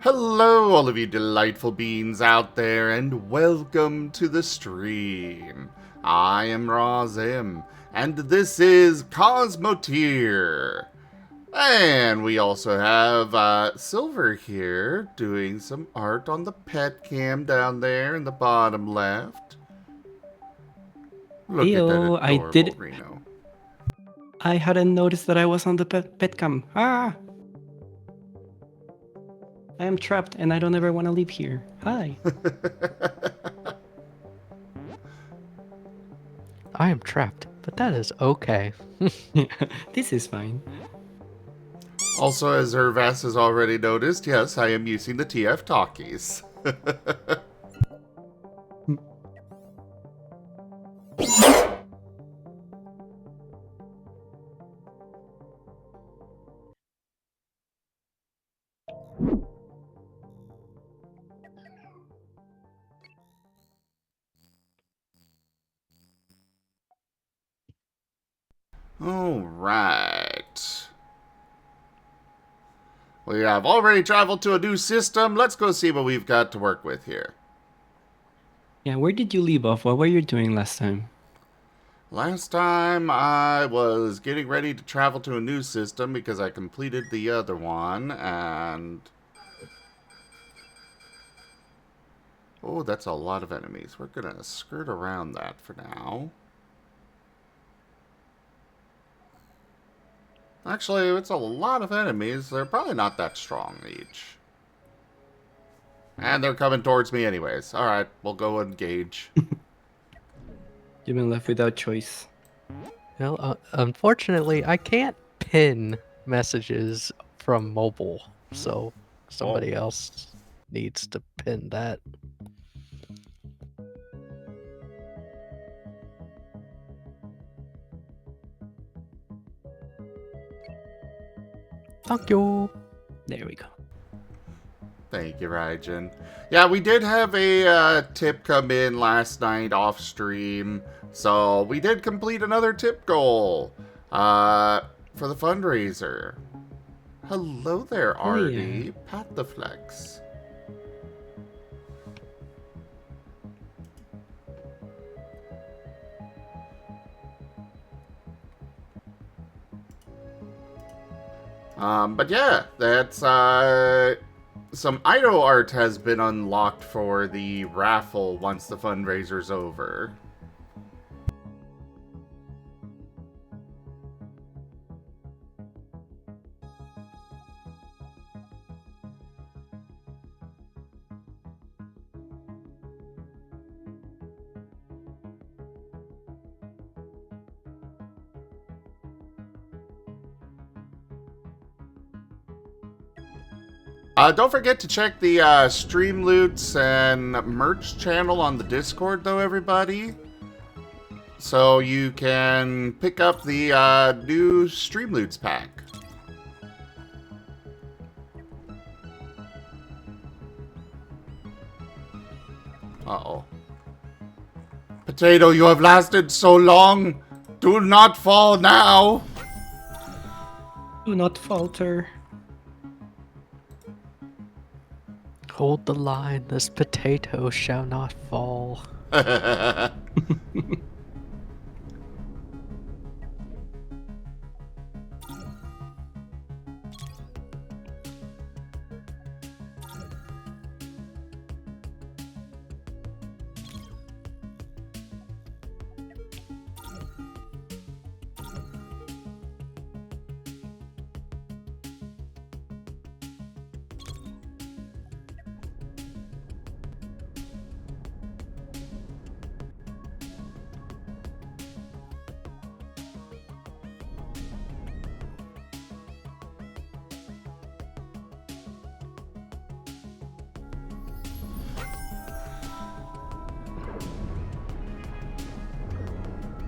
Hello, all of you delightful beings out there, and welcome to the stream. I am Razim, and this is Cosmoteer. And we also have Silver here doing some art on the pet cam down there in the bottom left. Look at that Ew, adorable Reno. I hadn't noticed that I was on the pet cam. Ah! I am trapped and I don't ever want to leave here. Hi. I am trapped, but that is okay. This is fine. Also, as Hervas has already noticed, yes, I am using the TF talkies. Alright. We have already traveled to a new system. Let's go see what we've got to work with here. Yeah, where did you leave off? What were you doing last time? Last time I was getting ready to travel to a new system because I completed the other one, and... oh, that's a lot of enemies. We're gonna skirt around that for now. Actually, it's a lot of enemies. They're probably not that strong each. And they're coming towards me anyways. Alright, we'll go engage. You've been left without choice. Well, unfortunately, I can't pin messages from mobile, so somebody else needs to pin that. Thank you. There we go. Thank you, Raijin. Yeah, we did have a tip come in last night off stream, so we did complete another tip goal for the fundraiser. Hello there, Artie. Pat the Flex. But yeah, that's some Ido art has been unlocked for the raffle once the fundraiser's over. Don't forget to check the stream loots and merch channel on the Discord, though, everybody. So you can pick up the new stream loots pack. Uh-oh. Potato, you have lasted so long. Do not fall now. Do not falter. Hold the line, this potato shall not fall.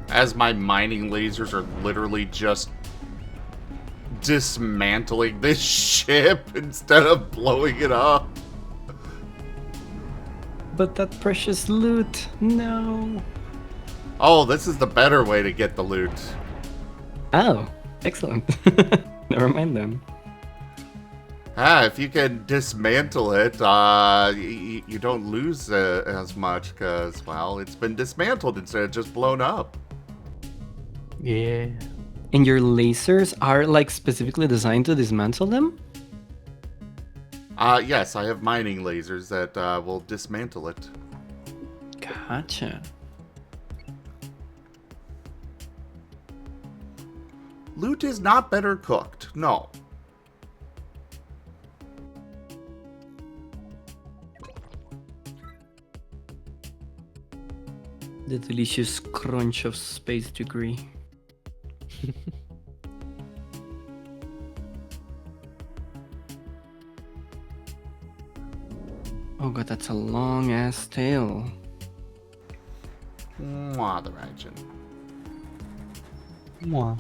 As my mining lasers are literally just dismantling this ship instead of blowing it up. But that precious loot, no. Oh, this is the better way to get the loot. Oh, excellent. Never mind then. If you can dismantle it, you don't lose as much because, well, it's been dismantled instead of just blown up. Yeah. And your lasers are like specifically designed to dismantle them? Yes, I have mining lasers that will dismantle it. Gotcha. Loot is not better cooked, no. The delicious crunch of space degree. Oh god, that's a long ass tail. Mwah, the Raijin. Mwah.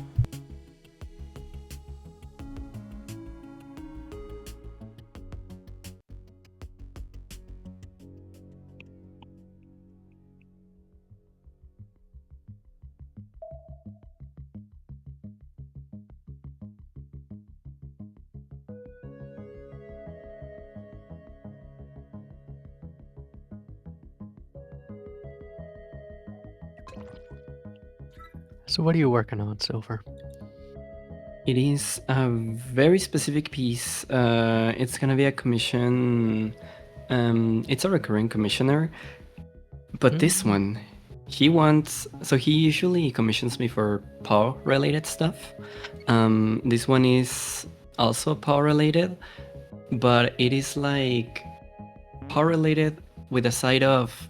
So what are you working on, Silver? It is a very specific piece. It's gonna be a commission. It's a recurring commissioner, but this one, he wants. So he usually commissions me for paw related stuff. This one is also paw related, but it is like paw related with a side of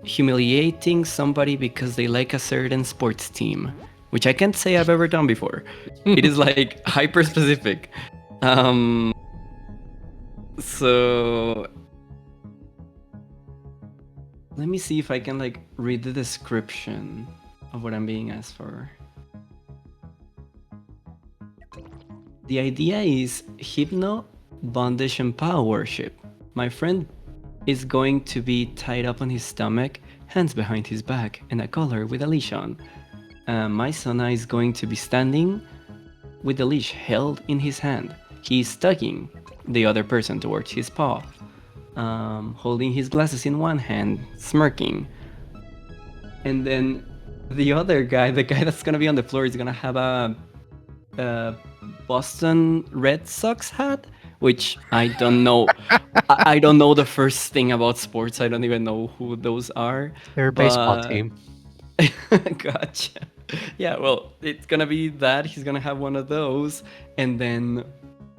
humiliating somebody because they like a certain sports team, which I can't say I've ever done before. It is like hyper specific. So let me see if I can like read the description of what I'm being asked for. The idea is hypno, bondage, and power worship. My friend is going to be tied up on his stomach, hands behind his back, and a collar with a leash on. My Sona is going to be standing with the leash held in his hand. He is tugging the other person towards his paw, holding his glasses in one hand, smirking. And then the other guy, the guy that's gonna be on the floor, is gonna have a Boston Red Sox hat, which I don't know. I don't know the first thing about sports. I don't even know who those are. They're a baseball team. Gotcha. Yeah, well, it's gonna be that. He's gonna have one of those, and then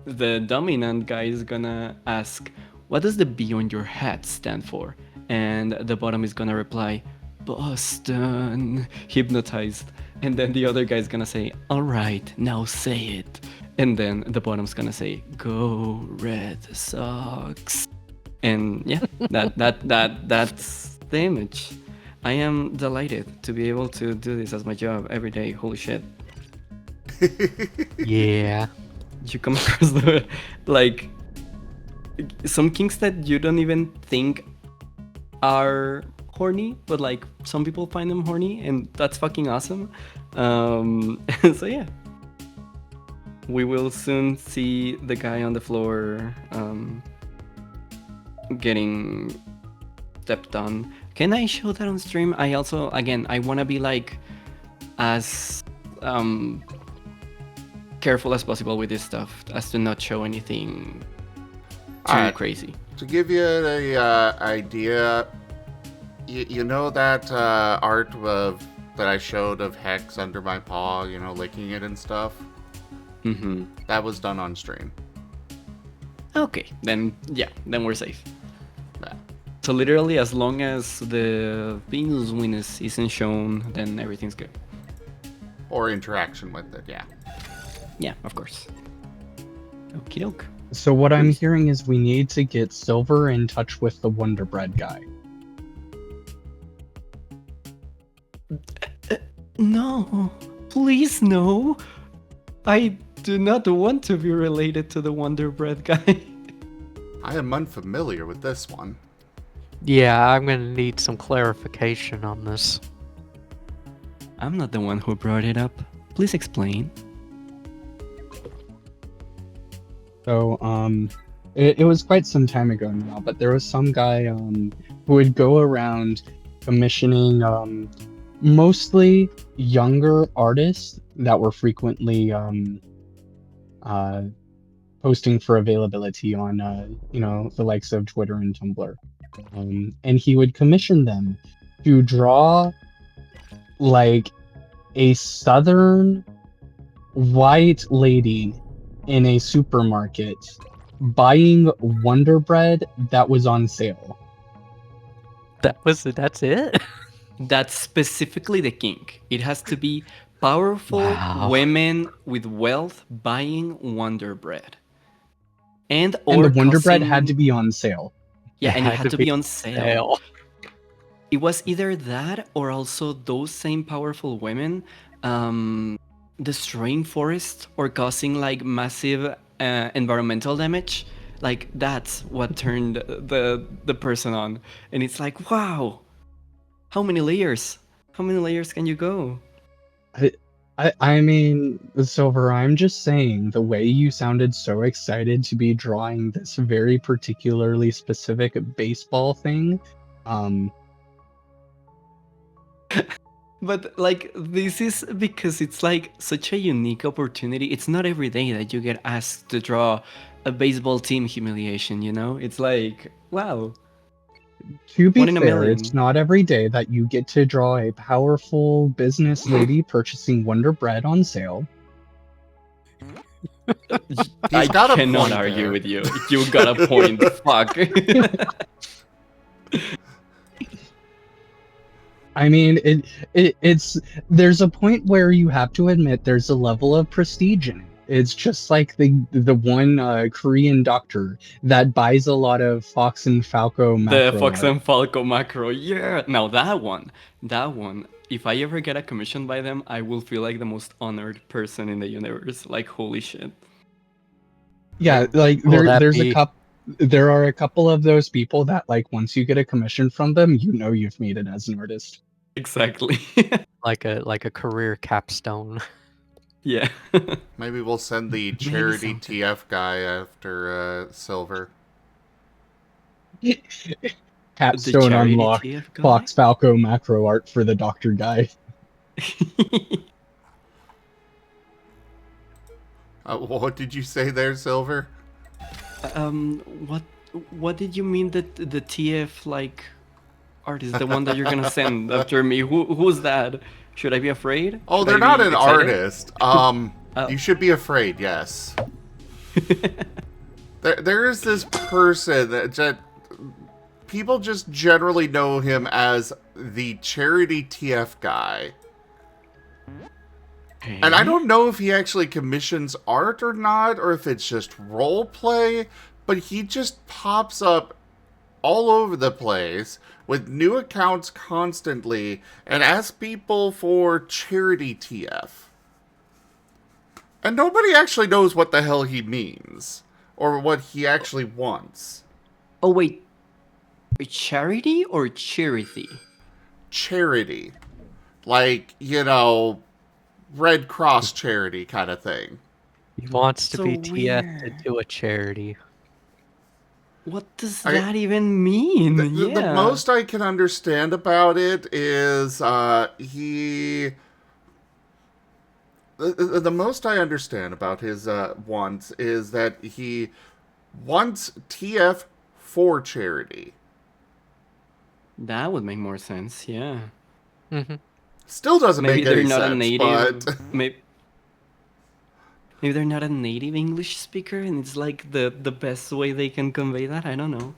the dominant guy is gonna ask, "What does the B on your hat stand for?" And the bottom is gonna reply, "Boston," hypnotized. And then the other guy's gonna say, "All right, now say it." And then the bottom's gonna say, "Go Red Sox." And yeah, that's the image. I am delighted to be able to do this as my job every day. Holy shit. Yeah. You come across the like some kinks that you don't even think are horny, but like some people find them horny, and that's fucking awesome. So yeah, we will soon see the guy on the floor getting stepped on. Can I show that on stream? I also, again, I want to be like as careful as possible with this stuff, as to not show anything too crazy. To give you an idea, you know that art that I showed of Hex under my paw, you know, licking it and stuff? Mm-hmm. That was done on stream. Okay, then yeah, then we're safe. Yeah. So literally, as long as the Venus Venus isn't shown, then everything's good. Or interaction with it, yeah. Yeah, of course. Okie doke. So what I'm hearing is we need to get Silver in touch with the Wonder Bread guy. No, please no. I do not want to be related to the Wonder Bread guy. I am unfamiliar with this one. Yeah, I'm gonna need some clarification on this. I'm not the one who brought it up. Please explain. So, it was quite some time ago now, but there was some guy, who would go around commissioning, mostly younger artists that were frequently, uh, posting for availability on, the likes of Twitter and Tumblr. And he would commission them to draw like a southern white lady in a supermarket buying Wonder Bread that was on sale. That's it? That's specifically the kink. It has to be powerful Wow. women with wealth buying Wonder Bread. And And or the Wonder Bread causing... had to be on sale. Yeah, and it had to be on sale. sale. It was either that or also those same powerful women destroying forests or causing like massive environmental damage. Like that's what turned the person on. And it's like, wow, how many layers? How many layers can you go? I mean, Silver, I'm just saying, the way you sounded so excited to be drawing this very particularly specific baseball thing, But like this is because it's like such a unique opportunity. It's not every day that you get asked to draw a baseball team humiliation, you know? It's like, wow. to be One in a fair, it's million. not every day that you get to draw a powerful business lady purchasing Wonder Bread on sale. I got a cannot point argue there. with you. You got a point. Fuck. I mean, it's there's a point where you have to admit there's a level of prestige in it. It's just like the one Korean doctor that buys a lot of Fox and Falco The macro Fox art. and Falco macro. Yeah. Now that one. If I ever get a commission by them, I will feel like the most honored person in the universe. Like holy shit. Yeah, like Will that there's a be there are a couple of those people that like once you get a commission from them, you know you've made it as an artist. Exactly. like a career capstone? Yeah. Maybe we'll send the Maybe charity something. TF guy after Silver. The Capstone charity unlocked. TF guy? Fox Falco macro art for the doctor guy. What did you say there, Silver? What did you mean that the TF like artist, the one that you're gonna send after me? Who's that? Should I be afraid? Oh, Should they're I not be an excited? artist. Oh. You should be afraid, yes. There is this person that people just generally know him as the charity TF guy. And I don't know if he actually commissions art or not, or if it's just role play, but he just pops up all over the place with new accounts constantly and asks people for charity TF. And nobody actually knows what the hell he means, or what he actually wants. Oh wait, charity or charity? Charity. Like, Red Cross charity kind of thing. He wants to So be TF to weird. do a charity. What does that even mean? The most I can understand about it is he... The most I understand about his wants is that he wants TF for charity. That would make more sense, yeah. Mm-hmm. Still doesn't Maybe make they're any not sense, a native. but... Maybe they're not a native English speaker, and it's like the best way they can convey that. I don't know.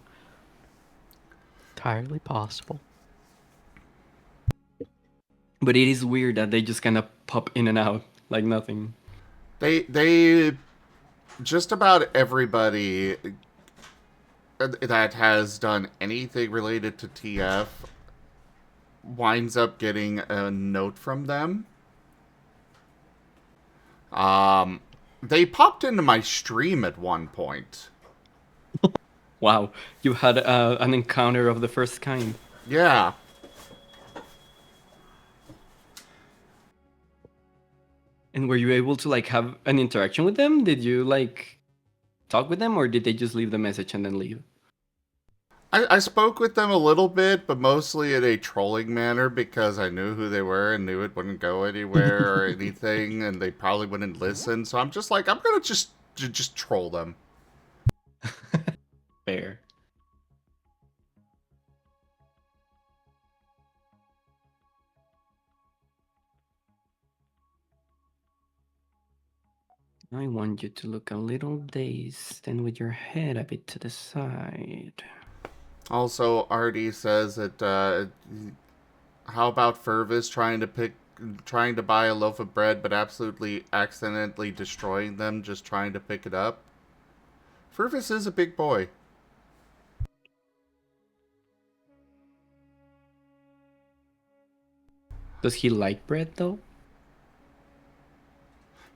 Entirely possible. But it is weird that they just kind of pop in and out like nothing. They just about everybody that has done anything related to TF winds up getting a note from them. They popped into my stream at one point. Wow, you had an encounter of the first kind. Yeah. And were you able to like have an interaction with them? Did you like talk with them, or did they just leave the message and then leave? I spoke with them a little bit, but mostly in a trolling manner because I knew who they were and knew it wouldn't go anywhere or anything, and they probably wouldn't listen. So I'm just like, I'm gonna just troll them. Fair. I want you to look a little dazed and with your head a bit to the side. Also, Artie says that how about Furvis trying to buy a loaf of bread, but absolutely accidentally destroying them, just trying to pick it up. Furvis is a big boy. Does he like bread though?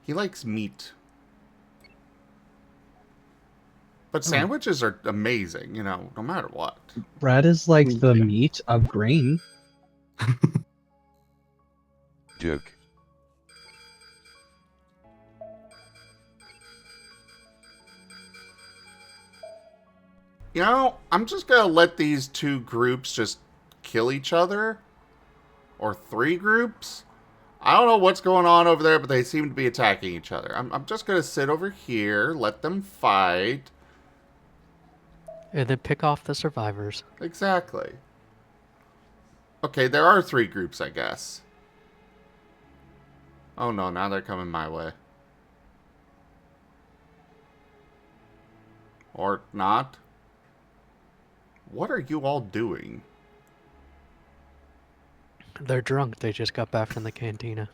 He likes meat. But sandwiches are amazing, you know, no matter what. Bread is like the Yeah. meat of grain. Joke. You know, I'm just gonna let these two groups just kill each other. Or three groups. I don't know what's going on over there, but they seem to be attacking each other. I'm just gonna sit over here, let them fight. And then pick off the survivors. Exactly. Okay, there are three groups, I guess. Oh no, now they're coming my way. Or not. What are you all doing? They're drunk. They just got back from the cantina.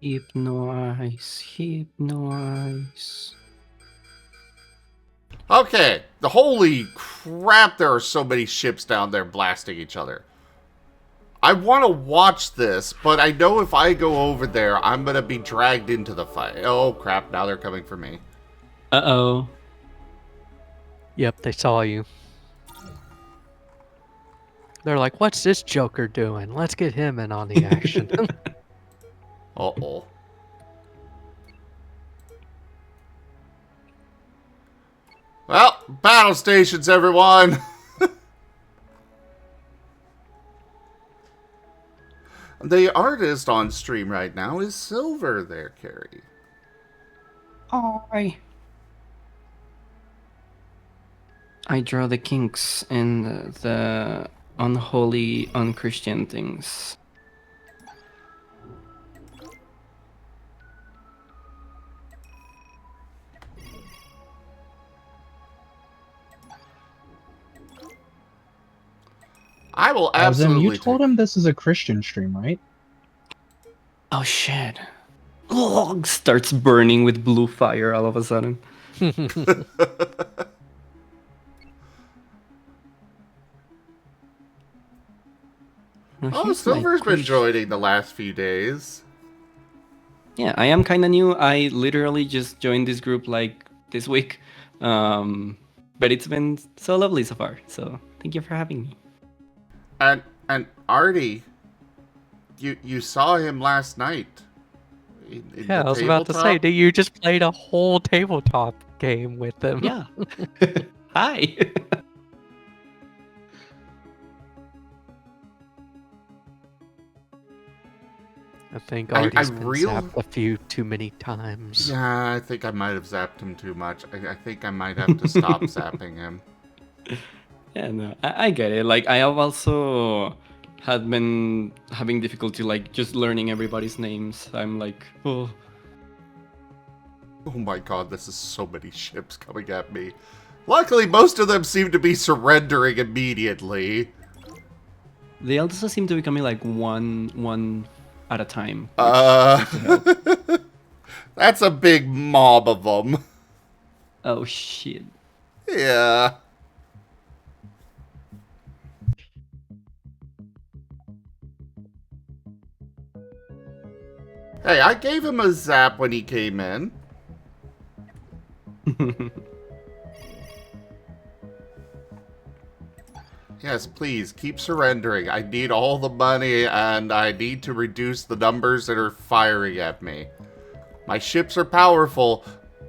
Hypnoize, hypnoize. Okay, the holy crap, there are so many ships down there blasting each other. I want to watch this, but I know if I go over there, I'm going to be dragged into the fight. Oh crap, now they're coming for me. Uh-oh. Yep, they saw you. They're like, what's this Joker doing? Let's get him in on the action. Uh-oh. Well, battle stations, everyone! The artist on stream right now is Silver there, Carrie. I draw the kinks and the unholy, unchristian things. I will Azim, absolutely you told him this is a Christian stream, right? Oh shit. Log starts burning with blue fire all of a sudden. No, Oh, he's like Silver's been Chris- joining the last few days. Yeah, I am kind of new. I literally just joined this group like this week. But it's been so lovely so far. So thank you for having me. And Artie, you saw him last night. In Yeah, the I was about to say, tabletop. you just played a whole tabletop game with them. Yeah. Hi. I think I Artie's been real- zapped a few too many times. Yeah, I think I might have zapped him too much. I think I might have to stop zapping him. Yeah, no, I get it. Like I have also had been having difficulty like just learning everybody's names. I'm like, oh. Oh my god, this is so many ships coming at me. Luckily, most of them seem to be surrendering immediately. They also seem to be coming like one at a time. That's a big mob of them. Oh shit. Yeah. Hey, I gave him a zap when he came in. Yes, please, keep surrendering. I need all the money, and I need to reduce the numbers that are firing at me. My ships are powerful,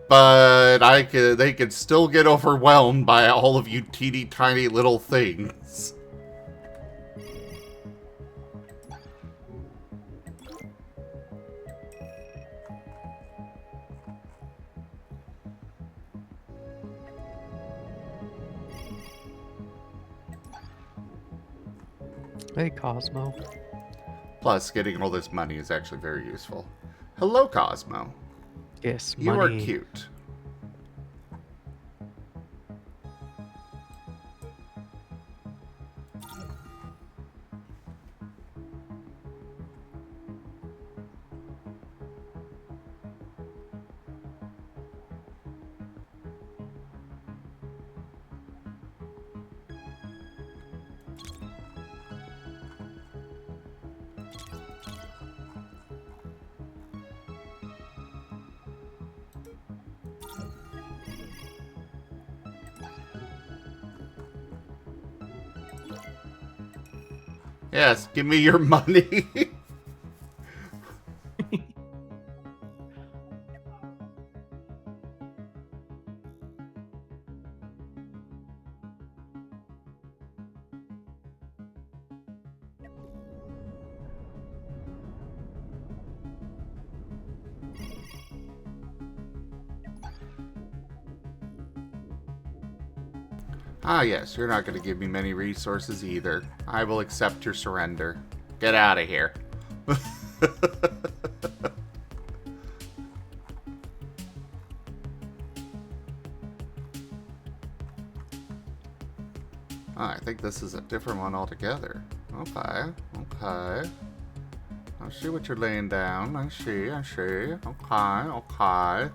but they can still get overwhelmed by all of you teeny tiny little things. Hey, Cosmo. Plus, getting all this money is actually very useful. Hello, Cosmo. Yes, You money. are cute. Yes, give me your money. Ah, yes, you're not going to give me many resources either. I will accept your surrender. Get out of here. I think this is a different one altogether. Okay, okay. I see what you're laying down. I see. Okay, okay.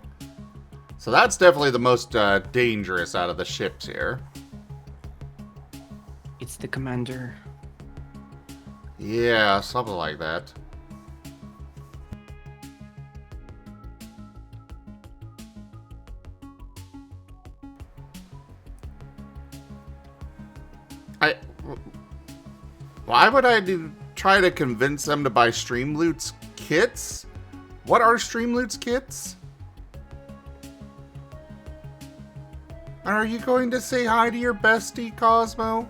So that's definitely the most dangerous out of the ships here. It's the commander. Yeah, something like that. Why would I try to convince them to buy Streamloot's kits? What are Streamloot's kits? Are you going to say hi to your bestie, Cosmo?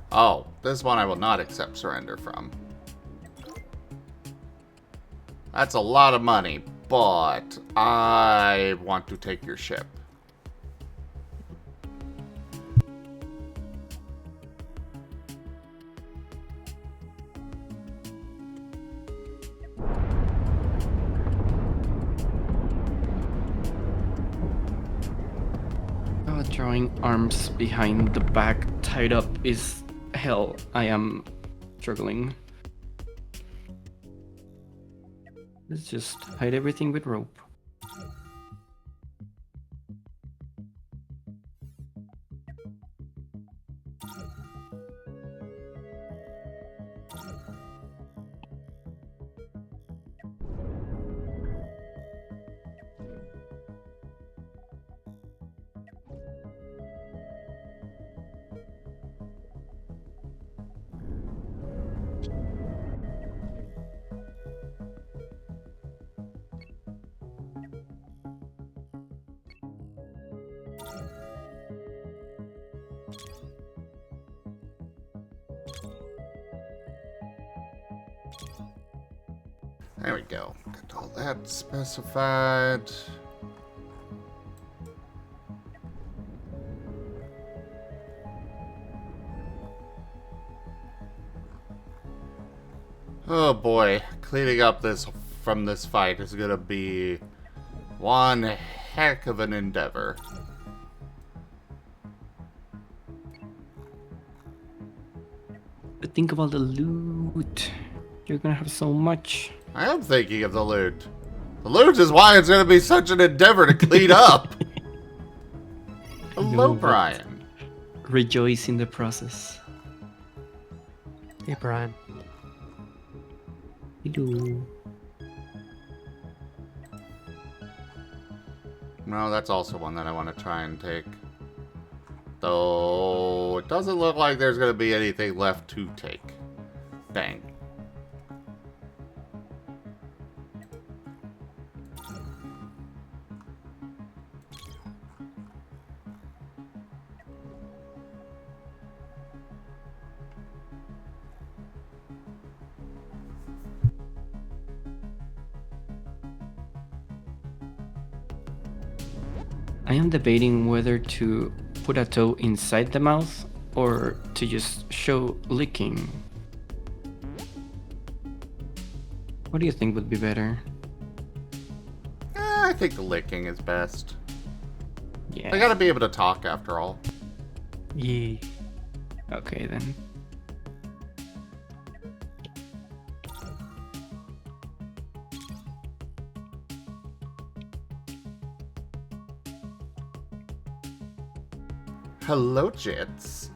Oh, this one I will not accept surrender from. That's a lot of money, but I want to take your ship. Oh, drawing arms behind the back tied up is hell. I am struggling. Let's just hide everything with rope. There we go. Got all that specified. Oh boy, cleaning up this from this fight is gonna be One heck of an endeavor. But think of all the loot. You're gonna have so much. I am thinking of the loot. The loot is why it's going to be such an endeavor to clean up. Hello, know, but- Brian. Rejoice in the process. Hey, Brian. Hello. No, that's also one that I want to try and take. Though, it doesn't look like there's going to be anything left to take. Dang. I am debating whether to put a toe inside the mouth or to just show licking. What do you think would be better? I think the licking is best. Yeah. They gotta be able to talk after all. Yee. Okay then. Hello, Jits.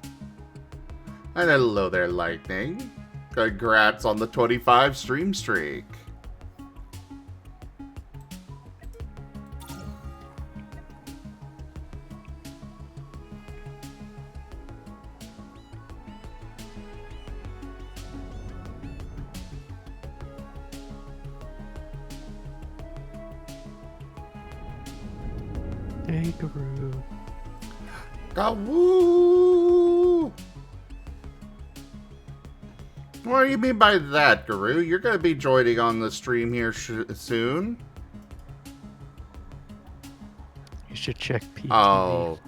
And hello there, Lightning. Congrats on the 25 stream streak. Hey, Guru. Woo! What do you mean by that, Guru? You're going to be joining on the stream here soon. You should check PTV. Oh.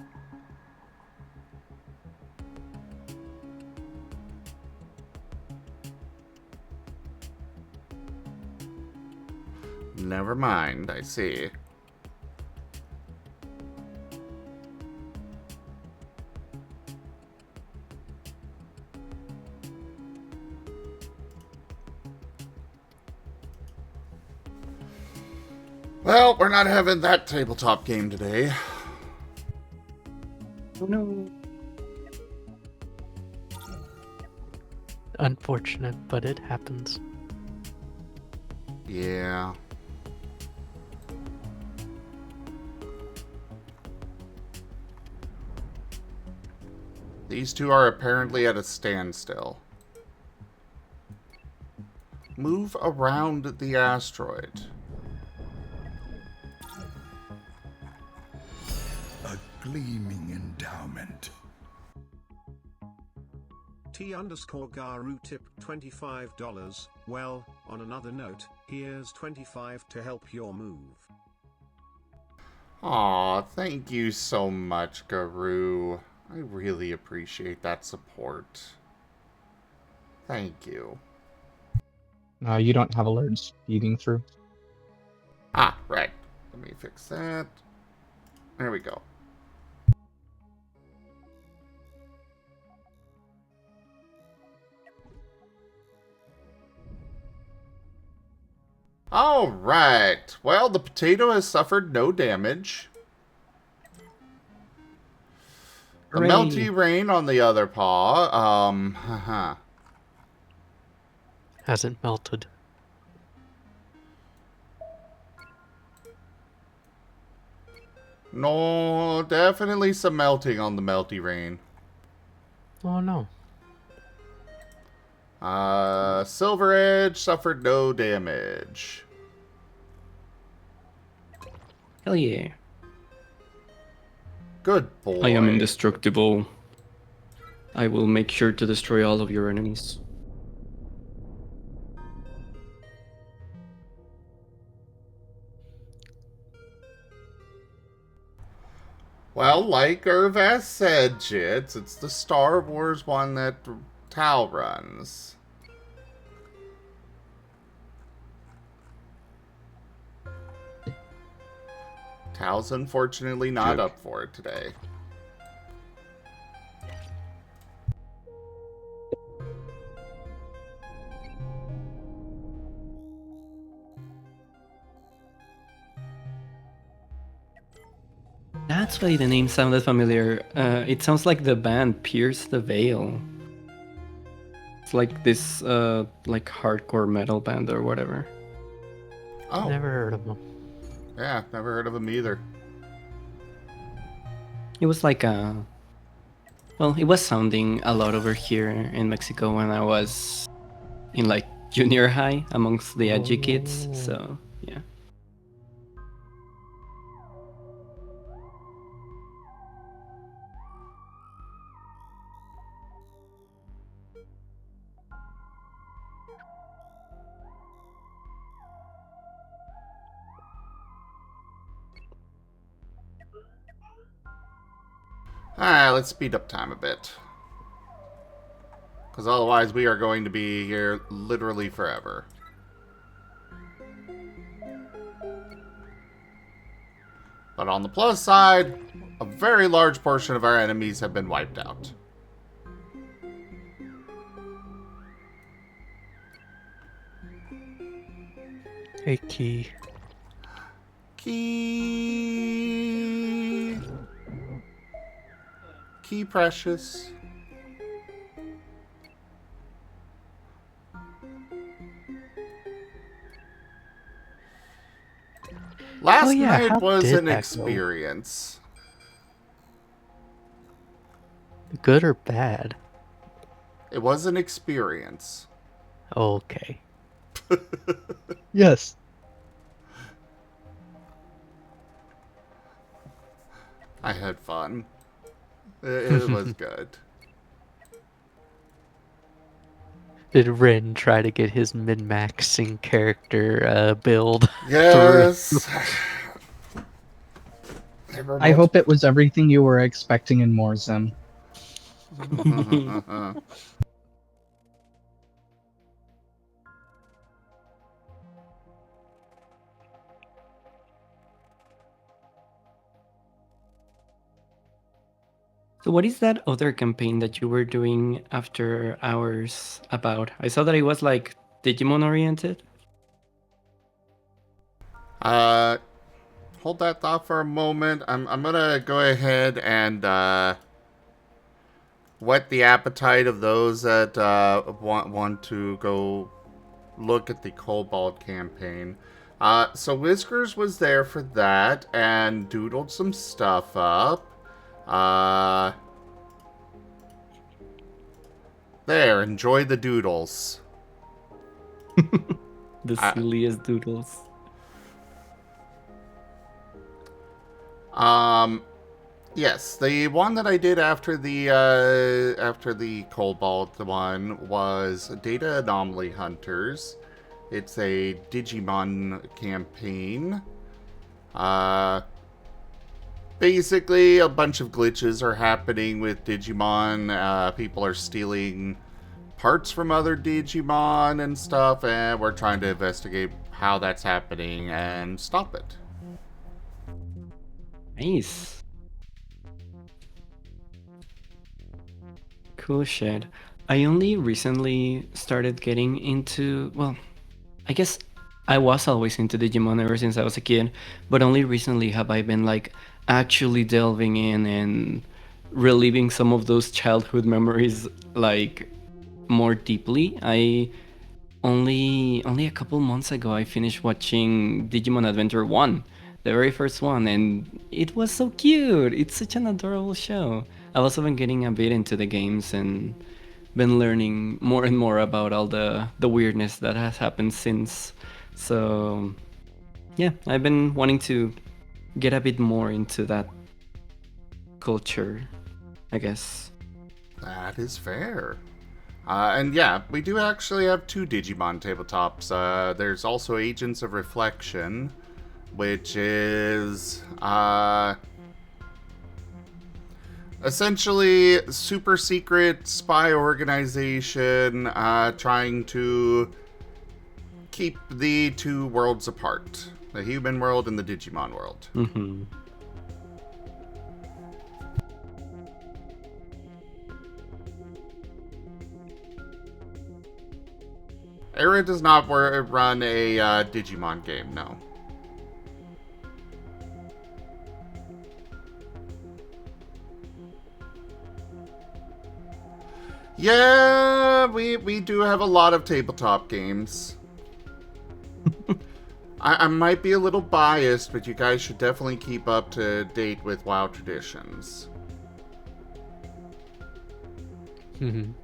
Never mind, I see. Well, we're not having that tabletop game today. Oh no. Unfortunate, but it happens. Yeah. These two are apparently at a standstill. Move around the asteroid. A gleaming endowment. T_Garu tip $25. Well, on another note, here's 25 to help your move. Aw, thank you so much, Guru. I really appreciate that support. Thank you. You don't have alerts feeding through. Ah, right. Let me fix that. There we go. Alright. Well, the potato has suffered no damage. The Hooray. melty rain on the other paw, Hasn't melted. no, definitely some melting on the melty rain. Oh no. Silver Edge suffered no damage. Hell yeah. Good boy. I am indestructible. I will make sure to destroy all of your enemies. Well, like Irvas said, Jits, it's the Star Wars one that Tal runs. Tal's unfortunately not Joke. up for it today. That's why the name sounded familiar. It sounds like the band Pierce the Veil. It's like this, like hardcore metal band or whatever. Oh, Never heard of them. yeah, never heard of him either. It was like well, it was sounding a lot over here in Mexico when I was in like junior high amongst the edgy kids. So yeah. Alright, let's speed up time a bit. Because otherwise we are going to be here literally forever. But on the plus side, a very large portion of our enemies have been wiped out. Hey, Key. Key Precious. Last Oh, yeah, night how was did an that go? experience. Good or bad? It was an experience. Okay. Yes. I had fun. It was good. Did Rin try to get his min-maxing character build? Yes. I hope it was everything you were expecting and more, Zim. So what is that other campaign that you were doing after hours about? I saw that it was like Digimon oriented. Hold that thought for a moment. I'm gonna go ahead and whet the appetite of those that want to go look at the Cobalt campaign. So Whiskers was there for that and doodled some stuff up. There, enjoy the doodles. The silliest doodles. Yes, the one that I did after the Cobalt one was Data Anomaly Hunters. It's a Digimon campaign. Basically, a bunch of glitches are happening with Digimon. People are stealing parts from other Digimon and stuff, and we're trying to investigate how that's happening and stop it. Nice. Cool shit. I only recently started getting into, well, I guess I was always into Digimon ever since I was a kid, but only recently have I been like actually delving in and reliving some of those childhood memories like more deeply. I only a couple months ago I finished watching Digimon Adventure 1, the very first one, and it was so cute. It's such an adorable show. I've also been getting a bit into the games and been learning more and more about all the weirdness that has happened since. So yeah, I've been wanting to get a bit more into that culture, I guess. That is fair. And yeah, we do actually have 2 Digimon tabletops. There's also Agents of Reflection, which is essentially super secret spy organization trying to keep the 2 worlds apart. The human world and the Digimon world. Mm-hmm. Era does not run a Digimon game, no. Yeah, we do have a lot of tabletop games. I might be a little biased, but you guys should definitely keep up to date with WoW traditions. And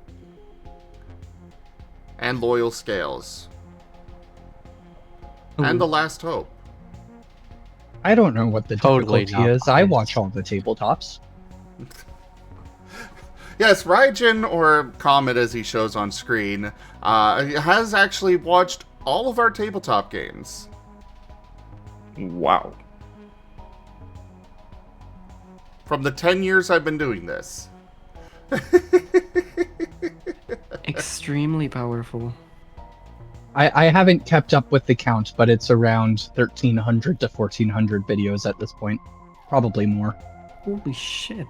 Loyal Scales. And The Last Hope. I don't know what the Totally difficulty not is. I biased. watch all the tabletops. Yes, Raijin, or Comet as he shows on screen, has actually watched all of our tabletop games. Wow. From the 10 years I've been doing this. Extremely powerful. I haven't kept up with the count, but it's around 1,300 to 1,400 videos at this point. Probably more. Holy shit.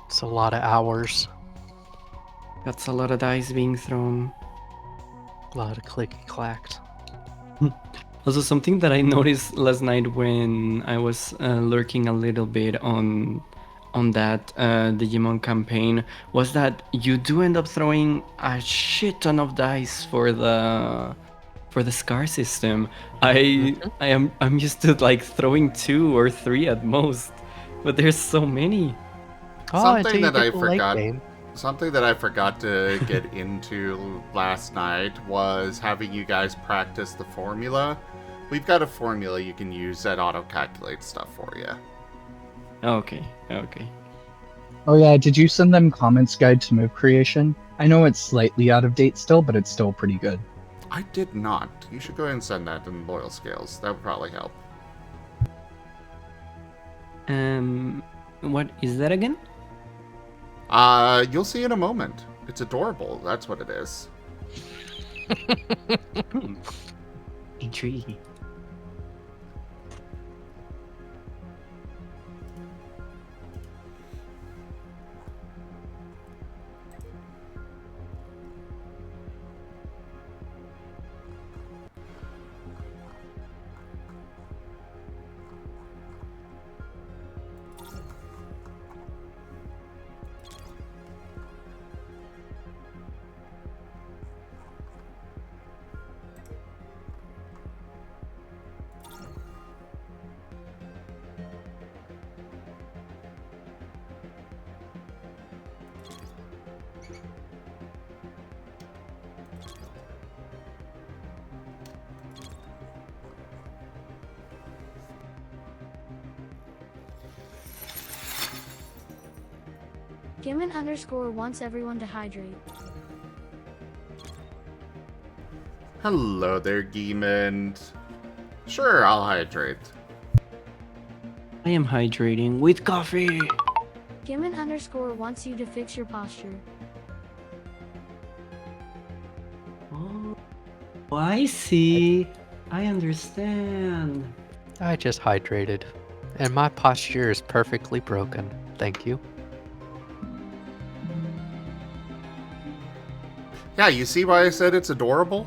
It's a lot of hours. That's a lot of dice being thrown. A lot of clicky clacked. Also, something that I noticed last night when I was lurking a little bit on that Digimon campaign was that you do end up throwing a shit ton of dice for the scar system. I'm used to like throwing 2 or 3 at most, but there's so many. Oh, until Something you that I get the late forgot. game. Something that I forgot to get into last night was having you guys practice the formula. We've got a formula you can use that auto-calculates stuff for you. Okay. Oh yeah, did you send them Comments Guide to Move Creation? I know it's slightly out of date still, but it's still pretty good. I did not. You should go ahead and send that in Loyal Scales. That would probably help. What is that again? You'll see in a moment. It's adorable. That's what it is. Intriguing. Gimmon underscore wants everyone to hydrate. Hello there, Geemond. Sure, I'll hydrate. I am hydrating with coffee. Gimmon underscore wants you to fix your posture. Oh, I see. I understand. I just hydrated. And my posture is perfectly broken. Thank you. Yeah, you see why I said it's adorable?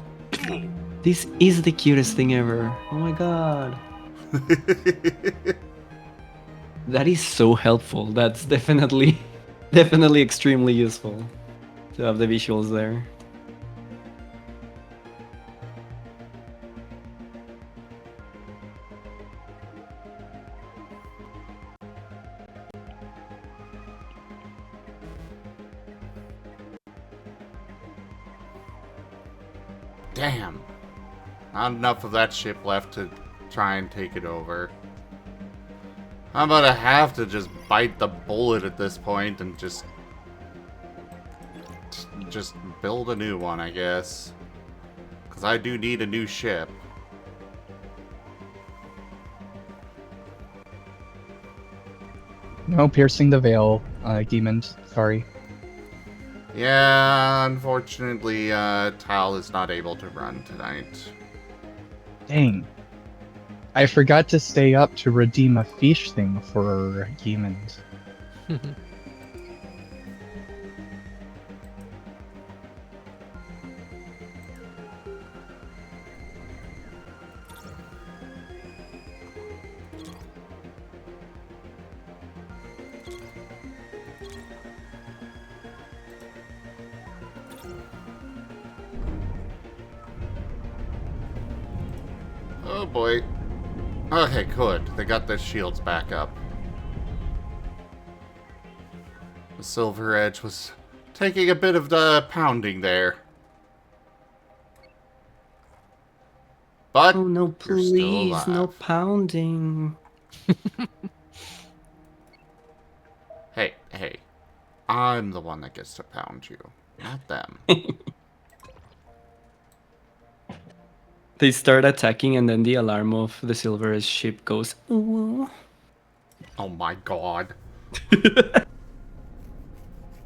This is the cutest thing ever. Oh my god. That is so helpful. That's definitely extremely useful to have the visuals there. Damn. Not enough of that ship left to try and take it over. I'm gonna have to just bite the bullet at this point and just build a new one, I guess. Because I do need a new ship. No piercing the veil, Geemond. Sorry. Yeah, unfortunately, Tal is not able to run tonight. Dang. I forgot to stay up to redeem a fish thing for humans. Oh boy. Okay, good. They got their shields back up. The Silver Edge was taking a bit of the pounding there. But Oh no, you're still please, no alive. pounding. Hey, hey. I'm the one that gets to pound you, not them. They start attacking, and then the alarm of the Silver ship goes. "Ooh." Oh my god.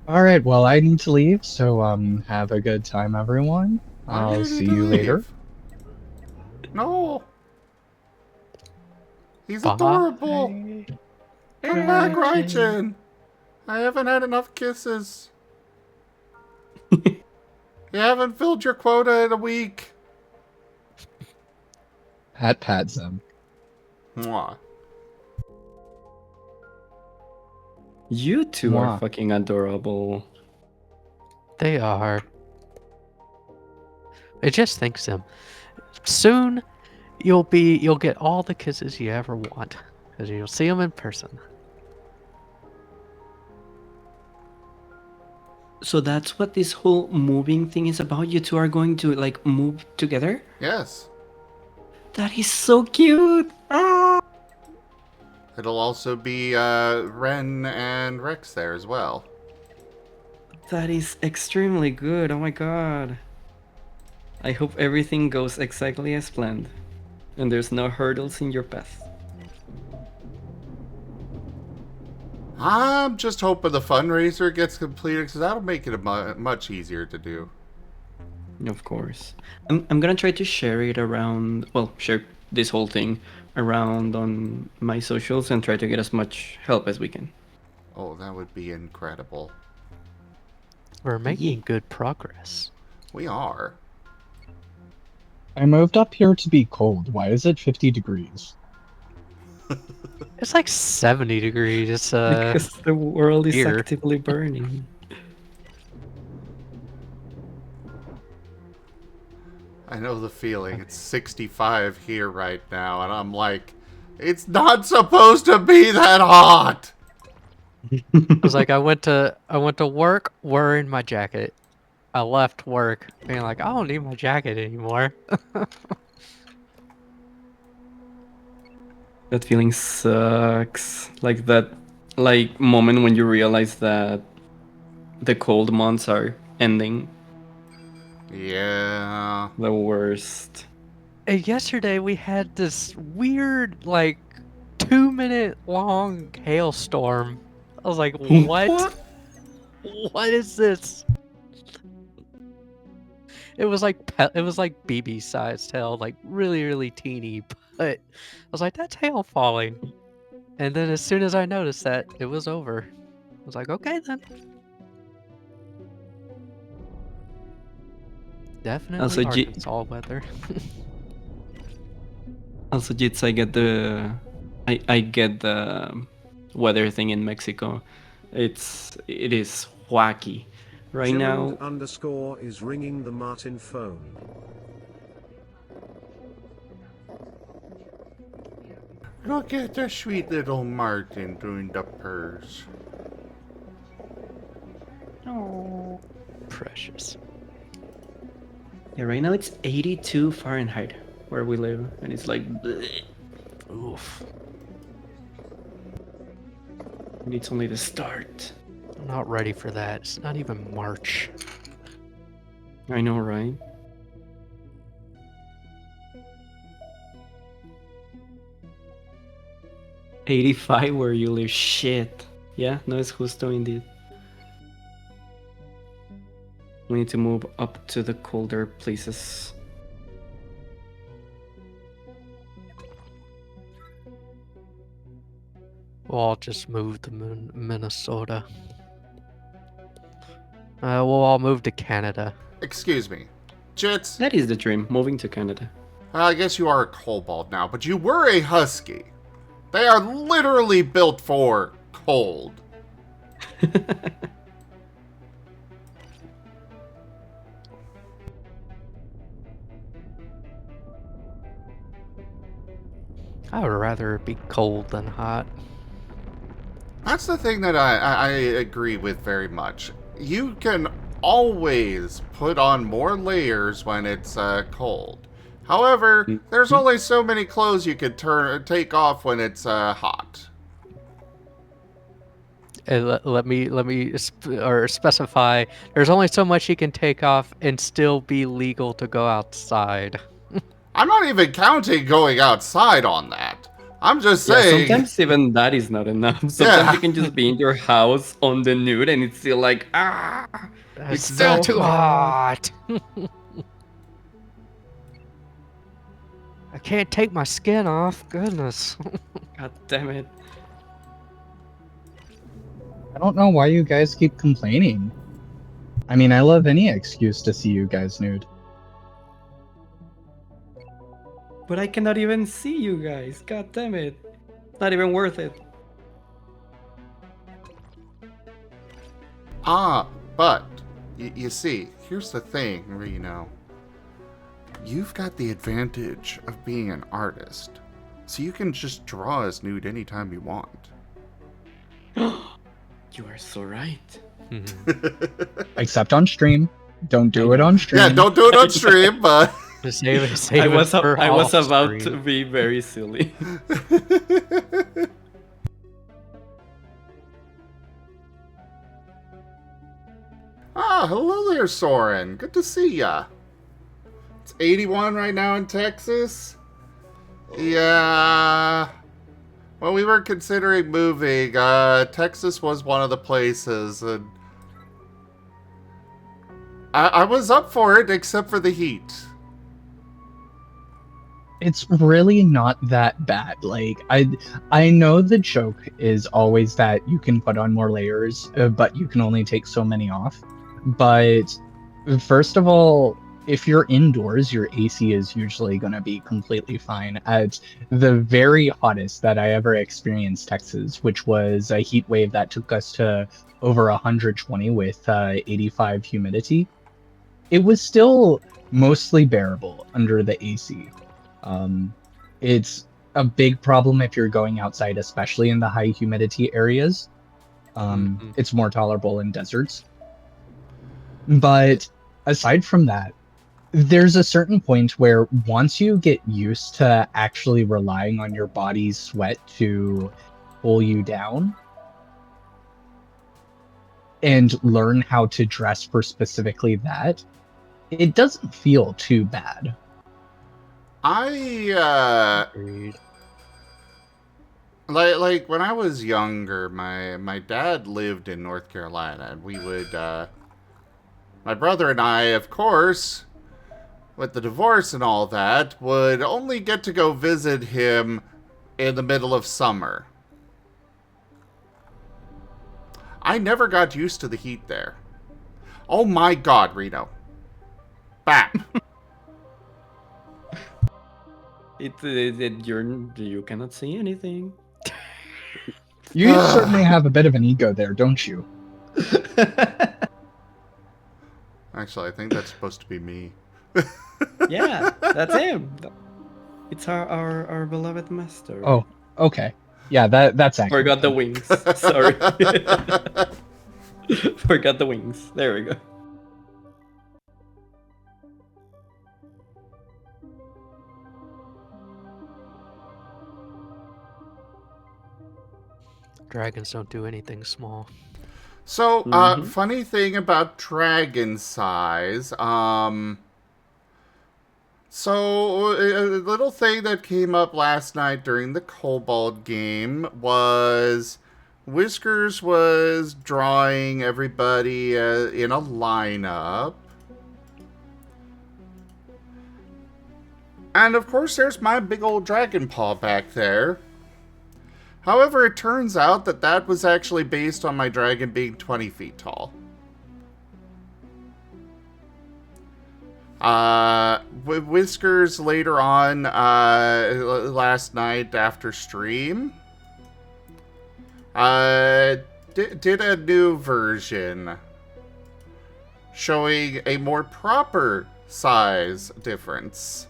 Alright, well, I need to leave, so have a good time, everyone. Why do I'll you see need to you later. leave? No. He's Bye. adorable. Come back, Gretchen. Rychen. I haven't had enough kisses. You haven't filled your quota in a week. Pat them. Mwah. You two are Mwah. fucking adorable. They are. It just thinks them. Soon, you'll get all the kisses you ever want, because you'll see them in person. So that's what this whole moving thing is about? You two are going to, like, move together? Yes. That is so cute! Ah! It'll also be Ren and Rex there as well. That is extremely good, oh my god. I hope everything goes exactly as planned. And there's no hurdles in your path. I'm just hoping the fundraiser gets completed, because that'll make it much easier to do. Of course. I'm gonna try to share it around, well, share this whole thing around on my socials and try to get as much help as we can. Oh, that would be incredible. We're making good progress. We are. I moved up here to be cold. Why is it 50 degrees? It's like 70 degrees. It's Because the world is here. actively burning. I know the feeling. It's 65 here right now, and I'm like, it's not supposed to be that hot. It was like I went to work wearing my jacket. I left work being like, I don't need my jacket anymore. That feeling sucks. Like that, like, moment when you realize that the cold months are ending. Yeah. The worst. And yesterday we had this weird, like, 2-minute long hailstorm. I was like, what? What is this? It was like BB sized hail, like really, really teeny. But I was like, that's hail falling. And then as soon as I noticed that, it was over. I was like, okay then. Definitely Also, Arkansas weather. Also, Jits, I get the weather thing in Mexico. It is wacky. Right now, Gerald_ is ringing the Marten phone. Look at the sweet little Marten doing the purrs. Oh, precious. yeah, right now it's 82 Fahrenheit where we live, and it's like, bleh. Oof. And it's only the start. I'm not ready for that. It's not even March. I know, right? $85 where you live. Shit. Yeah, no es justo indeed. We need to move up to the colder places. Well, I'll just move to Minnesota. We'll all move to Canada. Excuse me. Jits, That is the dream, moving to Canada. I guess you are a kobold now, but you were a husky. They are literally built for cold. I would rather it be cold than hot. That's the thing that I agree with very much. You can always put on more layers when it's cold. However, there's only so many clothes you can take off when it's hot. Let me specify. There's only so much you can take off and still be legal to go outside. I'm not even counting going outside on that. I'm just Yeah, saying. sometimes even that is not enough. Sometimes Yeah. you can just be in your house on the nude and it's still like, It's so still too hot. I can't take my skin off. Goodness. God damn it. I don't know why you guys keep complaining. I mean, I love any excuse to see you guys nude. But I cannot even see you guys. God damn it. It's not even worth it. But you see, here's the thing, Reno. You've got the advantage of being an artist, so you can just draw as nude anytime you want. You are so right. Except on stream. Don't do it on stream. Yeah, don't do it on stream, but Just save it. I was off about stream. to be very silly. hello there, Soren. Good to see ya. It's 81 right now in Texas. Yeah. When we were considering moving, Texas was one of the places, and I was up for it, except for the heat. It's really not that bad. Like, I know the joke is always that you can put on more layers, but you can only take so many off. But first of all, if you're indoors, your AC is usually going to be completely fine. At the very hottest that I ever experienced Texas, which was a heat wave that took us to over 120 with 85 humidity, it was still mostly bearable under the AC. It's a big problem if you're going outside, especially in the high humidity areas. It's more tolerable in deserts. But aside from that, there's a certain point where once you get used to actually relying on your body's sweat to pull you down and learn how to dress for specifically that, it doesn't feel too bad. Agreed. Like when I was younger, my dad lived in North Carolina, and we would, my brother and I, of course, with the divorce and all that, would only get to go visit him in the middle of summer. I never got used to the heat there. Oh my god, Reno. Bap. You cannot see anything. You certainly have a bit of an ego there, don't you? Actually, I think that's supposed to be me. Yeah, that's him. It's our beloved master. Oh, okay. Yeah, that's accurate. Forgot the wings. Sorry. Forgot the wings. There we go. Dragons don't do anything small. So, funny thing about dragon size, so a little thing that came up last night during the Kobold game was Whiskers was drawing everybody in a lineup, And of course, there's my big old dragon paw back there. However, it turns out that that was actually based on my dragon being 20 feet tall. Whiskers later on, last night after stream, did a new version showing a more proper size difference.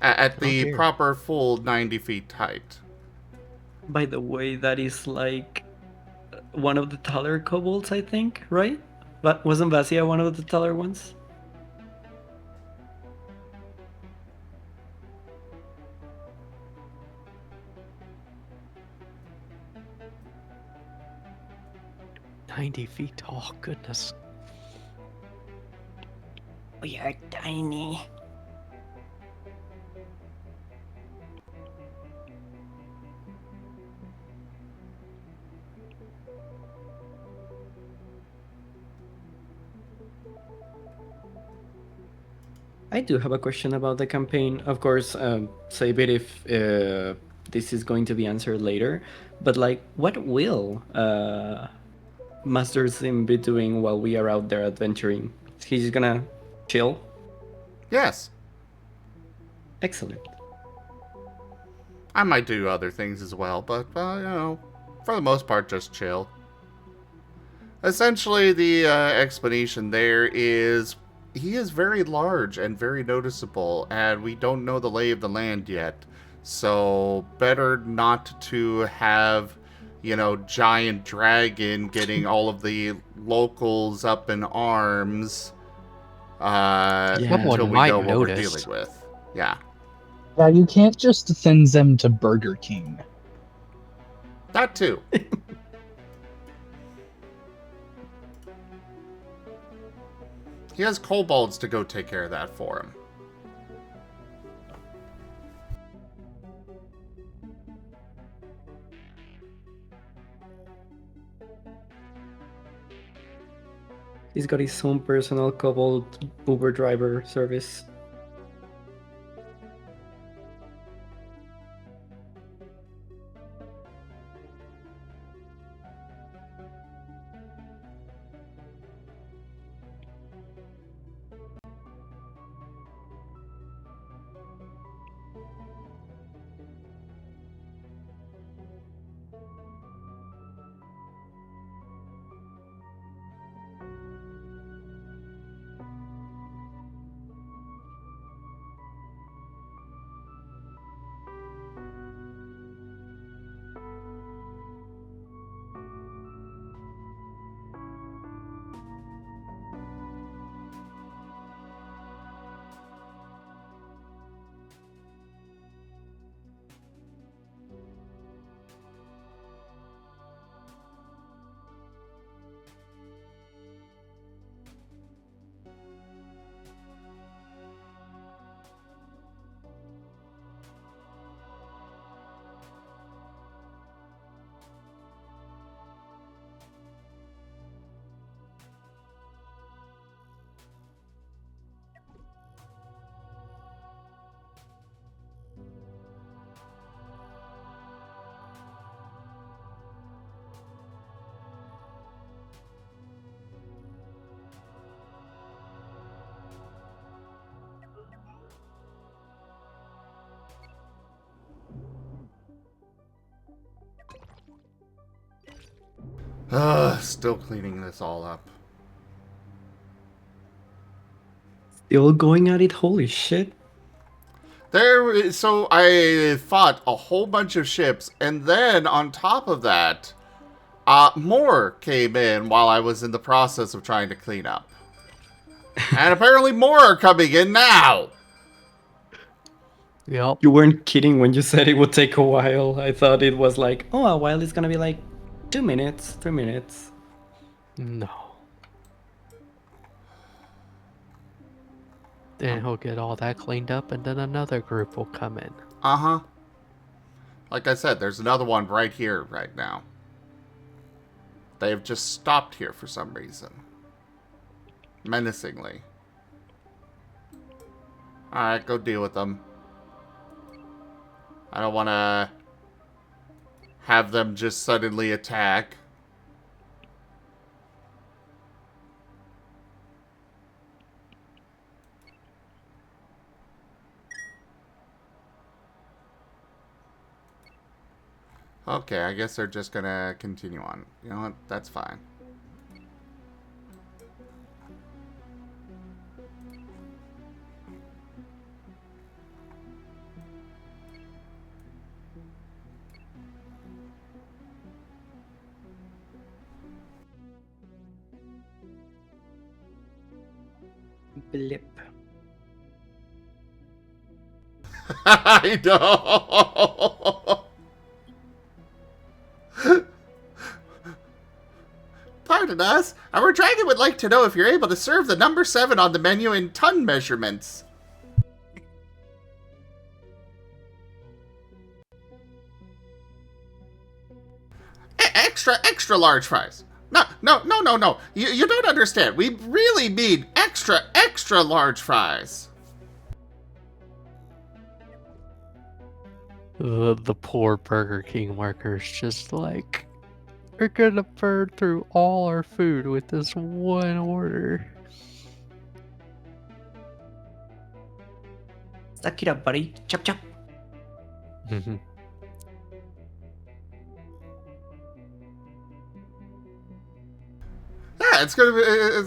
At the proper full 90 feet height. By the way, that is like one of the taller kobolds, I think, right? But wasn't Vasia one of the taller ones? "90 feet tall, goodness." We are tiny. I do have a question about the campaign. Of course, save it if this is going to be answered later. But like, what will Master Zim be doing while we are out there adventuring? He's just gonna chill? Yes. Excellent. I might do other things as well, but, you know, for the most part, just chill. Essentially, the explanation there is he is very large and very noticeable, and we don't know the lay of the land yet. So, better not to have, you know, giant dragon getting all of the locals up in arms until we know what we're dealing with. Yeah. Yeah, you can't just send them to Burger King. That too. He has kobolds to go take care of that for him. He's got his own personal kobold Uber driver service. Still cleaning this all up. Still going at it? Holy shit. So I fought a whole bunch of ships, and then on top of that, more came in while I was in the process of trying to clean up. And apparently more are coming in now! Yep. You weren't kidding when you said it would take a while. I thought it was like, oh, a while is gonna be like 2 minutes, 3 minutes. No. Then he'll get all that cleaned up, and then another group will come in. Uh-huh. Like I said, there's another one right here, right now. They've just stopped here for some reason. menacingly. Alright, go deal with them. I don't want to have them just suddenly attack. Okay, I guess they're just gonna continue on. You know what? That's fine. Blip. I know! Pardon us, our dragon would like to know if you're able to serve the number 7 on the menu in ton measurements. Extra large fries. No. You don't understand. We really mean extra large fries. The poor Burger King workers just like, we're gonna burn through all our food with this one order. Suck it up, buddy. Chop chop. Mhm. Yeah, it's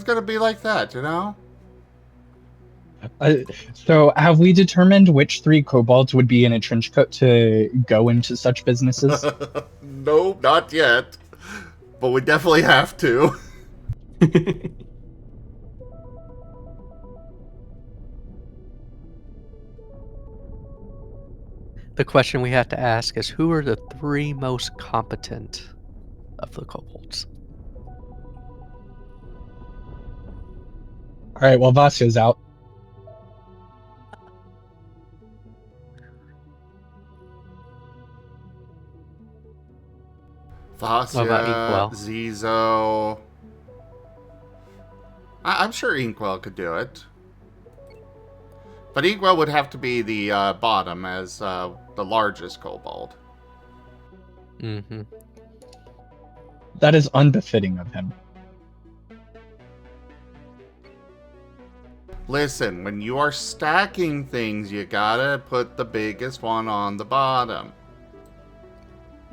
gonna be like that, you know? So, have we determined which 3 kobolds would be in a trench coat to go into such businesses? No, not yet. But we definitely have to. The question we have to ask is, who are the 3 most competent of the kobolds? All right, well, Vasio's out. What about Vasya, Inkwell? Zizo. I'm sure Inkwell could do it. But Inkwell would have to be the bottom as the largest kobold. Mm-hmm. That is unbefitting of him. Listen, when you are stacking things, you gotta put the biggest one on the bottom.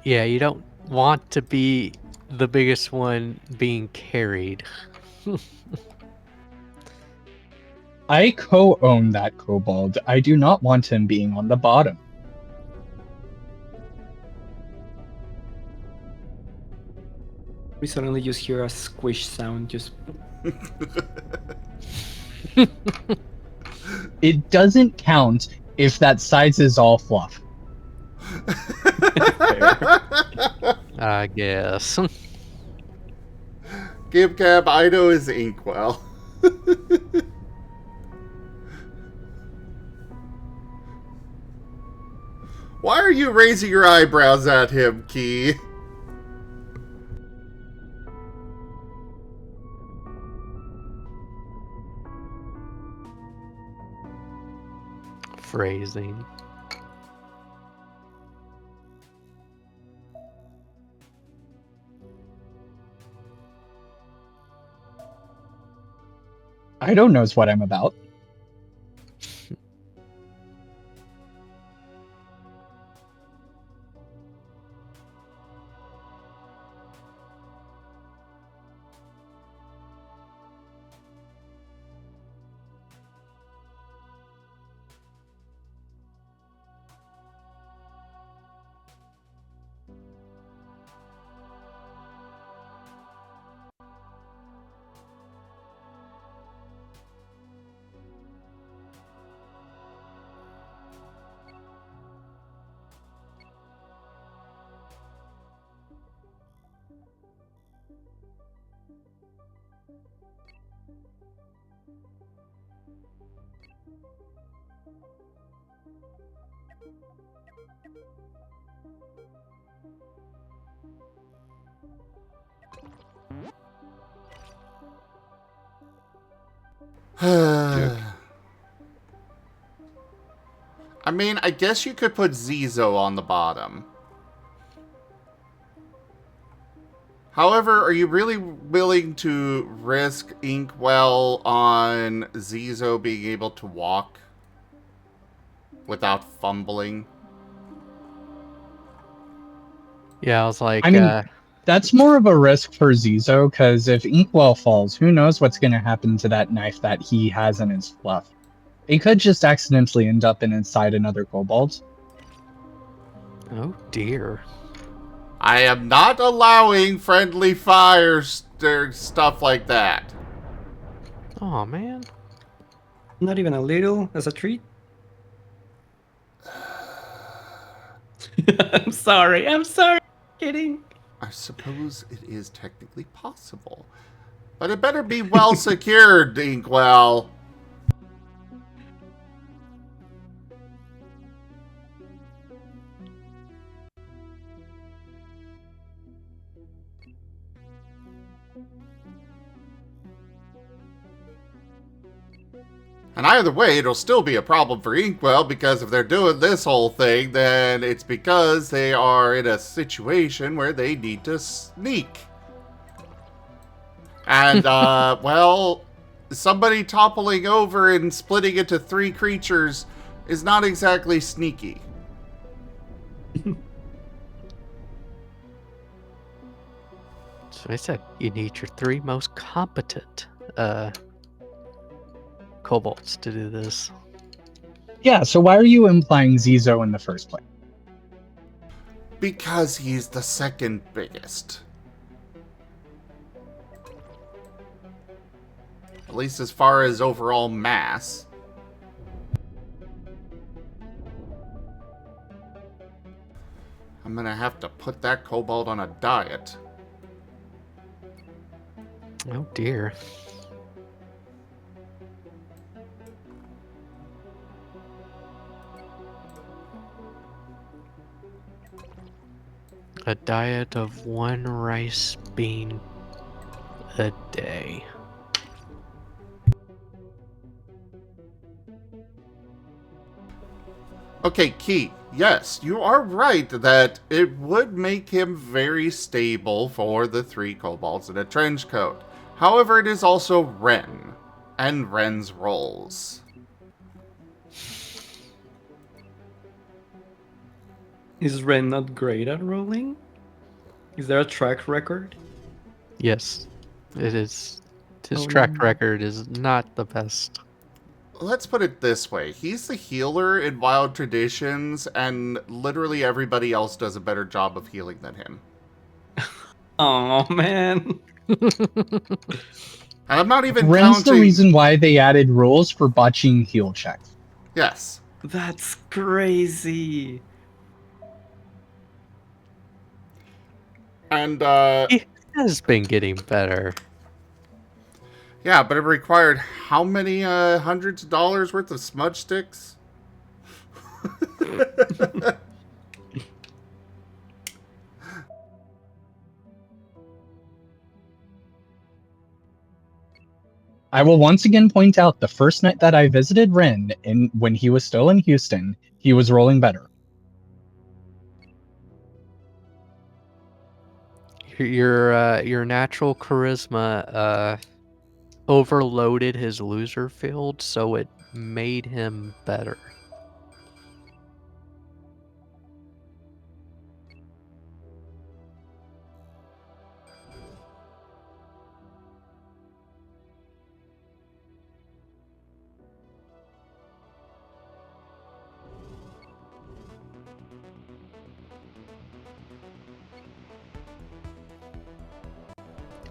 Yeah, you don't want to be the biggest one being carried. I co-own that kobold. I do not want him being on the bottom. We suddenly just hear a squish sound. Just It doesn't count if that size is all fluff. I guess. Gibcab, I know is Inkwell. Why are you raising your eyebrows at him, Key? Phrasing. I don't knows what I'm about. I mean, I guess you could put Zizo on the bottom. However, are you really willing to risk Inkwell on Zizo being able to walk without fumbling? Yeah, I was like, I mean, that's more of a risk for Zizo, because if Inkwell falls, who knows what's going to happen to that knife that he has in his fluff. It could just accidentally end up inside another kobold. oh dear. I am not allowing friendly fire stuff like that. Oh man. Not even a little as a treat. I'm sorry. I'm sorry. Kidding. I suppose it is technically possible. But it better be well secured, Inkwell. And either way, it'll still be a problem for Inkwell, because if they're doing this whole thing, then it's because they are in a situation where they need to sneak. And, well, somebody toppling over and splitting into 3 creatures is not exactly sneaky. So I said you need your 3 most competent kobolds to do this. Yeah, so why are you implying Zizo in the first place? Because he's the second biggest. At least as far as overall mass. I'm gonna have to put that kobold on a diet. Oh dear. A diet of 1 rice bean a day. Okay, Key, yes, you are right that it would make him very stable for the 3 kobolds in a trench coat. However, it is also Ren, and Ren's rolls. Is Ren not great at rolling? Is there a track record? Yes, it is. His Oh, track no. record is not the best. Let's put it this way. He's the healer in Wild Traditions, and literally everybody else does a better job of healing than him. Oh man. And I'm not even Ren's the counting... reason why they added rules for botching heal checks. Yes. That's crazy. And, He has been getting better. yeah, but it required how many hundreds of dollars worth of smudge sticks? I will once again point out the first night that I visited Ren, when he was still in Houston, he was rolling better. Your natural charisma overloaded his loser field, so it made him better.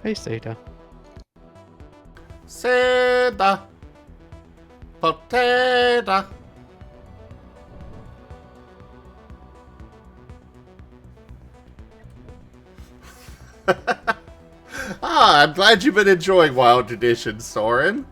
Hey, Seta. Seda. Potato. I'm glad you've been enjoying Wild Traditions, Soren.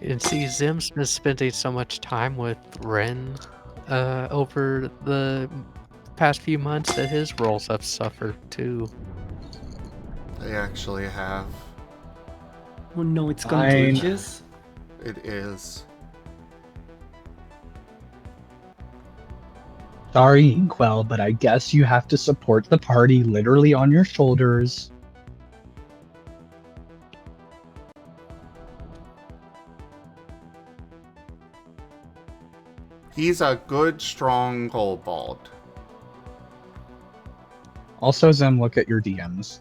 And see, Zim's been spending so much time with Ren over the past few months that his roles have suffered too. They actually have. Oh no, it's Fine. contagious. It is. Sorry, Inkwell, but I guess you have to support the party literally on your shoulders. He's a good, strong kobold. Also, Zim, look at your DMs.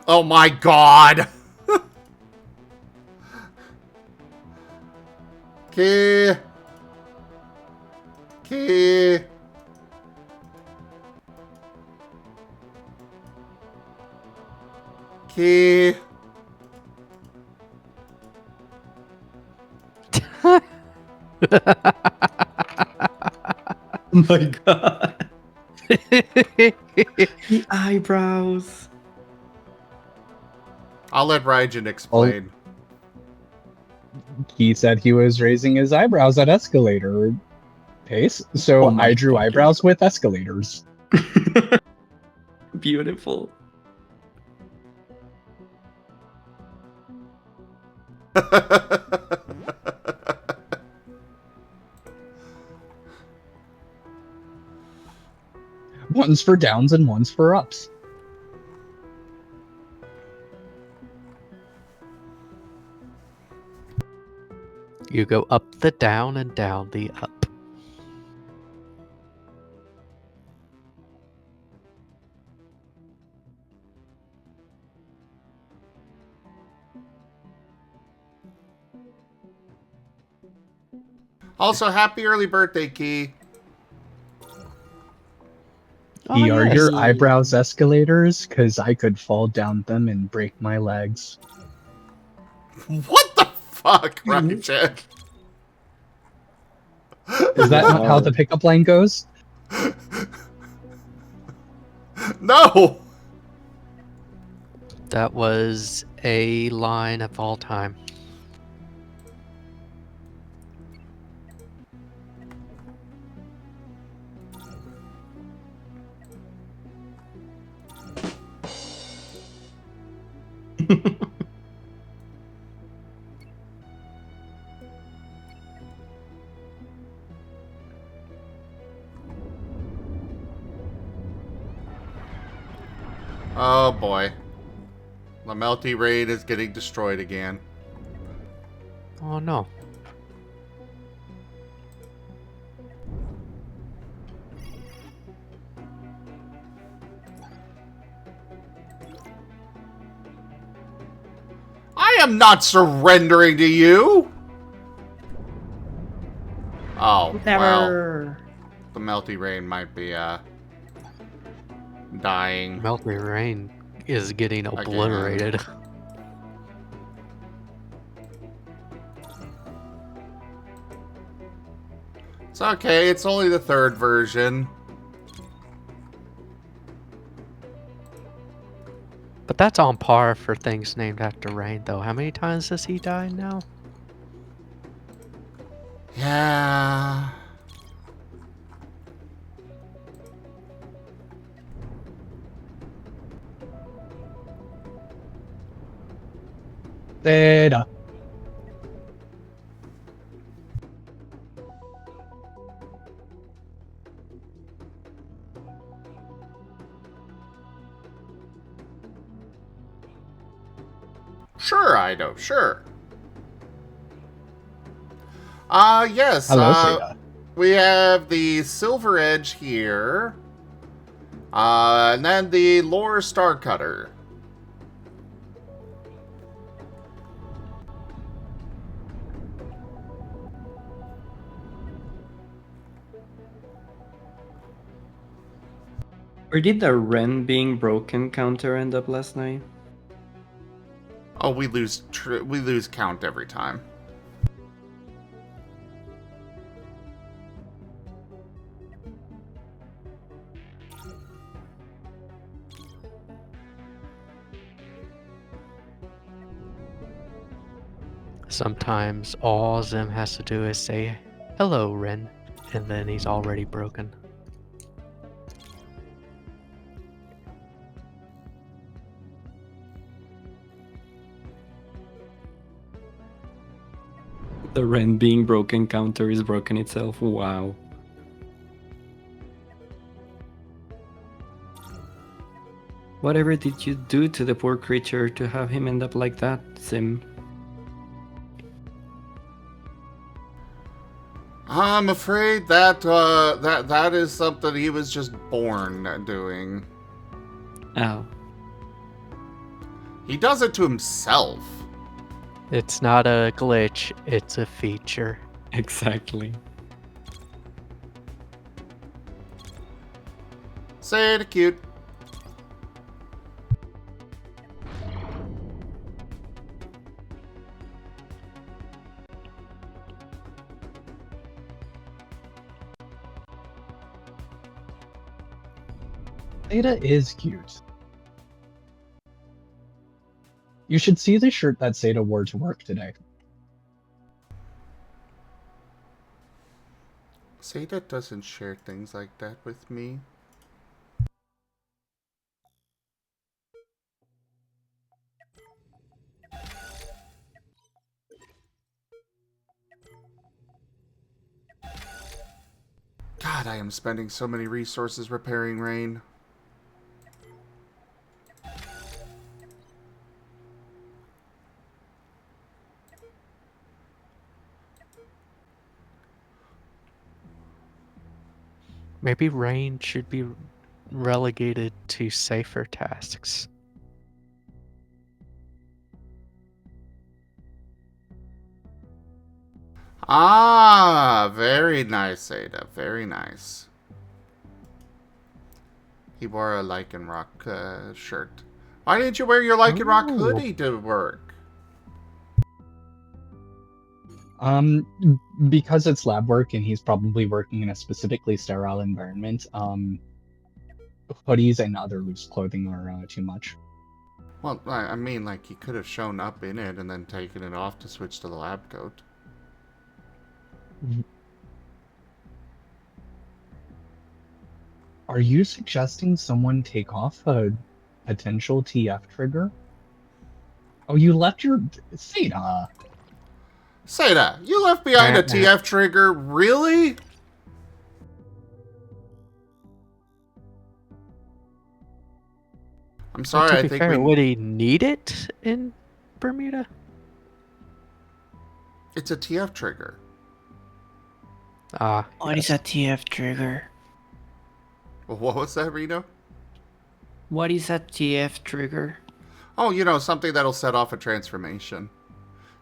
Oh my god! Okay. Okay. Okay. Oh my god. The eyebrows. I'll let Raijin explain. He said he was raising his eyebrows at escalator pace, so Oh my I drew fucking eyebrows with escalators. Beautiful. One's for downs and one's for ups. You go up the down and down the up. Also, happy early birthday, Key. Oh, Are yes. your eyebrows escalators? Because I could fall down them and break my legs. What the fuck, Raijin? Is that not how the pickup line goes? No! That was a line of all time. Oh boy. The Melty Raid is getting destroyed again. Oh no. I am not surrendering to you! Oh, well. Never. The Melty Rain might be, dying. Melty Rain is getting obliterated. It's okay, it's only the third version. But that's on par for things named after Rain, though. How many times has he died now? Yeah. Theta. Sure, Ido, sure. Yes. Hello, Theta. We have the Silver Edge here. And then the Lore Star Cutter. Where did the Ren being broken counter end up last night? Oh, we lose count every time. Sometimes all Zim has to do is say, "Hello, Ren," and then he's already broken. The Ren being broken counter is broken itself. Wow. Whatever did you do to the poor creature to have him end up like that, Sim? I'm afraid that that is something he was just born doing. Ow. He does it to himself. It's not a glitch, it's a feature. Exactly. Say it cute. Zeta is cute. You should see the shirt that Zeta wore to work today. Zeta doesn't share things like that with me. God, I am spending so many resources repairing Rain. Maybe Rain should be relegated to safer tasks. Ah, very nice, Zeta. Very nice. He wore a Lichen Rock shirt. Why didn't you wear your Lichen Rock hoodie to work? Because it's lab work and he's probably working in a specifically sterile environment, hoodies and other loose clothing are too much. Well, I mean, like, he could have shown up in it and then taken it off to switch to the lab coat. Are you suggesting someone take off a potential TF trigger? Oh, you left your... Zeta! Zeta, you left behind a TF trigger? Really? I'm sorry, To I be think fair, we... would he need it in Bermuda? It's a TF trigger. Ah, What is a TF trigger? What was that, Reno? What is a TF trigger? Oh, you know, something that'll set off a transformation.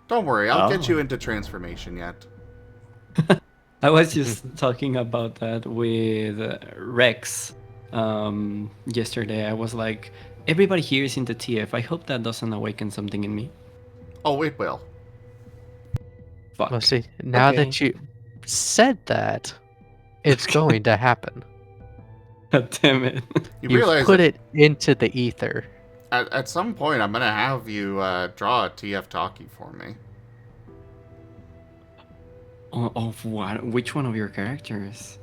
Don't worry, I'll get Oh. you into transformation yet. I was just talking about that with Rex yesterday. I was like, everybody here is into TF. I hope that doesn't awaken something in me. Oh, it will. Fuck. well, see, now Okay. that you said that, it's going to happen. God damn it. You You've realize put that it into the ether. at some point I'm going to have you draw a TF talkie for me. Of what? Which one of your characters?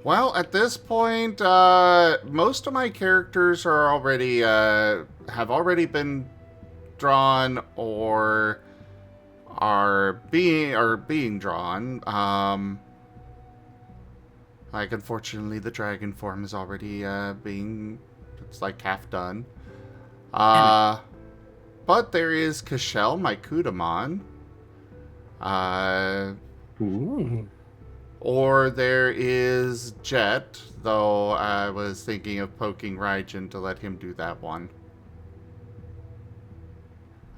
Well, at this point, most of my characters are already have already been drawn or are being drawn. Like, unfortunately, the dragon form is already it's like half done. But there is Kashel, my Kudamon. Ooh. Or there is Jet, though I was thinking of poking Raijin to let him do that one.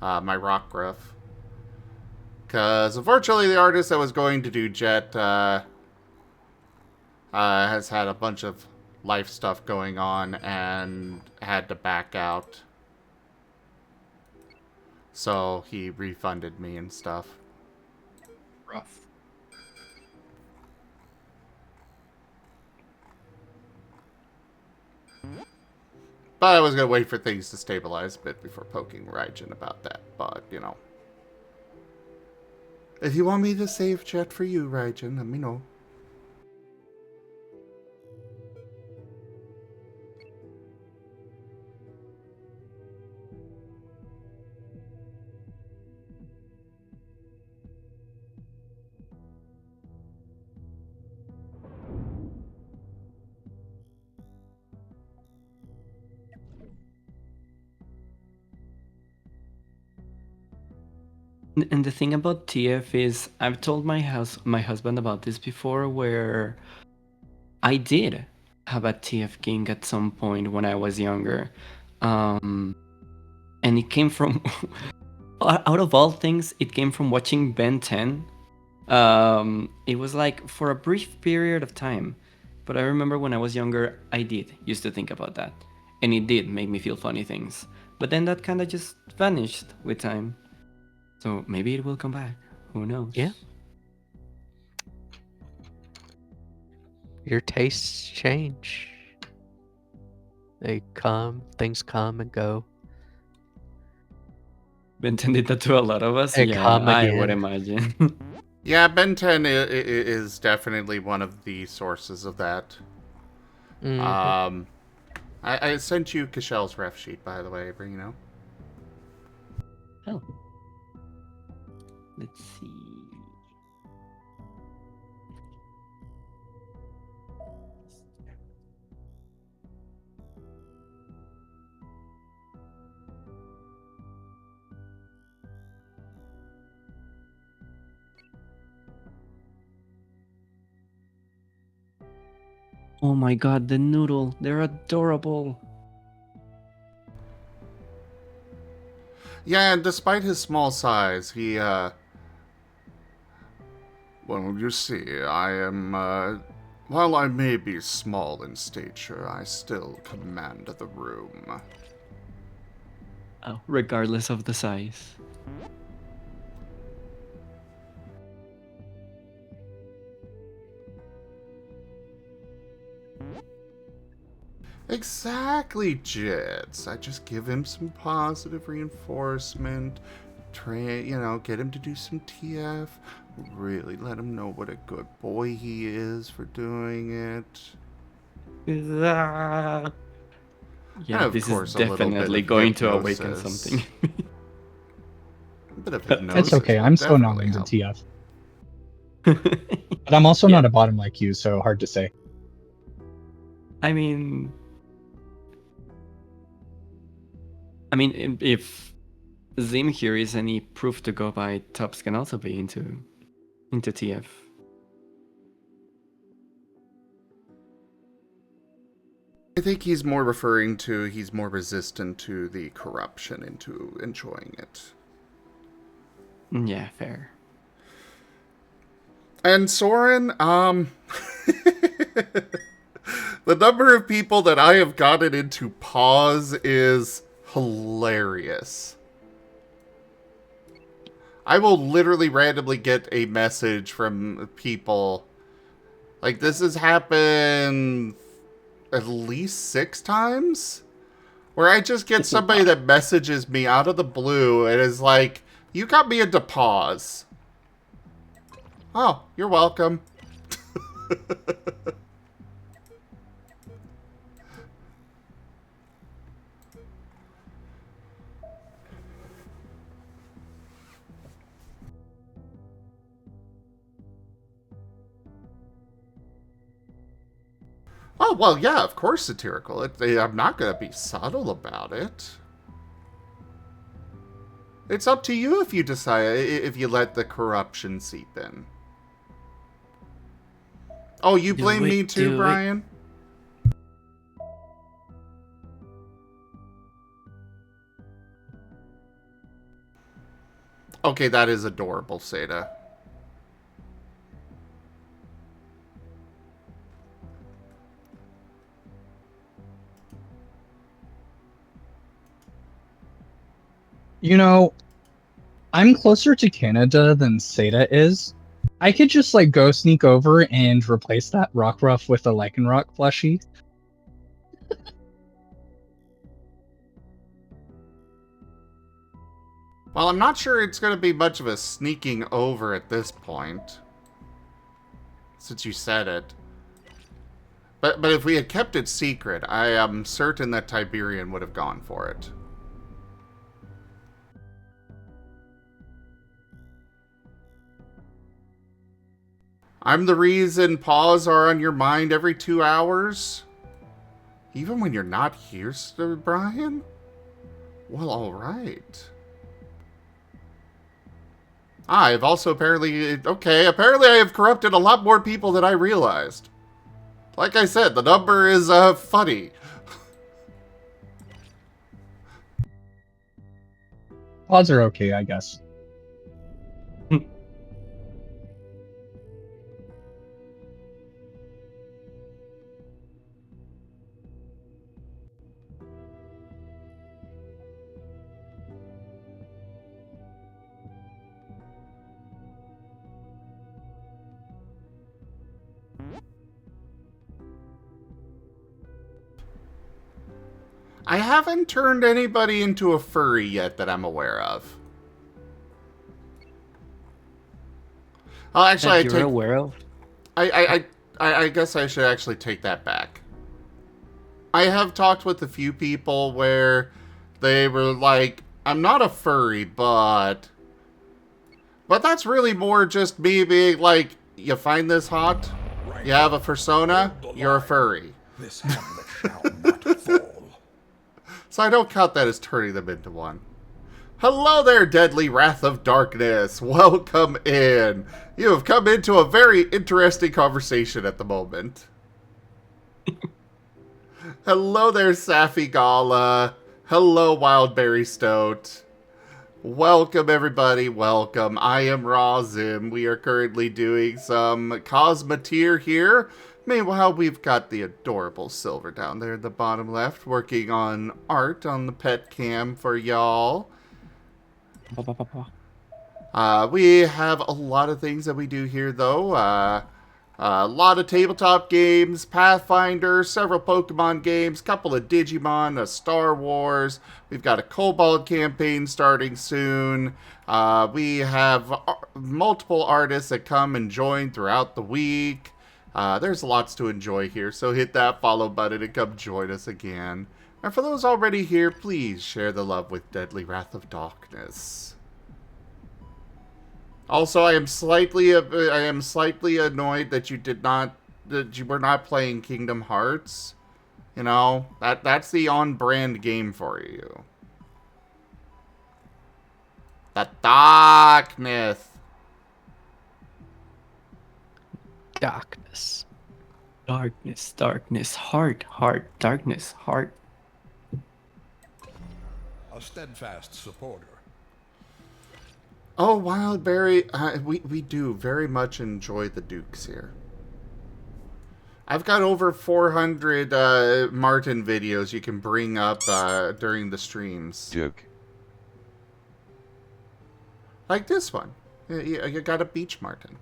My Rockruff. Because unfortunately the artist that was going to do Jet has had a bunch of life stuff going on and had to back out. So he refunded me and stuff. Rough. But I was going to wait for things to stabilize a bit before poking Raijin about that. But, you know. If you want me to save chat for you, Raijin, let me know. And the thing about TF is, I've told my husband about this before, where I did have a TF king at some point when I was younger, and it came from out of all things, it came from watching Ben 10. It was like for a brief period of time, but I remember when I was younger, I did used to think about that, and it did make me feel funny things. But then that kind of just vanished with time. So maybe it will come back. Who knows? Yeah. Your tastes change. Things come and go. Ben 10 did that to a lot of us. And Yeah, come I would again. imagine. Yeah, Ben 10 is definitely one of the sources of that. Mhm. I sent you Kashel's ref sheet, by the way, but you know. Oh. Let's see. Oh my god, the noodle. They're adorable. Yeah, and despite his small size, he, well, you see, I am, while I may be small in stature, I still command the room. Oh, regardless of the size. Exactly, Jits. I just give him some positive reinforcement, get him to do some TF, really let him know what a good boy he is for doing it. Yeah, And of this is course, a little bit definitely of going to awaken hypnosis. something. A bit of That's hypnosis It's okay. will I'm still not definitely into help. TF, but I'm also Yeah. not a bottom like you, so hard to say. I mean, if Zim here is any proof to go by, tops can also be into TF. I think he's more referring to he's more resistant to the corruption and to enjoying it. Yeah, fair. And Soren, the number of people that I have gotten into pause is hilarious. I will literally randomly get a message from people. Like, this has happened at least 6 times? Where I just get somebody that messages me out of the blue and is like, you got me into pause. Oh, you're welcome. Oh, well, yeah, of course satirical. I'm not going to be subtle about it. It's up to you if you decide, if you let the corruption seep in. Oh, you blame me too, Brian? Okay, that is adorable, Seda. You know, I'm closer to Canada than Seda is. I could just like go sneak over and replace that rock ruff with a Lycanroc plushie. Well, I'm not sure it's going to be much of a sneaking over at this point. Since you said it. But if we had kept it secret, I am certain that Tiberian would have gone for it. I'm the reason paws are on your mind every 2 hours? Even when you're not here, Sir Brian? Well, alright. I've also apparently I have corrupted a lot more people than I realized. Like I said, the number is, funny. Odds are okay, I guess. I haven't turned anybody into a furry yet that I'm aware of. Oh, actually, That you're aware of? I guess I should actually take that back. I have talked with a few people where they were like, I'm not a furry, but that's really more just me being like, you find this hot? You have a persona? You're a furry. This hamlet shall not fall. So I don't count that as turning them into one. Hello there, deadly wrath of darkness. Welcome in. You have come into a very interesting conversation at the moment. Hello there, Safi Gala. Hello, Wildberry Stoat. Welcome, everybody. Welcome. I am Razim. We are currently doing some Cosmoteer here. Meanwhile, we've got the adorable Silver down there in the bottom left, working on art on the pet cam for y'all. We have a lot of things that we do here, though. A lot of tabletop games, Pathfinder, several Pokemon games, couple of Digimon, a Star Wars. We've got a Kobold campaign starting soon. We have multiple artists that come and join throughout the week. There's lots to enjoy here, so hit that follow button and come join us again. And for those already here, please share the love with Deadly Wrath of Darkness. Also, I am slightly annoyed that you were not playing Kingdom Hearts. You know, that's the on-brand game for you. The darkness. Darkness. Darkness, darkness, heart, heart, darkness, heart. A steadfast supporter. Oh, Wildberry, we do very much enjoy the Dukes here. I've got over 400 Marten videos you can bring up during the streams. Duke. Like this one. You got a beach Marten.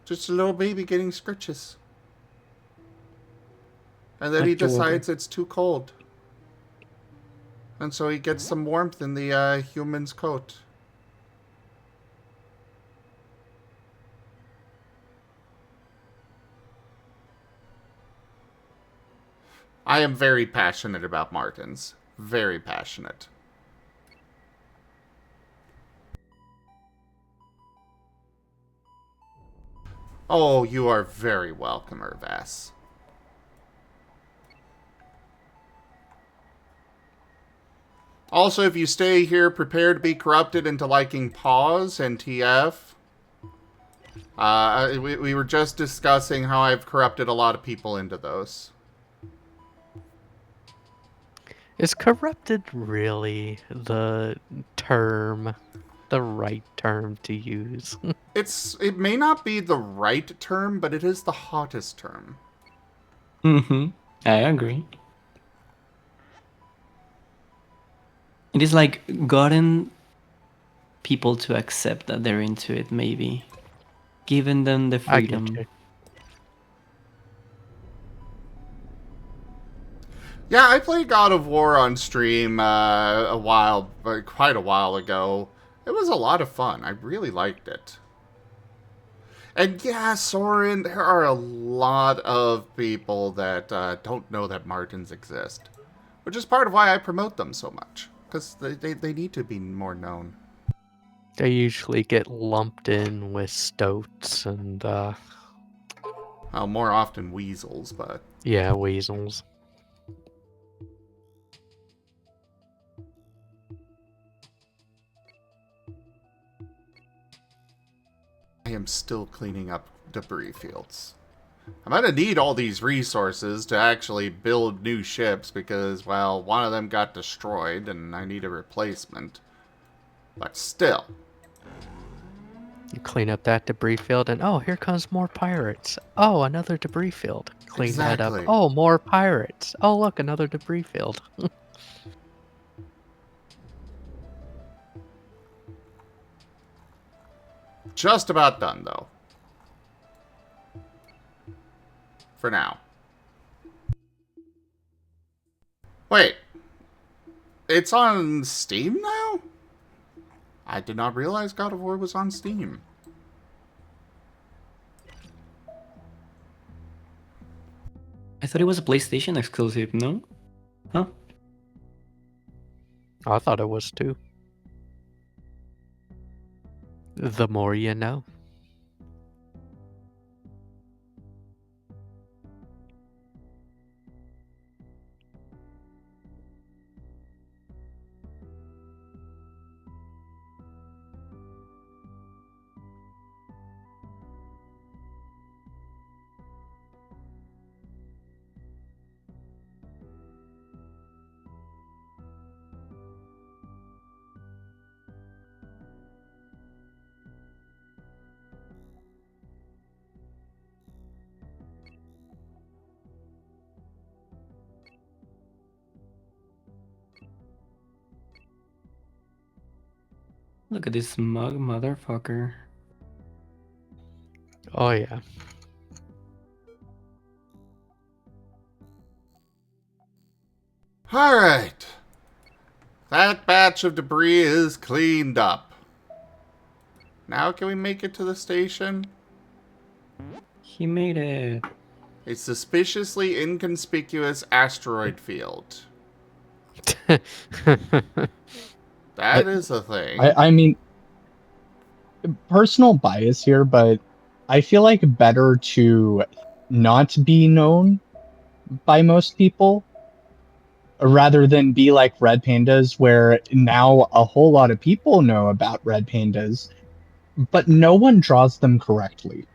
Just a little baby getting scritches. And then he decides it's too cold. And so he gets some warmth in the human's coat. I am very passionate about Martens. Very passionate. Oh, you are very welcome, Irvas. Also, if you stay here, prepare to be corrupted into liking Paws and TF. We were just discussing how I've corrupted a lot of people into those. Is corrupted really the right term to use? It may not be the right term, but it is the hottest term. Mm-hmm. I agree. It is like gotten people to accept that they're into it, maybe. Giving them the I get freedom. you. Yeah, I played God of War on stream quite a while ago. It was a lot of fun. I really liked it. And yeah, Soren, there are a lot of people that don't know that Martens exist. Which is part of why I promote them so much. Because they need to be more known. They usually get lumped in with stoats and, Well, more often weasels, but... yeah, weasels. I am still cleaning up debris fields. I'm gonna need all these resources to actually build new ships because, well, one of them got destroyed and I need a replacement. But still. You clean up that debris field and, oh, here comes more pirates. Oh, another debris field. Clean that up. Exactly. Oh, more pirates. Oh, look, another debris field. Just about done, though. For now. Wait. It's on Steam now? I did not realize God of War was on Steam. I thought it was a PlayStation exclusive, no? Huh? I thought it was too. The more you know. Look at this smug motherfucker. Oh, yeah. Alright. That batch of debris is cleaned up. Now can we make it to the station? He made it. A suspiciously inconspicuous asteroid field. That is a thing. I mean, personal bias here, but I feel like better to not be known by most people rather than be like red pandas, where now a whole lot of people know about red pandas, but no one draws them correctly.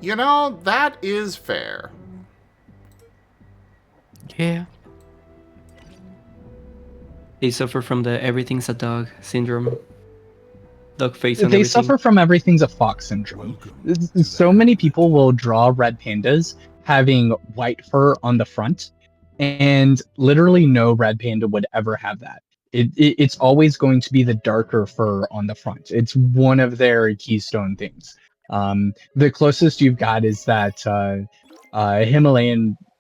You know, that is fair. Yeah. They suffer from the everything's a dog syndrome. Dog face and They everything. suffer from everything's a fox syndrome. Welcome to So the many happy people will draw red pandas having white fur on the front, and literally no red panda would ever have that. It's always going to be the darker fur on the front. It's one of their keystone things. The closest you've got is that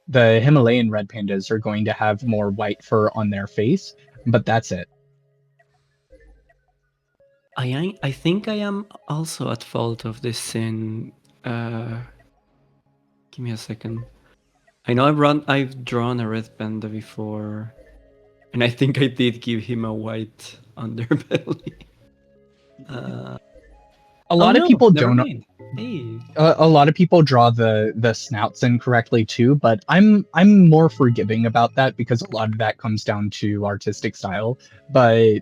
the Himalayan red pandas are going to have more white fur on their face, but that's it. I think I am also at fault of this sin. Give me a second. I know I've drawn a red panda before, and I think I did give him a white underbelly. A lot of no, people never don't. mind. Hey, A lot of people draw the snouts incorrectly too, but I'm more forgiving about that because a lot of that comes down to artistic style. But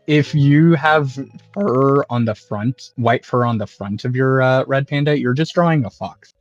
if you have fur on the front, white fur on the front of your red panda, you're just drawing a fox.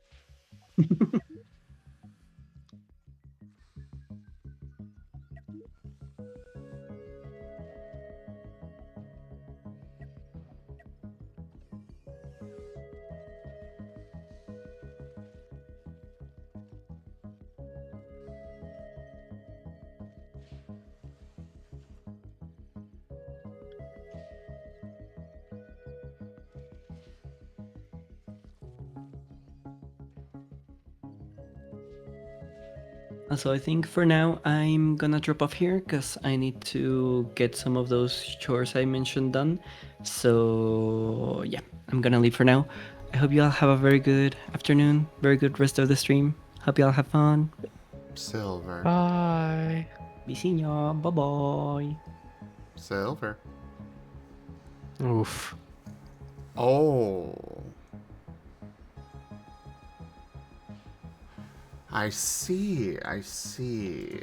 So I think for now I'm gonna drop off here because I need to get some of those chores I mentioned done. So yeah, I'm gonna leave for now. I hope you all have a very good afternoon, very good rest of the stream. Hope you all have fun. Silver. Bye. Be seeing y'all. Bye bye. Silver. Oof. Oh. I see. I see.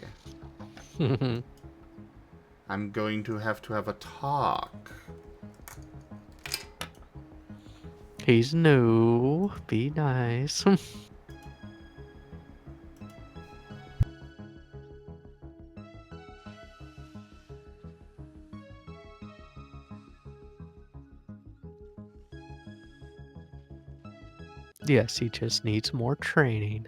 I'm going to have a talk. He's new. Be nice. Yes, he just needs more training.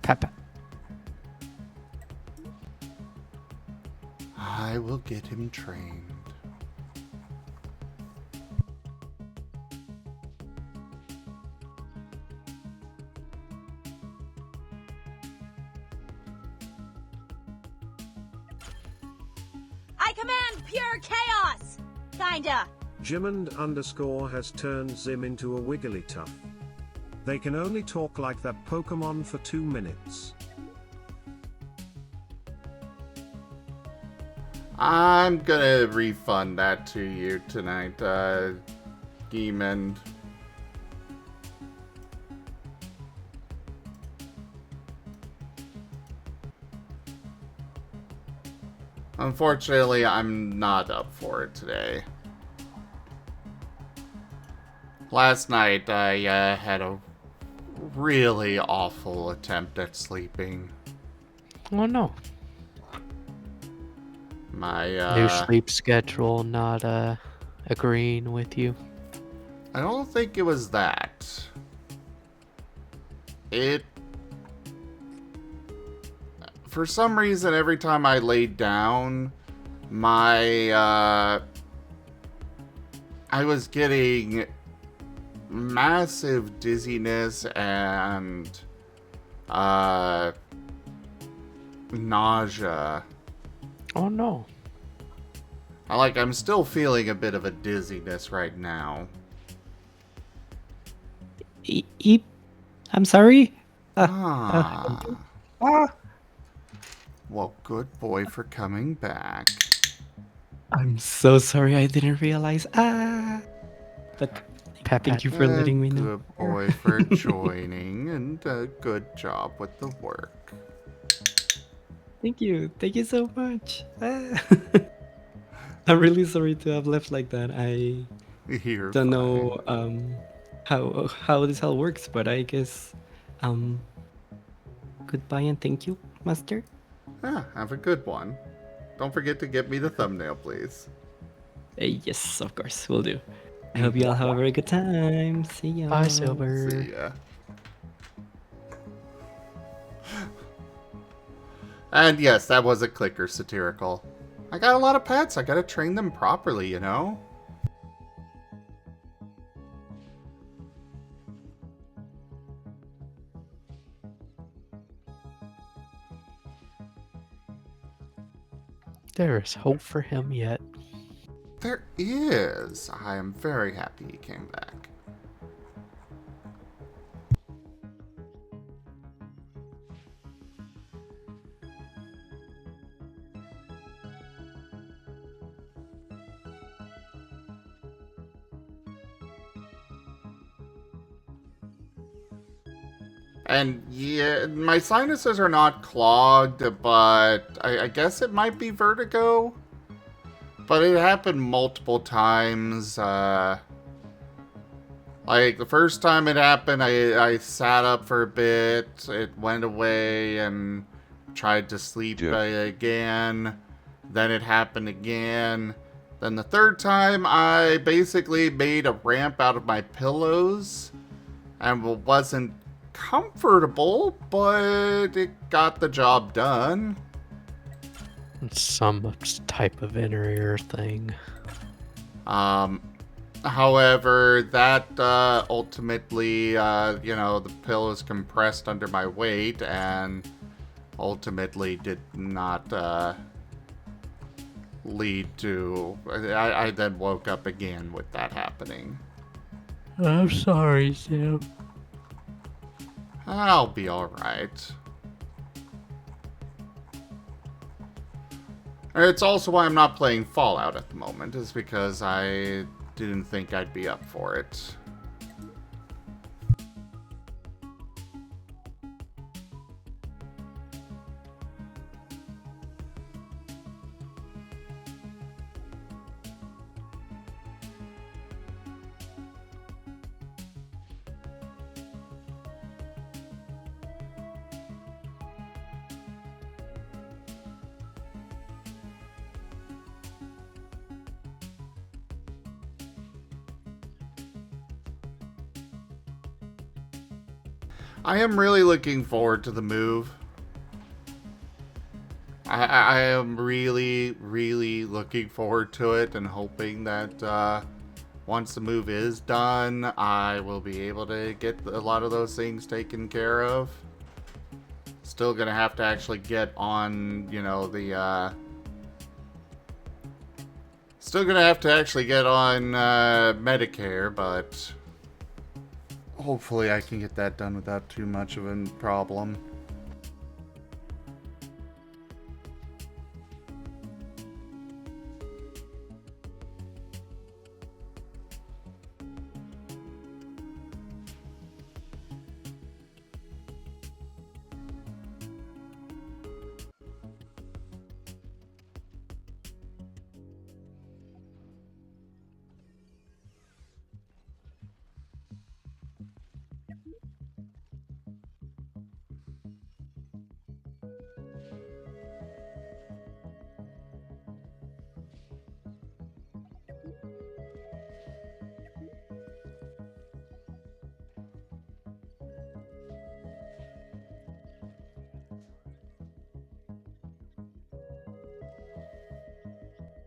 Papa. I will get him trained. I command pure chaos! Kinda. Jimond_ has turned Zim into a Wigglytuff. They can only talk like that Pokemon for 2 minutes. I'm gonna refund that to you tonight, Geemend. Unfortunately, I'm not up for it today. Last night, I had a really awful attempt at sleeping. Oh no. My, New sleep schedule not agreeing with you. I don't think it was that. For some reason, every time I laid down, I was getting massive dizziness and, nausea. Oh no. I'm still feeling a bit of a dizziness right now. Eep. I'm sorry. Well, good boy for coming back. I'm so sorry. I didn't realize. But thank you for letting me know. Good boy for joining, and good job with the work. Thank you. Thank you so much. I'm really sorry to have left like that. I You're don't fine. know how this all works, but I guess goodbye and thank you, Master. Have a good one. Don't forget to get me the thumbnail, please. Yes, of course, we'll do. I hope you all have a very good time. See ya. Bye, Silver. See ya. And yes, that was a clicker satirical. I got a lot of pets. I gotta train them properly, you know? There is hope for him yet. There is. I am very happy he came back. And yeah, my sinuses are not clogged, but I guess it might be vertigo. But it happened multiple times. Like, the first time it happened, I sat up for a bit, it went away, and tried to sleep again. Then it happened again. Then the third time, I basically made a ramp out of my pillows, and wasn't comfortable, but it got the job done. Some type of inner ear thing. However, that ultimately, the pillows compressed under my weight and ultimately did not lead to... I then woke up again with that happening. I'm sorry, Sam. I'll be alright. It's also why I'm not playing Fallout at the moment, is because I didn't think I'd be up for it. I am really looking forward to the move. I am really, really looking forward to it and hoping that once the move is done, I will be able to get a lot of those things taken care of. Still gonna have to actually get on, still gonna have to actually get on Medicare, but hopefully I can get that done without too much of a problem.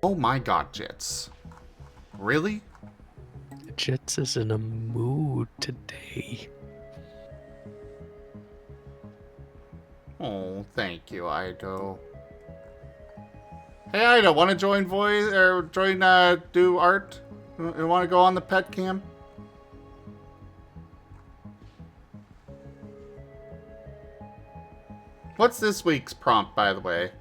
Oh my god, Jits. Really? Jits is in a mood today. Oh, thank you, Ido. Hey, Ido, want to join voice or join do art? You want to go on the pet cam? What's this week's prompt, by the way?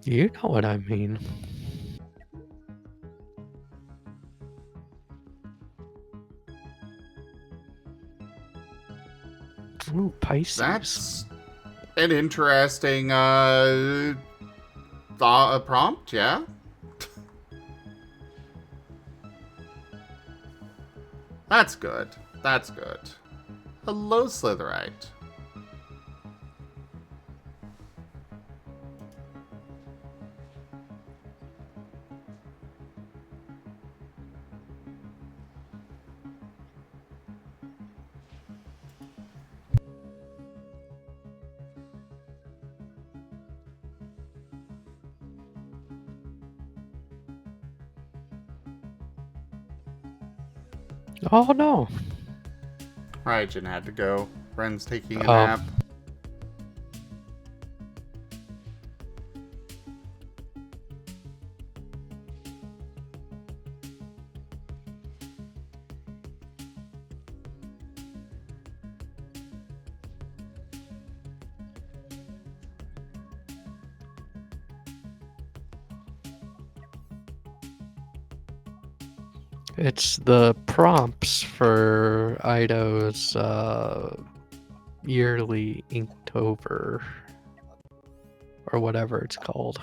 You know what I mean. Ooh, Pisces. That's an interesting prompt, yeah? That's good. That's good. Hello, Slitherite. Oh no. Ryujin had to go. Ren's taking a Oh. nap. It's the prompts for Ido's yearly Inktober, or whatever it's called.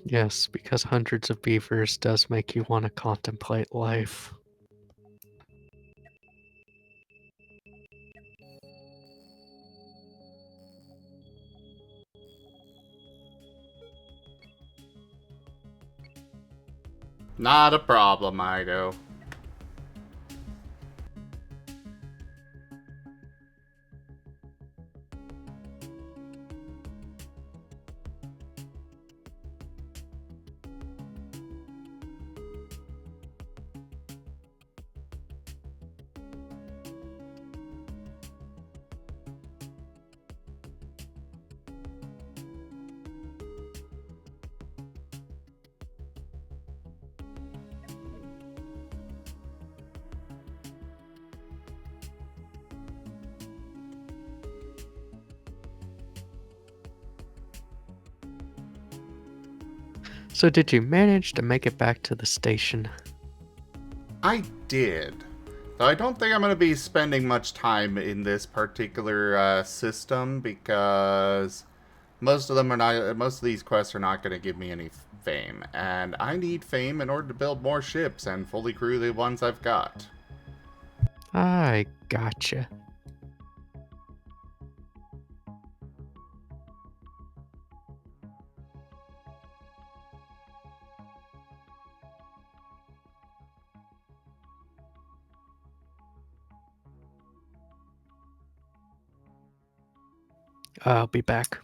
Yes, because hundreds of beavers does make you want to contemplate life. Not a problem, Ido. So did you manage to make it back to the station? I did. Though I don't think I'm going to be spending much time in this particular system because most of these quests are not going to give me any fame, and I need fame in order to build more ships and fully crew the ones I've got. I gotcha. I'll be back.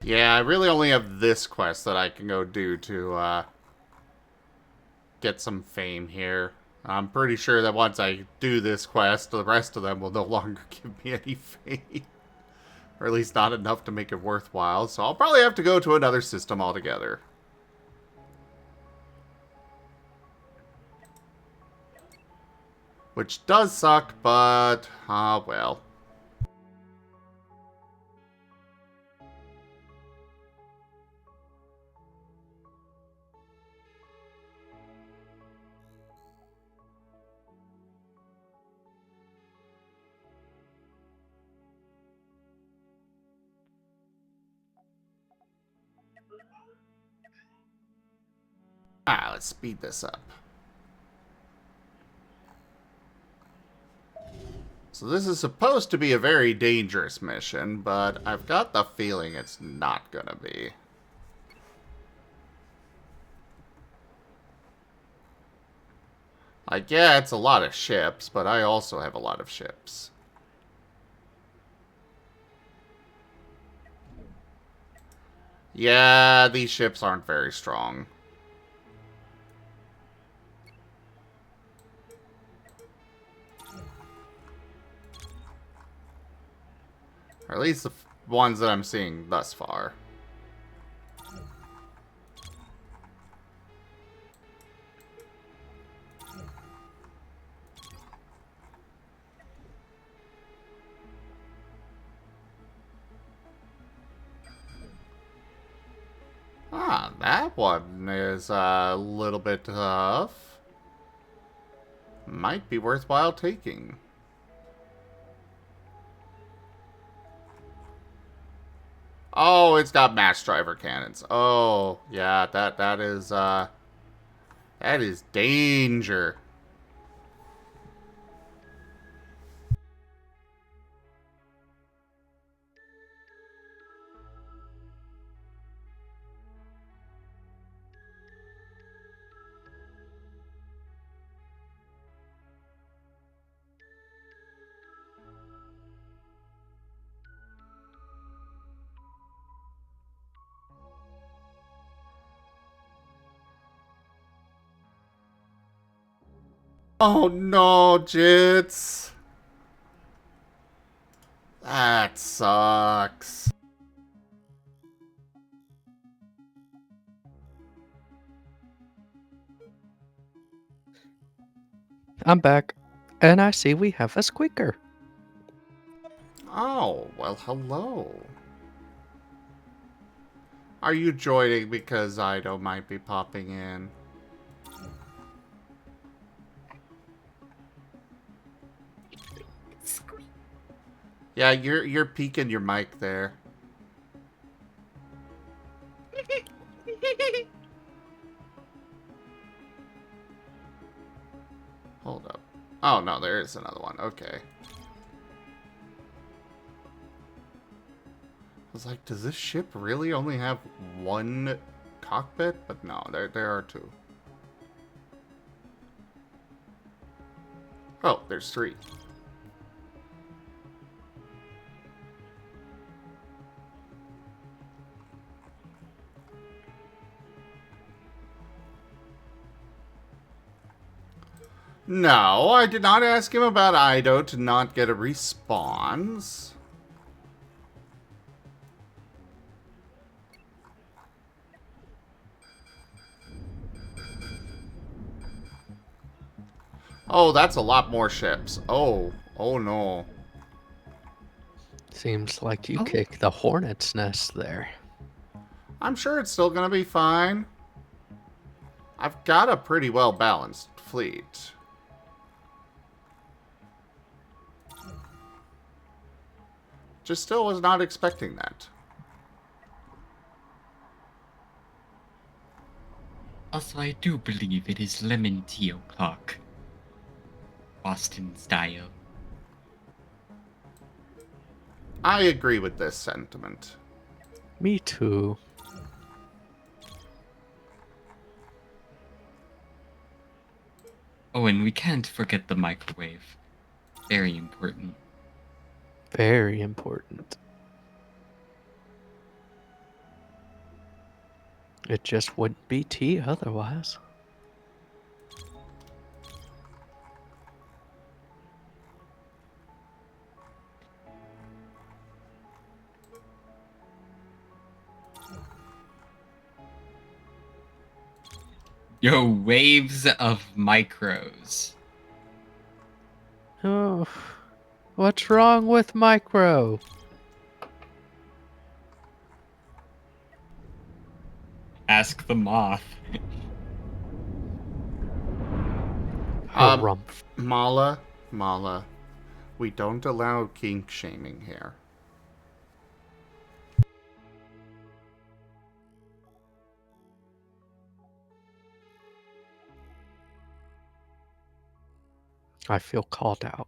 Yeah, I really only have this quest that I can go do to get some fame here. I'm pretty sure that once I do this quest, the rest of them will no longer give me any fame. Or at least not enough to make it worthwhile, so I'll probably have to go to another system altogether. Which does suck, but, well. Let's speed this up. So this is supposed to be a very dangerous mission, but I've got the feeling it's not gonna be. Like, yeah, it's a lot of ships, but I also have a lot of ships. Yeah, these ships aren't very strong. Or at least the ones that I'm seeing thus far. That one is a little bit tough. Might be worthwhile taking. Oh, it's got mass driver cannons. Oh, yeah, that is danger. Oh no, Jits. That sucks. I'm back, and I see we have a squeaker. Oh, well, hello. Are you joining because Ido might be popping in? Yeah, you're peeking your mic there. Hold up. Oh no, there is another one. Okay. I was like, does this ship really only have one cockpit? But no, there are two. Oh, there's three. No, I did not ask him about Ido to not get a response. Oh, that's a lot more ships. Oh no. Seems like you kicked the hornet's nest there. I'm sure it's still gonna be fine. I've got a pretty well balanced fleet. Just still was not expecting that. Also, I do believe it is lemon tea o'clock. Boston style. I agree with this sentiment. Me too. Oh, and we can't forget the microwave. Very important. Very important. It just wouldn't be tea otherwise. Yo, waves of micros. Oh, what's wrong with micro? Ask the moth. Harumph. Mala, we don't allow kink shaming here. I feel called out.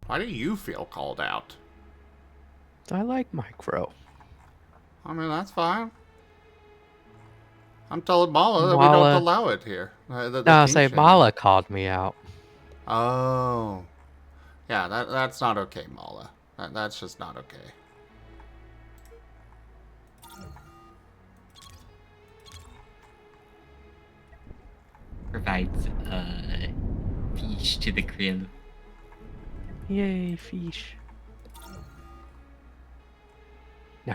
Why do you feel called out? I like micro. I mean, that's fine. I'm telling Mala that we Mala- don't allow it here. The No, I kink say shaming. Mala called me out. Oh. Yeah, that's not okay, Mala. That's just not okay. Provides fish to the grill. Yay, fish. No.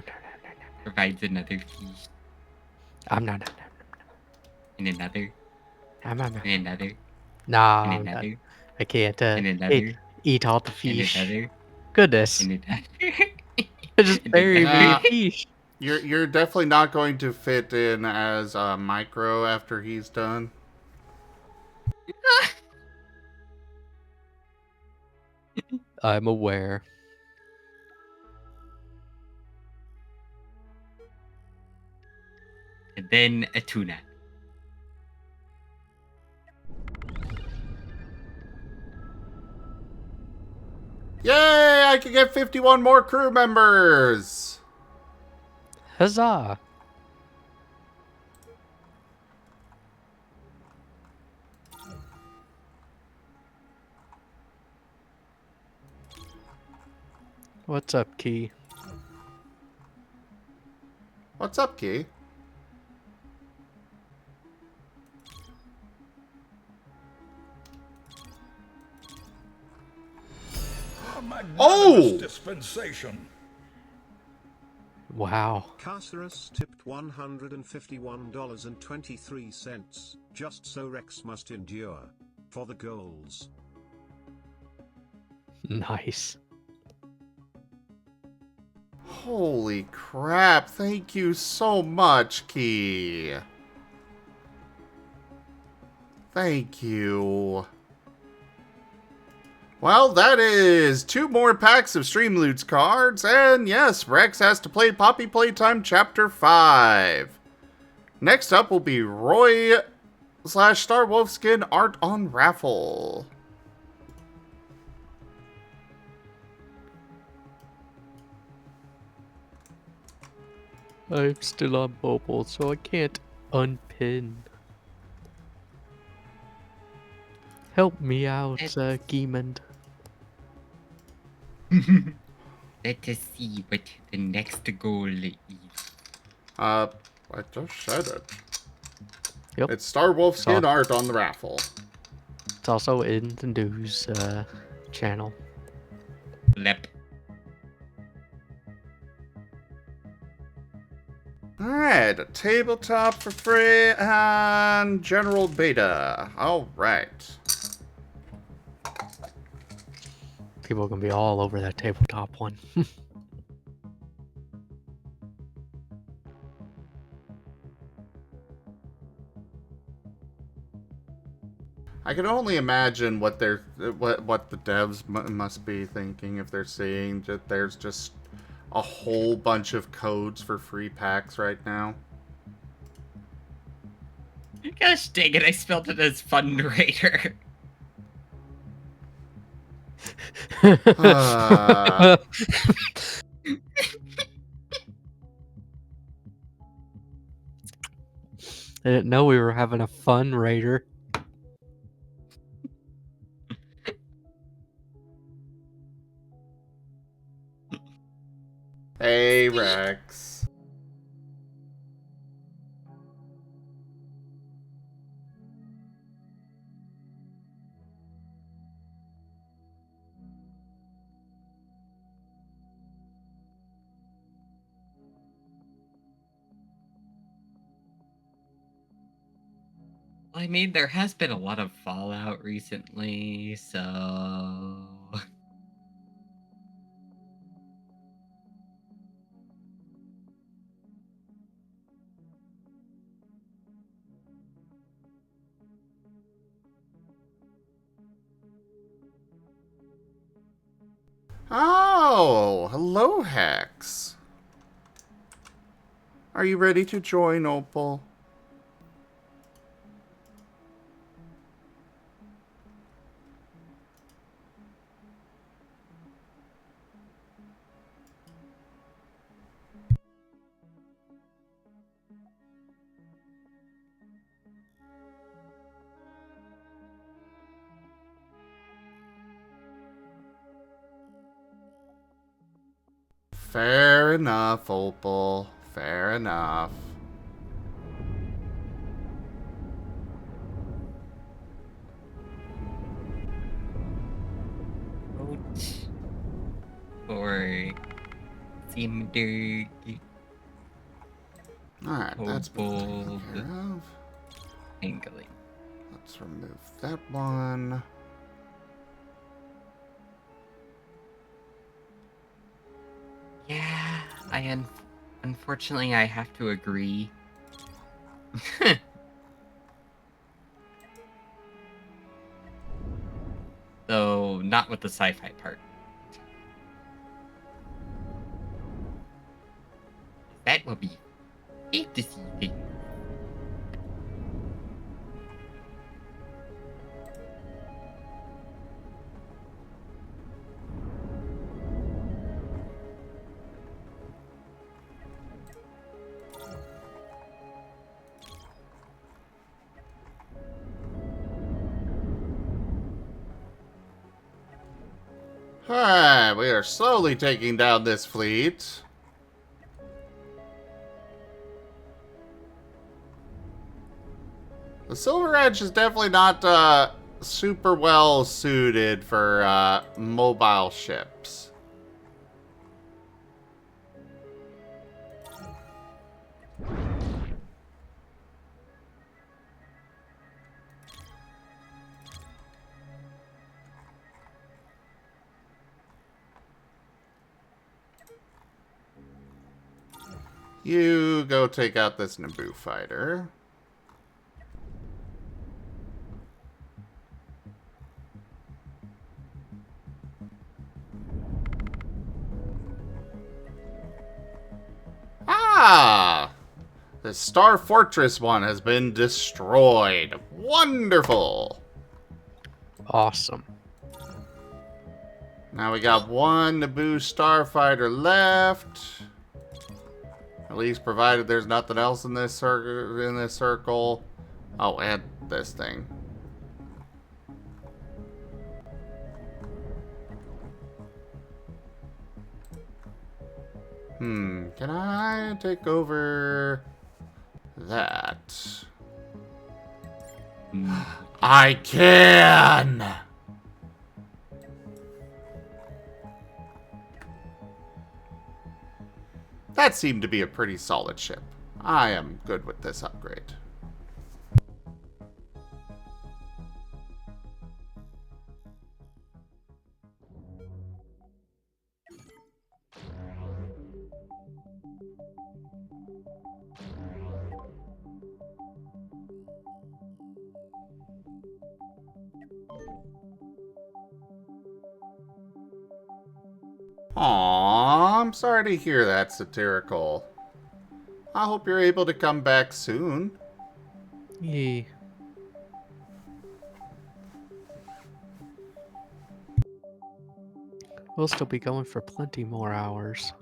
Provides another fish. No. And another. I'm And another. Nah, And I'm not. another. I can't And another. eat all the And fish. another. Goodness. And another. Just And bury me another. in fish. You're definitely not going to fit in as Micro after he's done. I'm aware. And then a tuna. Yay! I can get 51 more crew members! Huzzah. What's up, Key? What's up, Key? Oh! Dispensation. Wow. Carcerus tipped $151.23, just so Rex must endure. For the goals. Nice. Holy crap, thank you so much, Key. Thank you. Well, that is 2 more packs of Streamloots cards, and yes, Rex has to play Poppy Playtime Chapter 5. Next up will be Roy / Star Wolfskin Art on Raffle. I'm still on mobile, so I can't unpin. Help me out, Geemond. Let us see what the next goal is. I just said it. Yep. It's Star Wolfskin So- Art on the Raffle. It's also in the news channel. Lep. Alright, a tabletop for free and general beta. Alright. People are gonna be all over that tabletop one. I can only imagine what they're what the devs must be thinking if they're seeing that there's just a whole bunch of codes for free packs right now. Gosh dang it, I spelled it as Fundraider. I didn't know we were having a fun raider. Hey, Rex. I mean, there has been a lot of fallout recently, so... Oh, hello, Hex. Are you ready to join, Opal? Fair enough, Opal. Fair enough. Vote for Simderg. Alright, that's been Opal. taken care of. Angling. Let's remove that one. Yeah, unfortunately I have to agree. Though not with the sci-fi part. That will be fantasy thing. Alright, we are slowly taking down this fleet. The Silver Edge is definitely not super well suited for mobile ships. You go take out this Naboo fighter. Ah! The Star Fortress one has been destroyed. Wonderful! Awesome. Now we got one Naboo starfighter left. At least provided there's nothing else in this circle. Oh, and this thing. Can I take over that? I can! That seemed to be a pretty solid ship. I am good with this upgrade. Aww, I'm sorry to hear that, Satirical. I hope you're able to come back soon. Yeah. We'll still be going for plenty more hours.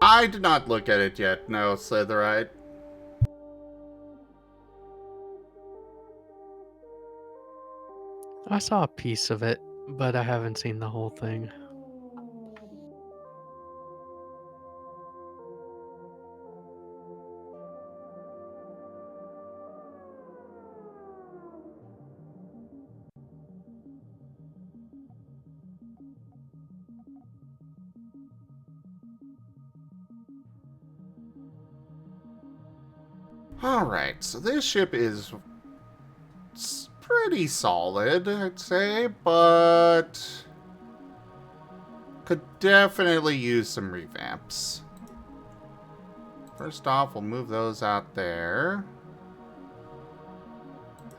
I did not look at it yet, no, Slitherite. I saw a piece of it, but I haven't seen the whole thing. Alright, so this ship is pretty solid, I'd say, but could definitely use some revamps. First off, we'll move those out there.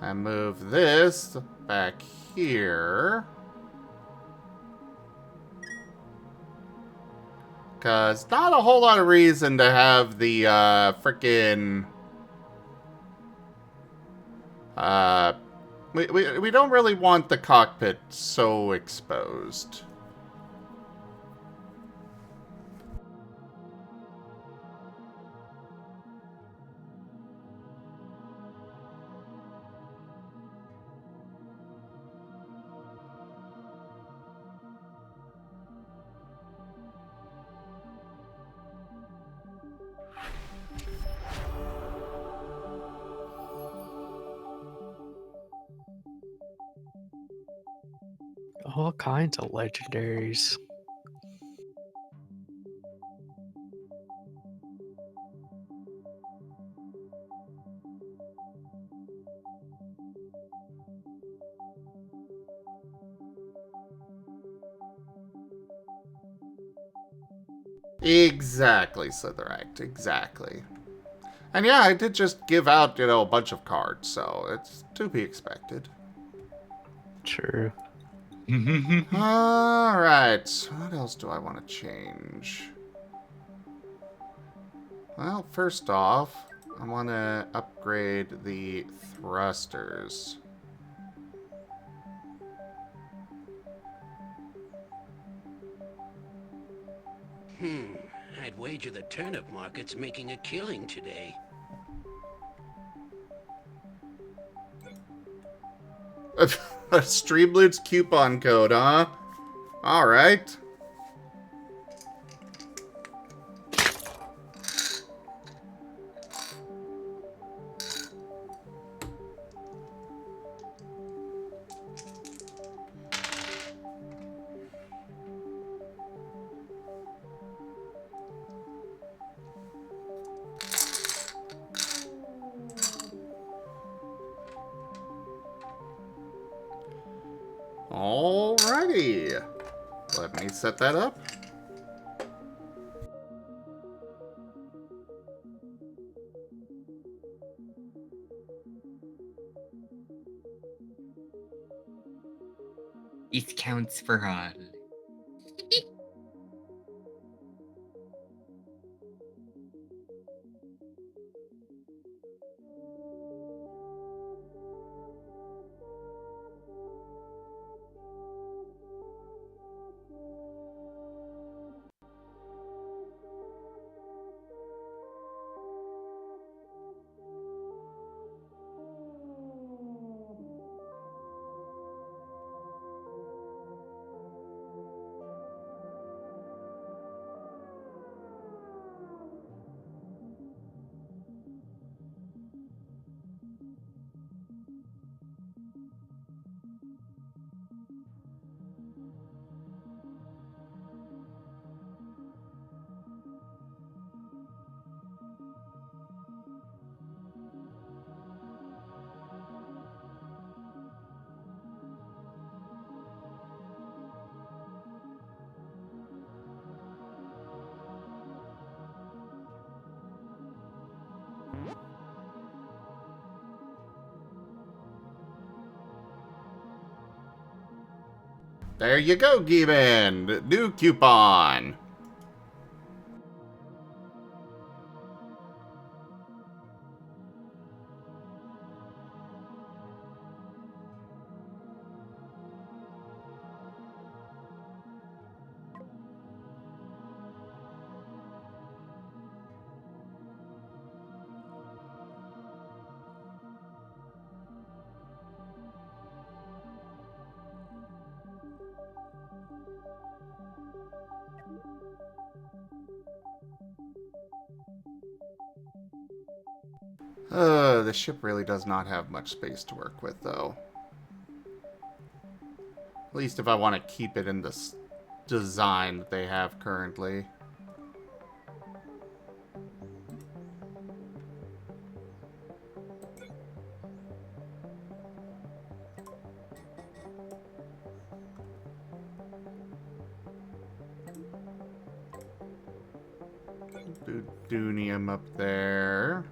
And move this back here. Because not a whole lot of reason to have the frickin' we don't really want the cockpit so exposed. All kinds of legendaries. Exactly, Slitheract, exactly. And yeah, I did just give out, a bunch of cards, so it's to be expected. True. Alright, what else do I want to change? Well, first off, I want to upgrade the thrusters. I'd wager the turnip market's making a killing today. A Streamloots coupon code, huh? Alright. Alrighty. Let me set that up. Discounts for all. There you go, Gieben. New coupon. The ship really does not have much space to work with, though. At least if I want to keep it in the design that they have currently. Dunium up there.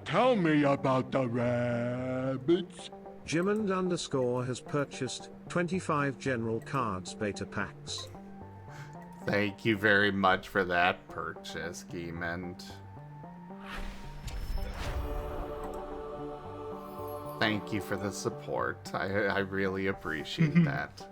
Tell me about the rabbits. Jimmond underscore has purchased 25 general cards beta packs. Thank you very much for that purchase, Giemand. Thank you for the support. I really appreciate that.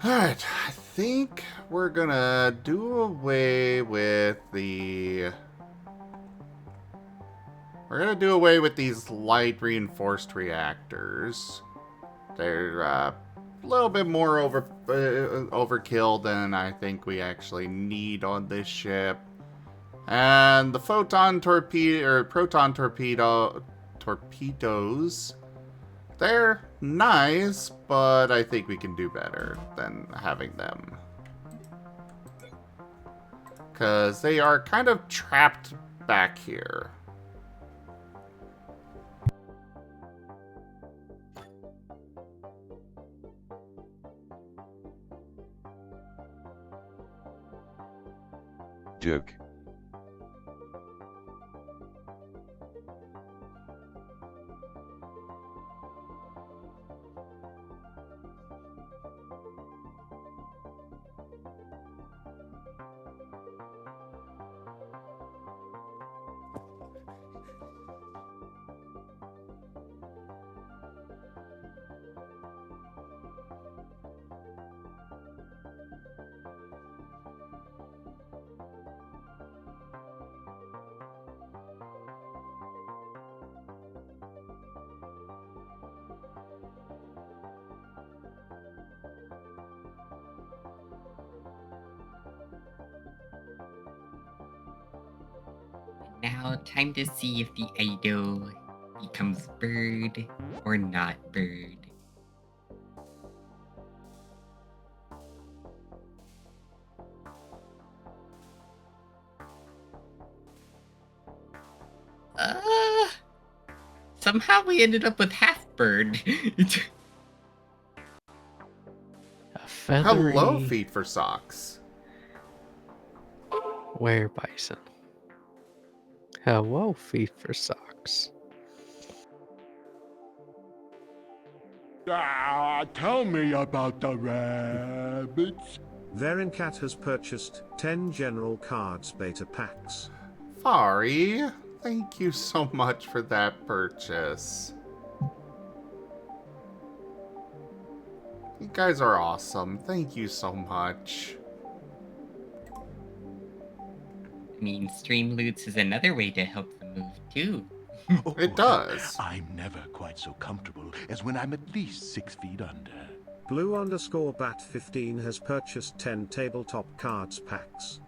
Alright, I think we're gonna do away with the... We're gonna do away with these light reinforced reactors. They're a little bit more overkill than I think we actually need on this ship. And the proton torpedoes, they're nice, but I think we can do better than having them. Because they are kind of trapped back here. Duke. Now, time to see if the idol becomes bird or not bird. Somehow we ended up with half bird. A feathery... Hello, feet for socks. Where bison? Hello, feet for socks. Tell me about the rabbits. Verencat has purchased 10 general cards beta packs. Furry, thank you so much for that purchase. You guys are awesome. Thank you so much. I mean, stream loots is another way to help the move, too. It does. I'm never quite so comfortable as when I'm at least 6 feet under. Blue_bat15 has purchased 10 tabletop cards packs.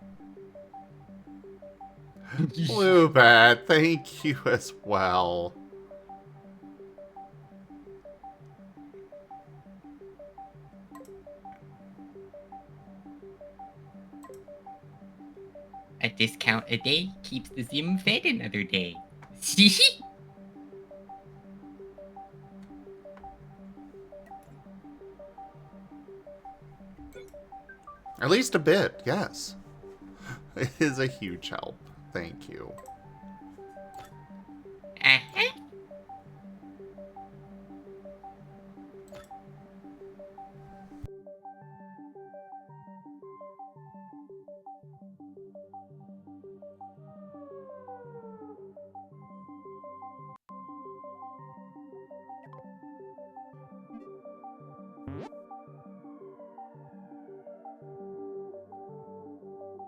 Blue Bat, thank you as well. A discount a day keeps the Zim fed another day. At least a bit, yes. It is a huge help. Thank you. Uh-huh.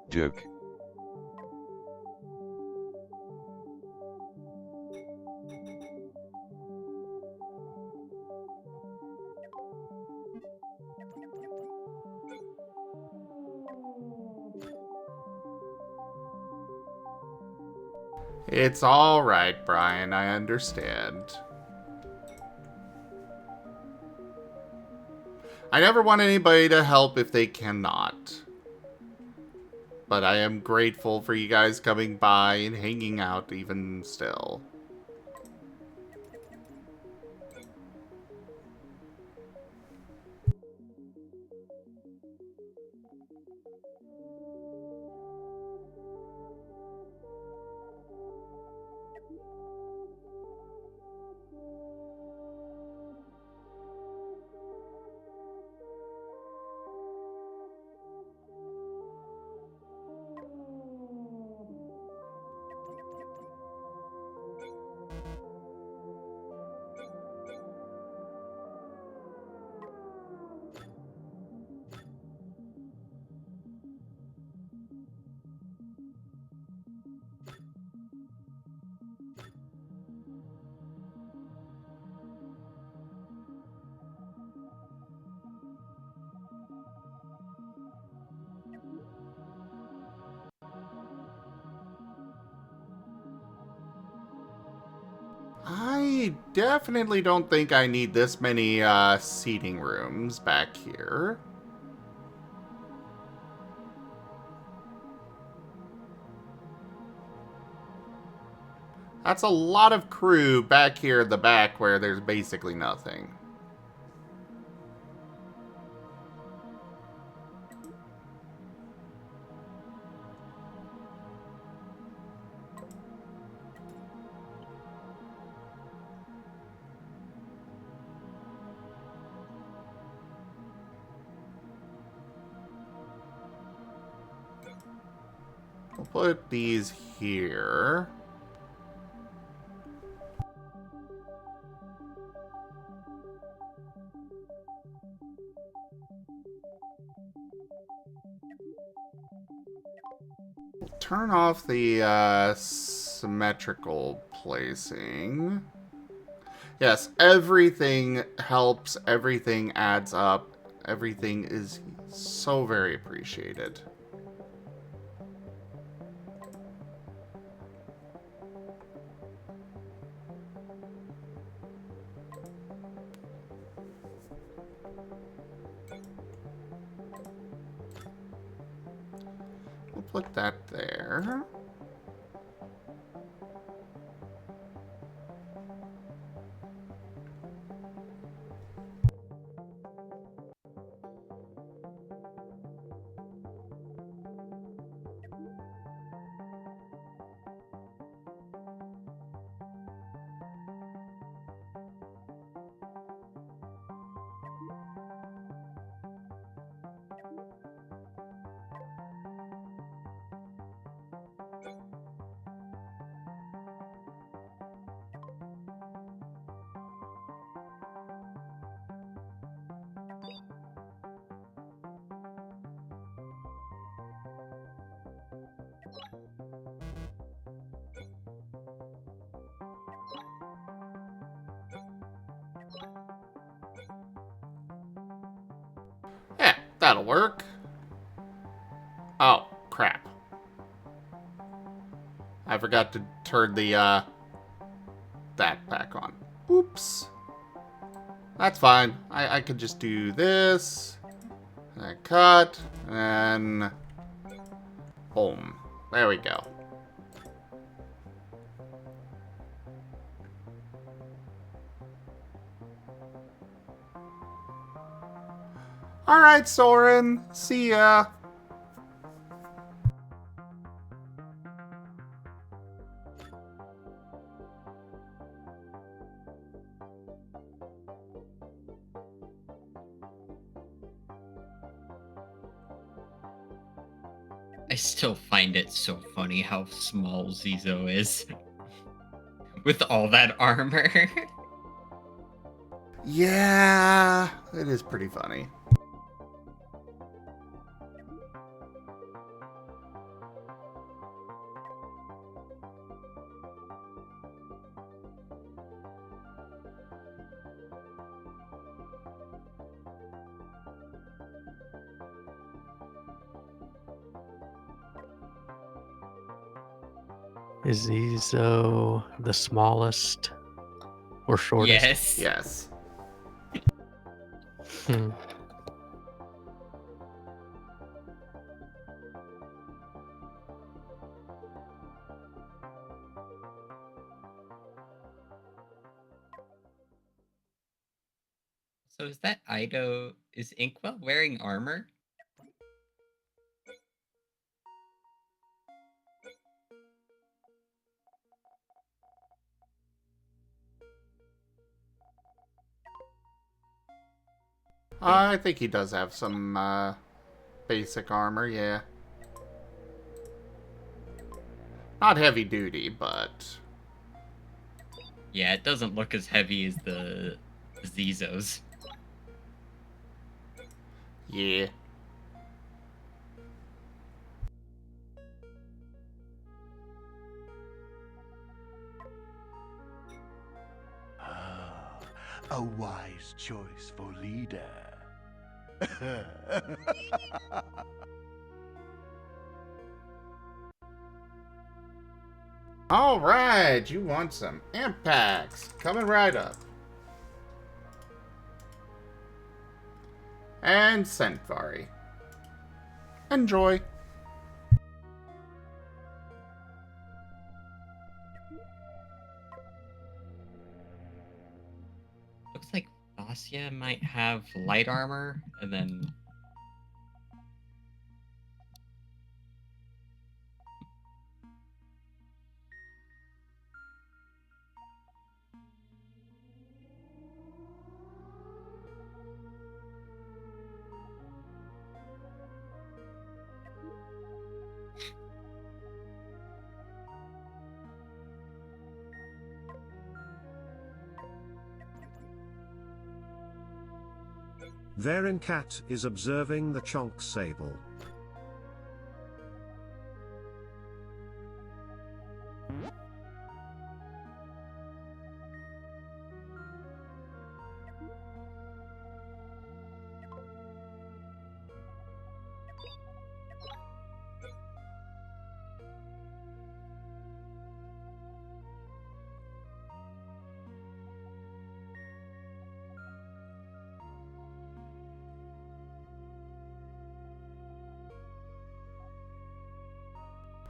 Duke. It's alright, Brian. I understand. I never want anybody to help if they cannot. But I am grateful for you guys coming by and hanging out even still. I definitely don't think I need this many seating rooms back here. That's a lot of crew back here at the back where there's basically nothing. We'll put these here. Turn off the symmetrical placing. Yes, everything helps, everything adds up, everything is so very appreciated. We'll put that there. Yeah, that'll work. Oh, crap. I forgot to turn the, that back on. Oops. That's fine. I could just do this. And cut. And... boom. There we go. Alright, Soren. See ya. I still find it so funny how small Zizo is. With all that armor. Yeah, it is pretty funny. Is Zizo the smallest or shortest? Yes. Yes. Hmm. So is that Ido... is Inkwell wearing armor? I think he does have some, basic armor, yeah. Not heavy duty, but... Yeah, it doesn't look as heavy as the Zizos. yeah. Ah, a wise choice for leader. Alright, you want some amp packs. Coming right up. And Furry. Enjoy. Looks like Vasya might have light armor, and then Varen Cat is observing the Chonk Sable.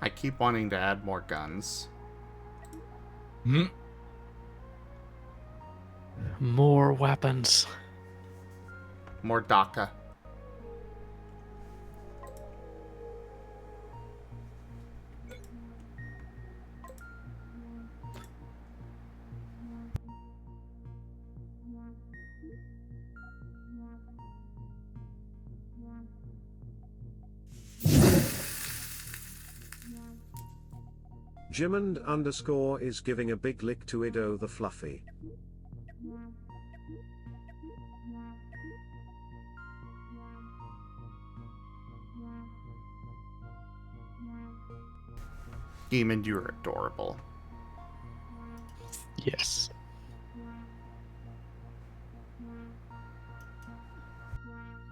I keep wanting to add more guns. More weapons. More DACA. Jimmond_ is giving a big lick to Ido the Fluffy. Demon, you're adorable. Yes.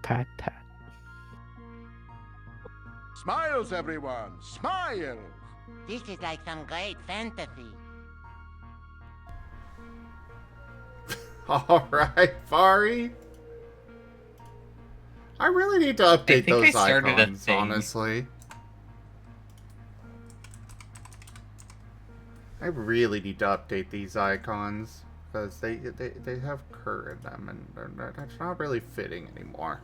Pat, pat. Smiles, everyone! Smiles! This is like some great fantasy. Alright, Furry. I really need to update think I those started a icons, thing. honestly. I really need to update these icons, because they have cur in them, and that's not really fitting anymore.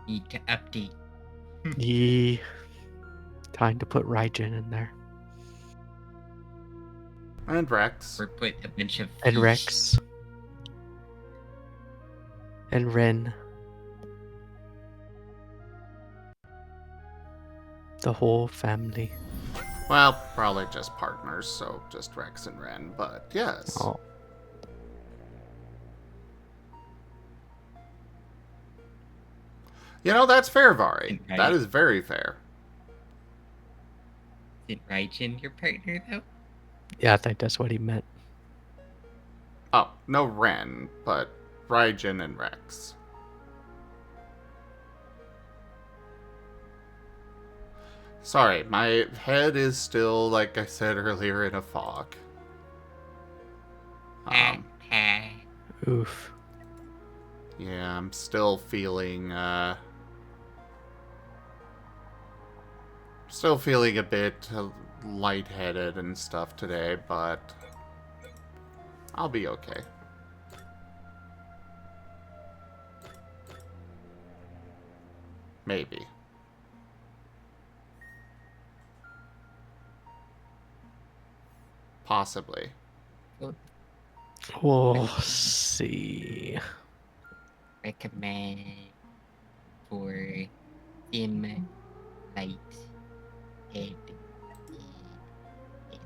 need to update. Yee. Time to put Raijin in there. And Rex. Or put a bunch of And fish. Rex. And Ren. The whole family. Well, probably just partners, so just Rex and Ren, but yes. Oh. You know, that's fair, Vari. Right. That is very fair. Isn't Raijin your partner, though? Yeah, I think that's what he meant. Oh, no Ren, but Raijin and Rex. Sorry, my head is still, like I said earlier, in a fog. Oof. Yeah, I'm still feeling, still feeling a bit lightheaded and stuff today, but I'll be okay. Maybe. Possibly. We'll see. Recommend for dim light head. Yes.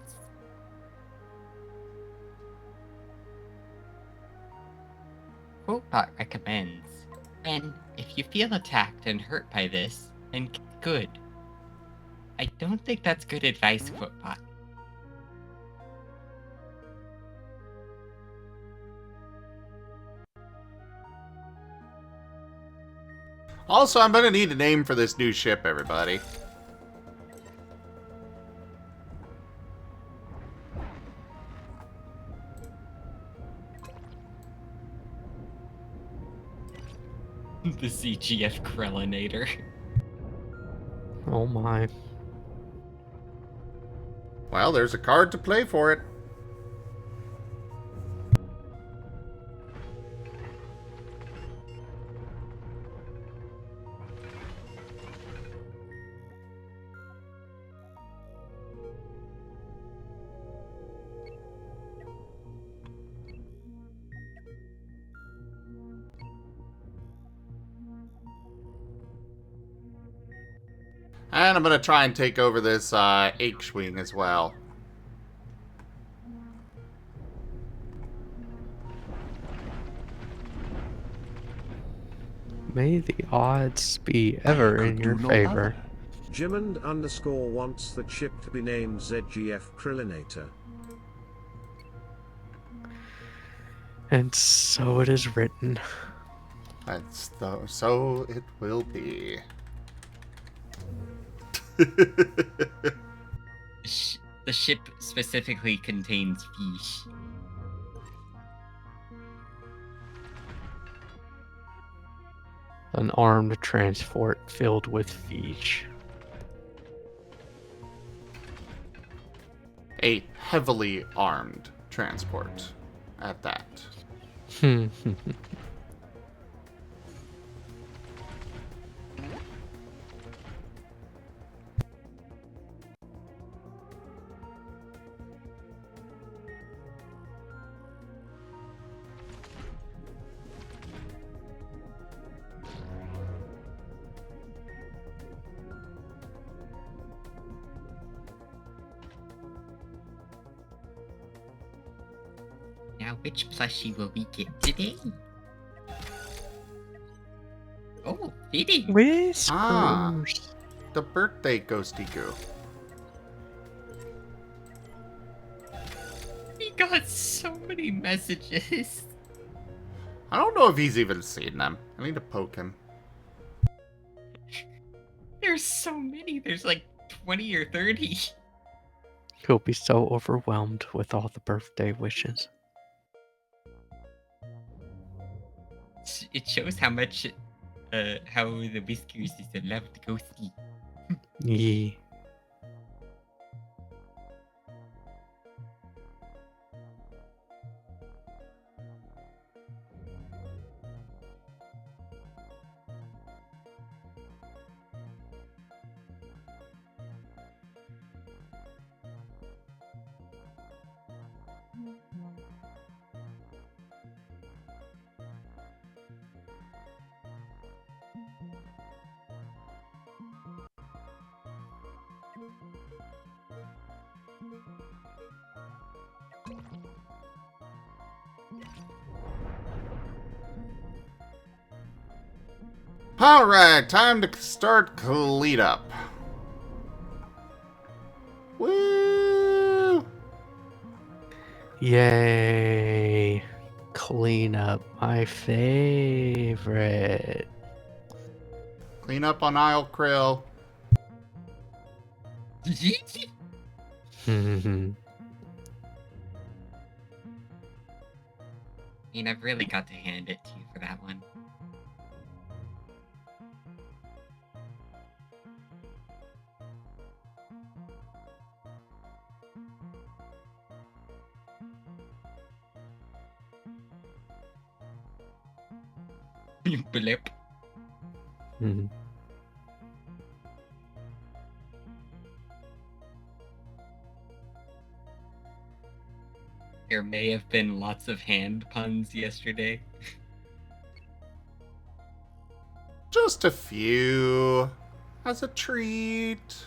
Quotebot recommends, and if you feel attacked and hurt by this, then good. I don't think that's good advice, Quotebot. Also, I'm gonna need a name for this new ship, everybody. The CGF Krellinator. Oh my. Well, there's a card to play for it. And I'm going to try and take over this H-Wing as well. May the odds be ever I in could your do no favor. other. Jimond_ wants the chip to be named ZGF Krillinator. And so it is written. So it will be. The ship specifically contains fish. An armed transport filled with fish. A heavily armed transport at that. Now, which plushie will we get today? Oh, fitting. Whiskers. Ah, the birthday Ghosty Goo. We got so many messages. I don't know if he's even seen them. I need to poke him. There's so many. There's like 20 or 30. He'll be so overwhelmed with all the birthday wishes. It shows how much, how the Whiskers is a loved ghosty. Yeah. Alright, time to start cleanup. Woo! Yay. Clean up, my favorite. Clean up on Isle Krill. I've really got to hand it to you for that one. Blip. There may have been lots of hand puns yesterday. Just a few. As a treat.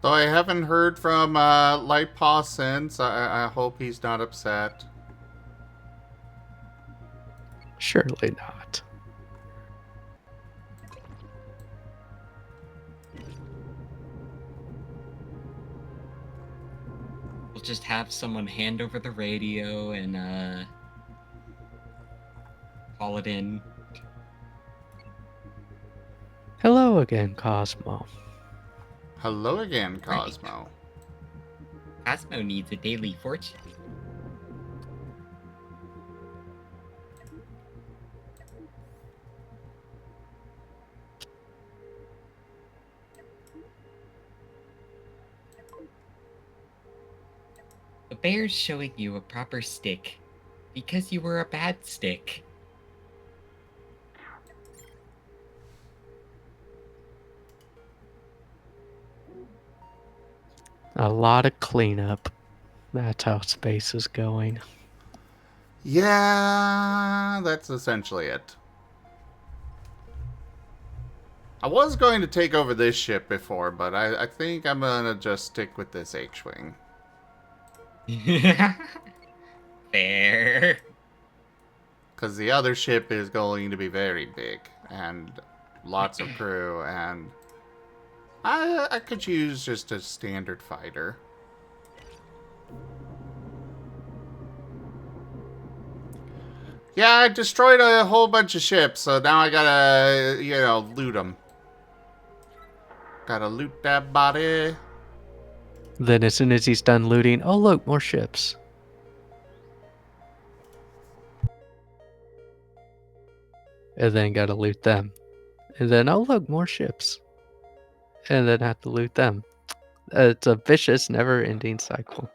Though I haven't heard from Lightpaw since, I hope he's not upset. Surely not. just have someone hand over the radio and call it in. Hello again, Cosmo. Hello again, Right. Cosmo. Cosmo needs a daily fortune. The bear's showing you a proper stick because you were a bad stick. A lot of cleanup. That's how space is going. Yeah, that's essentially it. I was going to take over this ship before, but I think I'm gonna just stick with this H-Wing. Fair. Because the other ship is going to be very big, and lots of crew, and I could use just a standard fighter. Yeah, I destroyed a whole bunch of ships, so now I gotta, loot them. Gotta loot that body. Then as soon as he's done looting, oh look, more ships. And then gotta loot them. And then, oh look, more ships. And then have to loot them. It's a vicious, never-ending cycle.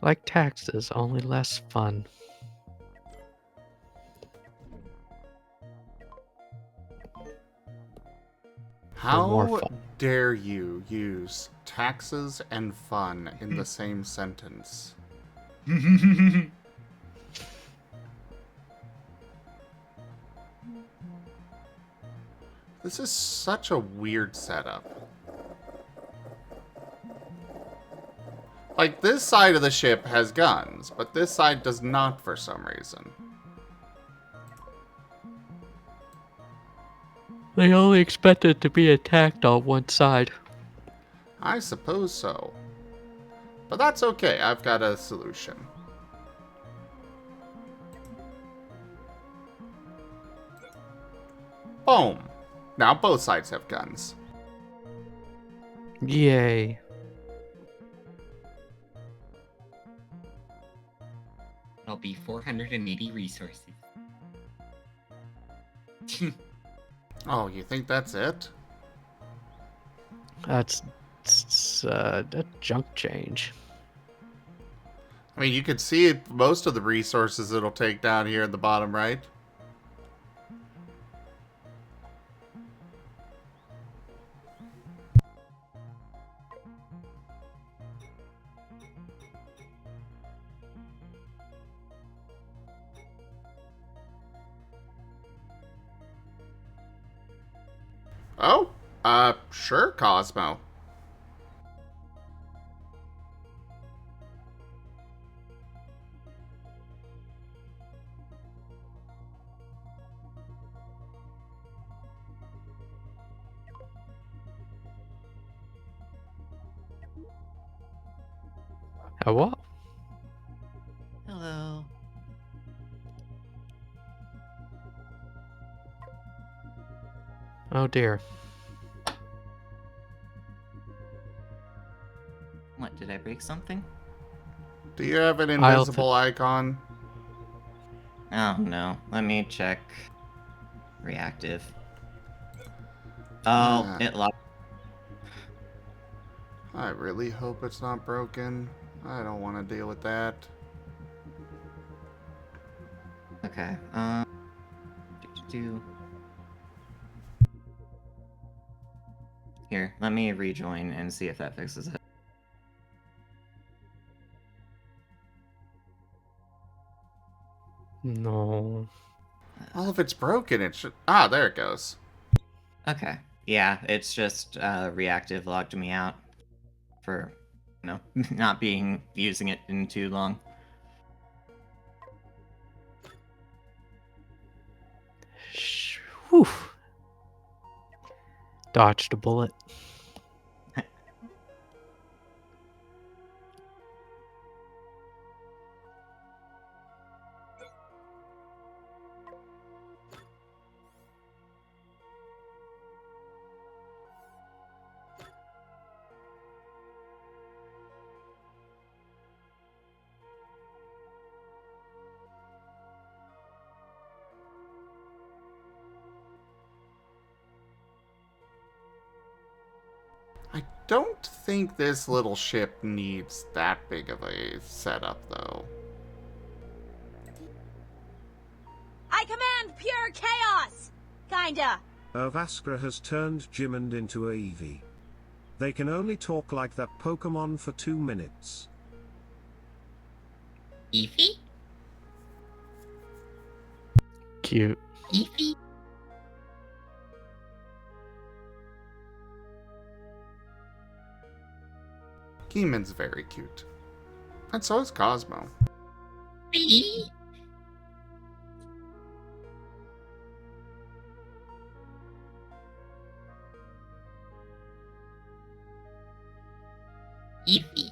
Like taxes, only less fun. more How fun. dare you use taxes and fun in the same sentence? This is such a weird setup. Like, this side of the ship has guns, but this side does not for some reason. They only expected to be attacked on one side. I suppose so. But that's okay, I've got a solution. Boom! Now both sides have guns. Yay. It'll be 480 resources. Oh, you think that's it? That's a junk change. I mean, you could see most of the resources it'll take down here at the bottom right. Oh, sure, Cosmo. What? Hello. Oh dear. What, did I break something? Do you have an invisible icon? Oh no, let me check. Reactive. Oh, it locked. I really hope it's not broken. I don't want to deal with that. Okay, Here, let me rejoin and see if that fixes it. No. Well, if it's broken, it should... Ah, there it goes. Okay. Yeah, it's just reactive logged me out for, not using it in too long. Whew. Dodged a bullet. I don't think this little ship needs that big of a setup, though. I command pure chaos! Kinda. Vaskra has turned Jimond into a Eevee. They can only talk like that Pokemon for 2 minutes. Eevee? Cute. Eevee? Keeman's very cute. And so is Cosmo. Eevee? Eevee.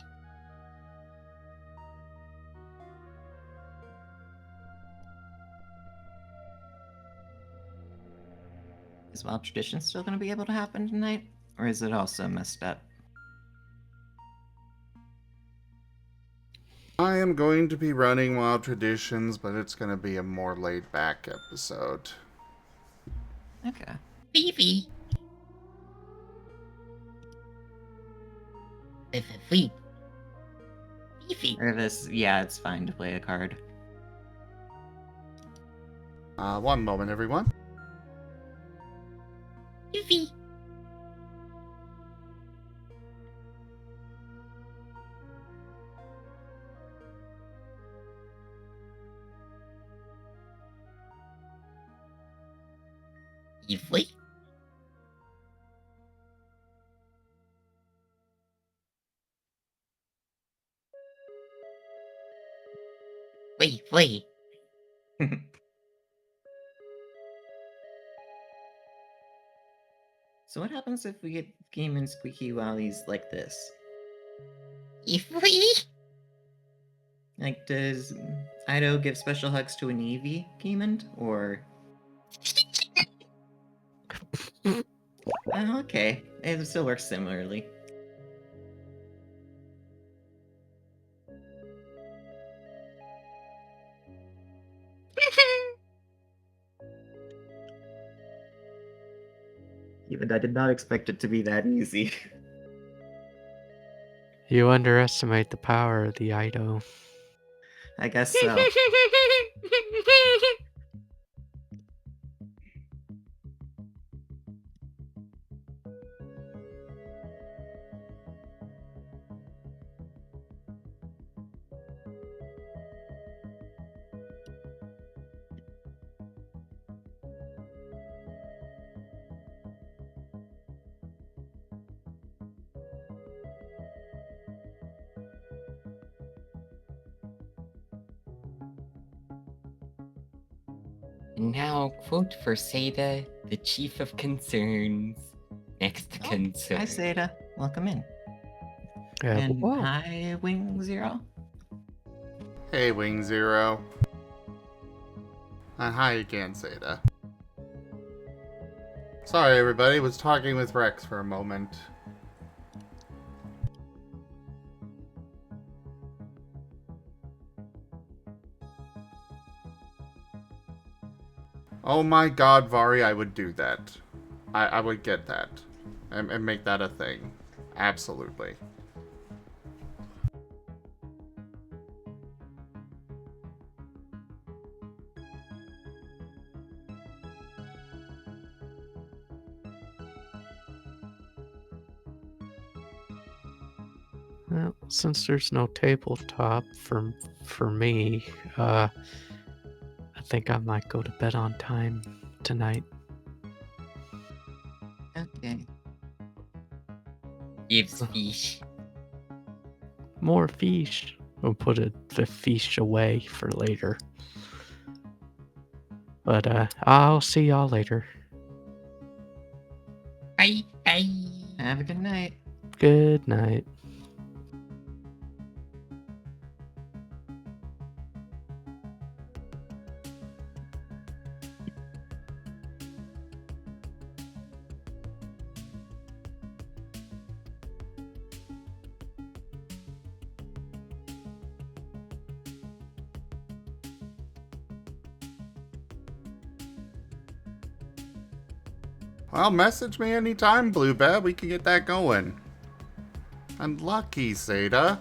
Is Wild Tradition still going to be able to happen tonight? Or is it also messed up? I am going to be running Wild Traditions, but it's going to be a more laid-back episode. Okay. Eevee. Eevee. Eevee. Or this, yeah, it's fine to play a card. One moment, everyone. Eevee. Eevee. Wait. So what happens if we get Game and Squeaky while he's like this? Eevee. Like, does Ido give special hugs to an Eevee, Geemond? Or... okay. It still works similarly. Even I did not expect it to be that easy. You underestimate the power of the Ido. I guess so. And now, quote for Seda, the chief of concerns. Next concern. Hi, Seda. Welcome in. Yeah, And whoa. hi, Wing Zero. Hey, Wing Zero. And hi again, Zeta. Sorry, everybody. Was talking with Rex for a moment. Oh my god, Vari, I would do that. I would get that. And make that a thing. Absolutely. Well, since there's no tabletop for me, I think I might go to bed on time tonight. Okay. Gives fish. More fish. We'll put the fish away for later. But I'll see y'all later. Have a good night. Good night. Well, message me anytime, Bluebell. We can get that going. And lucky, Seda.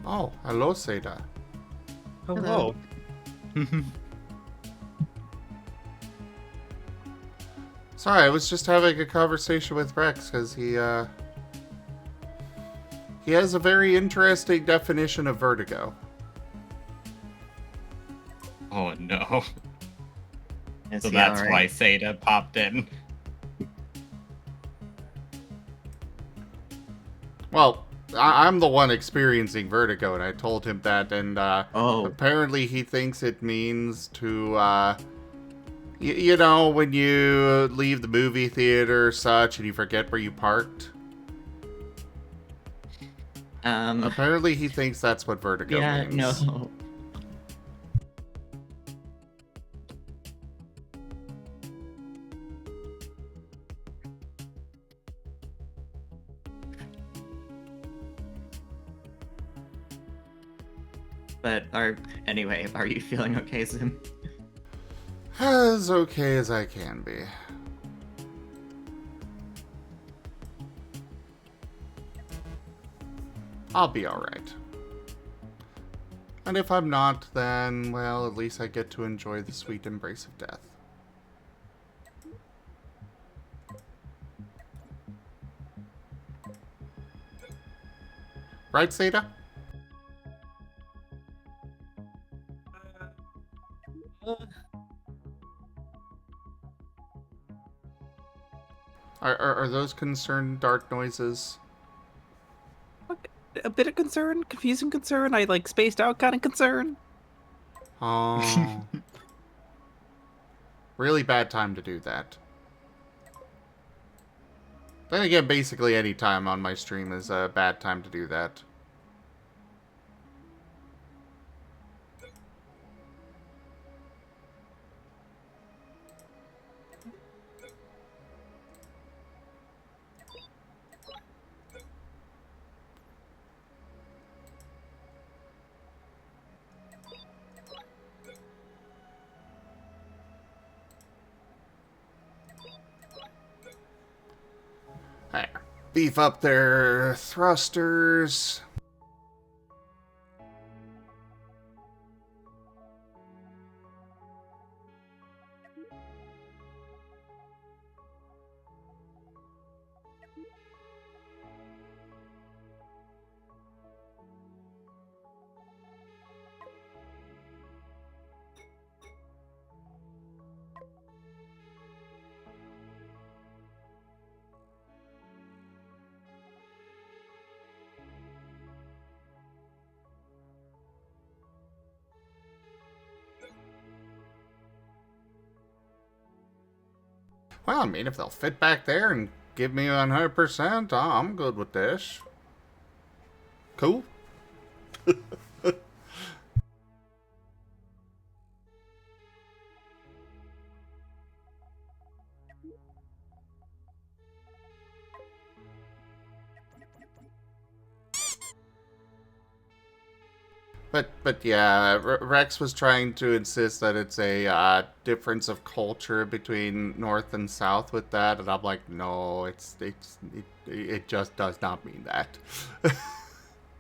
Oh, hello, Seda. Hello. Sorry, I was just having a conversation with Rex because he has a very interesting definition of vertigo. Oh no. Is So he that's alright? why Seda popped in. Well, I'm the one experiencing vertigo, and I told him that, and apparently he thinks it means to, you know, when you leave the movie theater or such, and you forget where you parked. Apparently he thinks that's what vertigo means. No. But anyway, are you feeling okay, Zim? As okay as I can be. I'll be alright. And if I'm not, then, well, at least I get to enjoy the sweet embrace of death. Right, Seda? Are those concerned dark noises? A bit of concern, confusing concern. I like spaced out kind of concern. Oh. Really bad time to do that. Then again, basically any time on my stream is a bad time to do that. There. Beef up their thrusters. Well, I mean, if they'll fit back there and give me 100%, I'm good with this. Cool. But yeah, Rex was trying to insist that it's a difference of culture between North and South with that, and I'm like, no, it just does not mean that.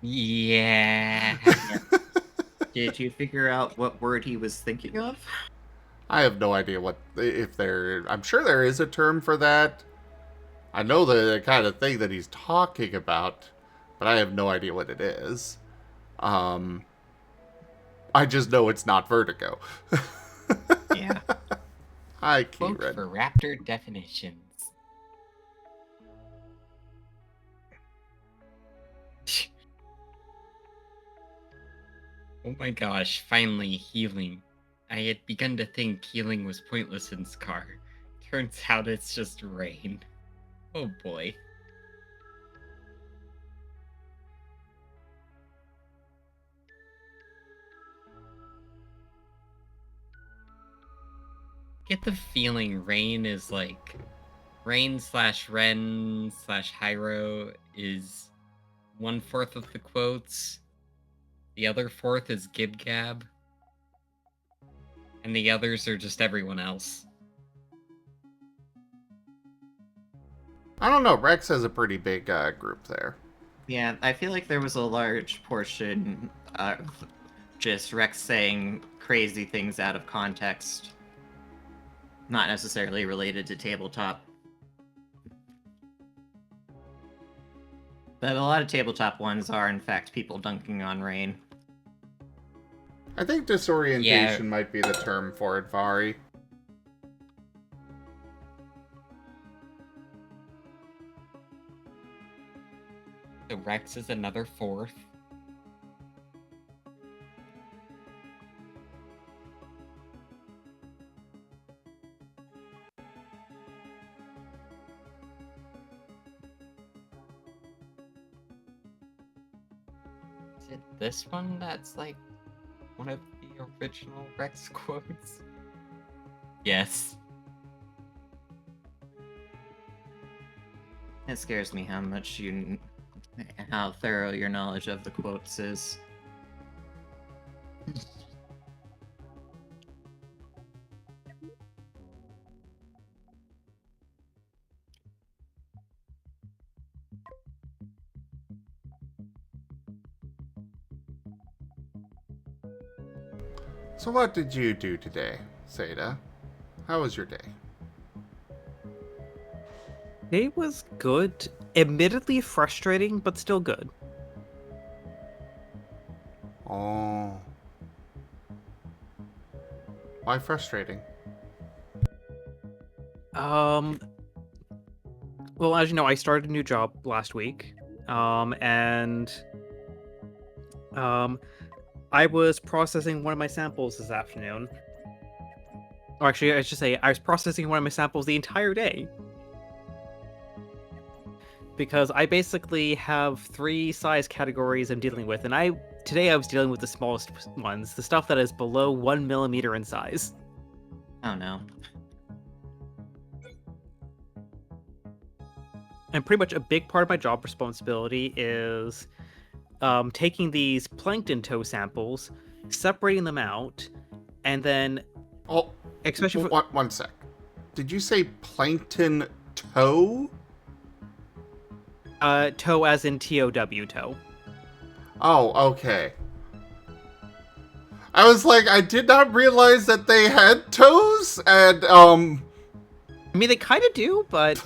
Yeah. Did you figure out what word he was thinking of? I have no idea I'm sure there is a term for that. I know the kind of thing that he's talking about, but I have no idea what it is. I just know it's not vertigo. Yeah. Hi, Quote Kieran. for Raptor definitions. Oh my gosh, finally healing. I had begun to think healing was pointless in Scar. Turns out it's just rain. Oh boy. Get the feeling rain is like rain slash Ren slash Hyro is 1/4 of the quotes. The other fourth is Gibgab. And the others are just everyone else. I don't know. Rex has a pretty big group there. Yeah, I feel like there was a large portion of just Rex saying crazy things out of context. Not necessarily related to tabletop. But a lot of tabletop ones are, in fact, people dunking on rain. I think disorientation might be the term for it, Vari. So Rex is another fourth. Is it this one that's like one of the original Rex quotes? Yes. It scares me how thorough your knowledge of the quotes is. So what did you do today, Seda? How was your day? Day was good. Admittedly frustrating, but still good. Oh. Why frustrating? Well, as you know, I started a new job last week. I was processing one of my samples this afternoon. Or actually, I should say, I was processing one of my samples the entire day. Because I basically have 3 size categories I'm dealing with, and today I was dealing with the smallest ones, the stuff that is below 1 millimeter in size. Oh no. And pretty much a big part of my job responsibility is taking these plankton toe samples, separating them out, and then... Oh, especially for... one sec. Did you say plankton toe? Toe as in T-O-W, toe. Oh, okay. I was like, I did not realize that they had toes, and, I mean, they kind of do, but...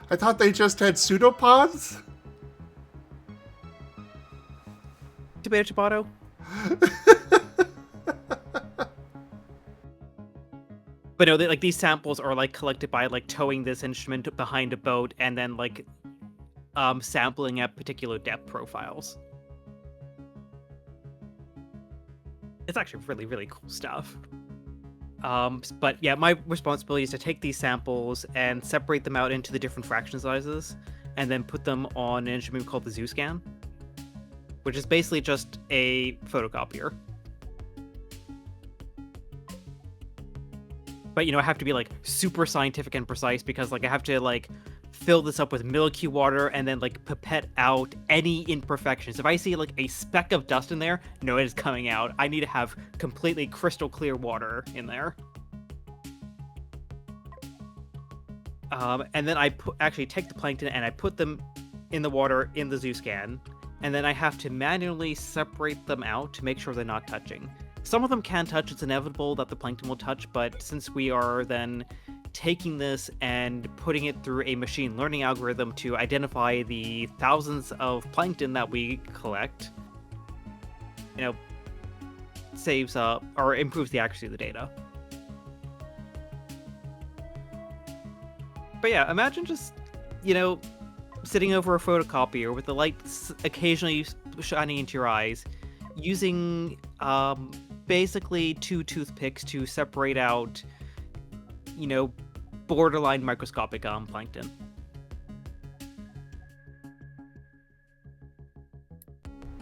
I thought they just had pseudopods? Tomato, tomato. But no, these samples are like collected by like towing this instrument behind a boat and then like sampling at particular depth profiles. It's actually really, really cool stuff. But yeah, my responsibility is to take these samples and separate them out into the different fraction sizes and then put them on an instrument called the ZooScan, which is basically just a photocopier. But, I have to be, like, super scientific and precise because, like, I have to, like, fill this up with Milky water and then, like, pipette out any imperfections. If I see, like, a speck of dust in there, no, it is coming out. I need to have completely crystal clear water in there. And then I actually take the plankton and I put them in the water in the ZooScan. And then I have to manually separate them out to make sure they're not touching. Some of them can touch, it's inevitable that the plankton will touch, but since we are then taking this and putting it through a machine learning algorithm to identify the thousands of plankton that we collect, saves or improves the accuracy of the data. But yeah, imagine just, sitting over a photocopier with the light occasionally shining into your eyes, using basically 2 toothpicks to separate out, borderline microscopic plankton.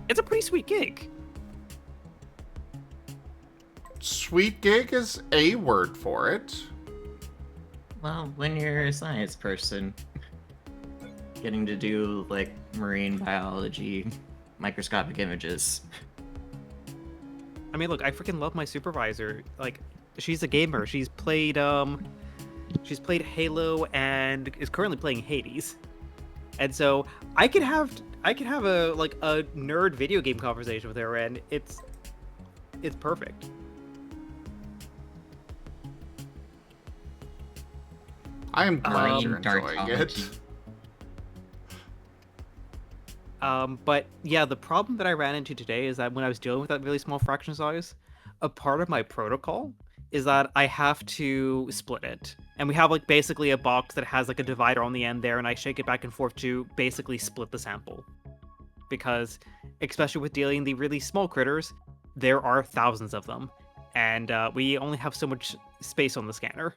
It's a pretty sweet gig. Sweet gig is a word for it. Well, when you're a science person, getting to do, like, marine biology, microscopic images. I mean, look, I freaking love my supervisor. Like, she's a gamer. She's played Halo and is currently playing Hades. And so I could have a nerd video game conversation with her, and it's perfect. I am glad you're enjoying dartology. it. But yeah, the problem that I ran into today is that when I was dealing with that really small fraction size, a part of my protocol is that I have to split it. And we have like basically a box that has like a divider on the end there, and I shake it back and forth to basically split the sample. Because, especially with dealing the really small critters, there are thousands of them. And we only have so much space on the scanner.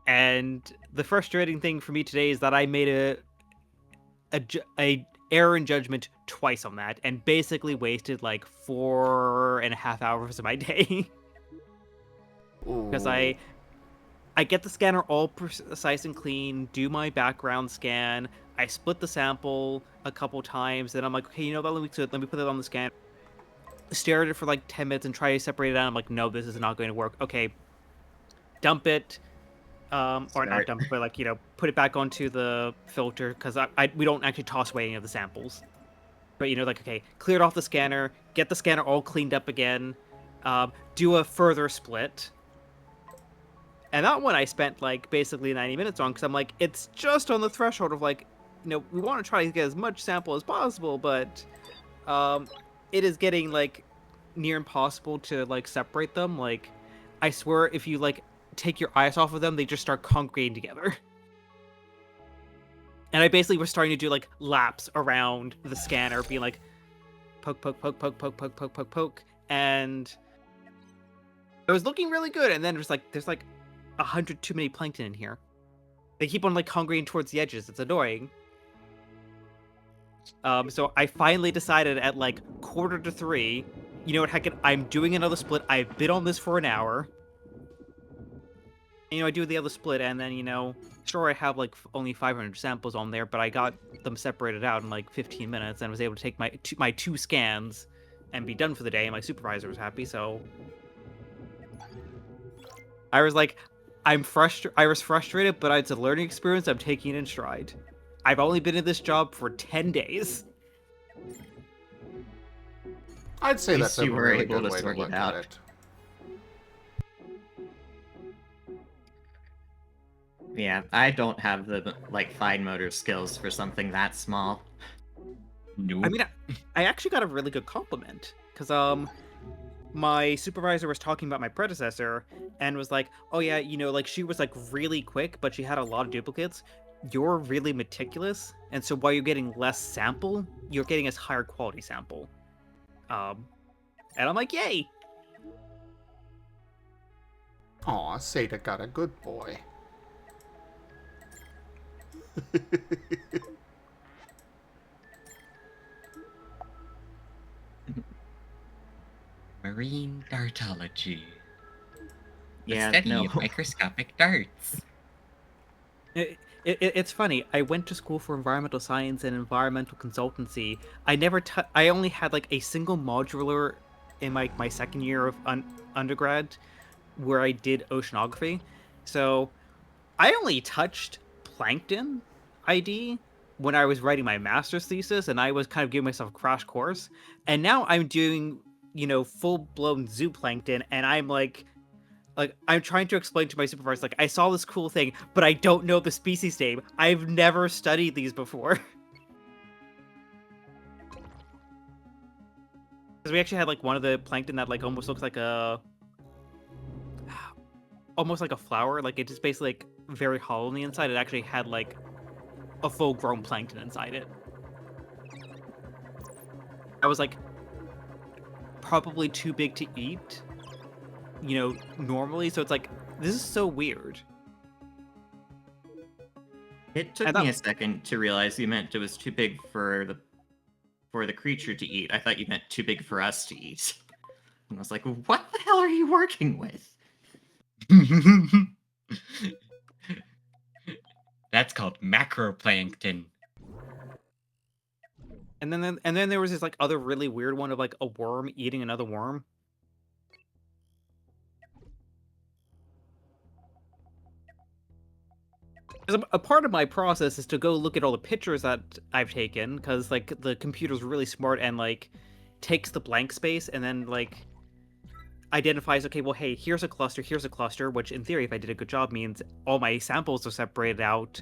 And the frustrating thing for me today is that I made a error in judgment twice on that, and basically wasted like 4.5 hours of my day. Because I get the scanner all precise and clean, do my background scan, I split the sample a couple times, then I'm like, okay, let me put it on the scan. Stare at it for like 10 minutes and try to separate it out. I'm like, no, this is not going to work. Okay, dump it. Or not dump it, but put it back onto the filter, because we don't actually toss away any of the samples. But okay, clear it off the scanner, get the scanner all cleaned up again, do a further split. And that one I spent like basically 90 minutes on, because I'm like, it's just on the threshold of like, we want to try to get as much sample as possible, but it is getting like near impossible to like separate them. Like, I swear if you like take your eyes off of them, they just start congregating together. And I basically was starting to do like laps around the scanner, being like poke, poke, poke, poke, poke, poke, poke, poke, poke, and it was looking really good. And then there's like 100 too many plankton in here. They keep on like congregating towards the edges. It's annoying. So I finally decided at like 2:45, you know what, heck it, I'm doing another split. I've been on this for an hour. I do the other split, and then, sure, I have, like, only 500 samples on there, but I got them separated out in, like, 15 minutes, and was able to take my 2 scans and be done for the day, and my supervisor was happy, so I was like, I was frustrated, but it's a learning experience. I'm taking it in stride. I've only been in this job for 10 days. I'd say that's a you were really able good to way to sort it look out. at it. Yeah, I don't have the, like, fine motor skills for something that small. Nope. I mean, I actually got a really good compliment, because, my supervisor was talking about my predecessor, and was like, oh yeah, like, she was, like, really quick, but she had a lot of duplicates. You're really meticulous, and so while you're getting less sample, you're getting a higher quality sample. And I'm like, yay! Aw, Seda got a good boy. Marine dartology. The Yeah, study no. of microscopic darts. It's funny. I went to school for environmental science and environmental consultancy. I only had like a single modular in my second year of undergrad where I did oceanography. So I only touched plankton ID when I was writing my master's thesis, and I was kind of giving myself a crash course. And now I'm doing, full-blown zooplankton, and I'm like I'm trying to explain to my supervisor, like, I saw this cool thing, but I don't know the species name. I've never studied these before. Because we actually had, like, one of the plankton that, like, almost looks like a... almost like a flower. Like it just basically like very hollow on the inside. It actually had like a full-grown plankton inside it. I was like probably too big to eat, you know, normally. So it's like this is so weird. It took me a second to realize you meant it was too big for the creature to eat. I thought you meant too big for us to eat. And I was like, what the hell are you working with? That's called macroplankton. And then there was this like other really weird one of like a worm eating another worm. Because a part of my process is to go look at all the pictures that I've taken, because like the computer's really smart and like takes the blank space and then like identifies, okay, well, hey, here's a cluster, which in theory, if I did a good job, means all my samples are separated out,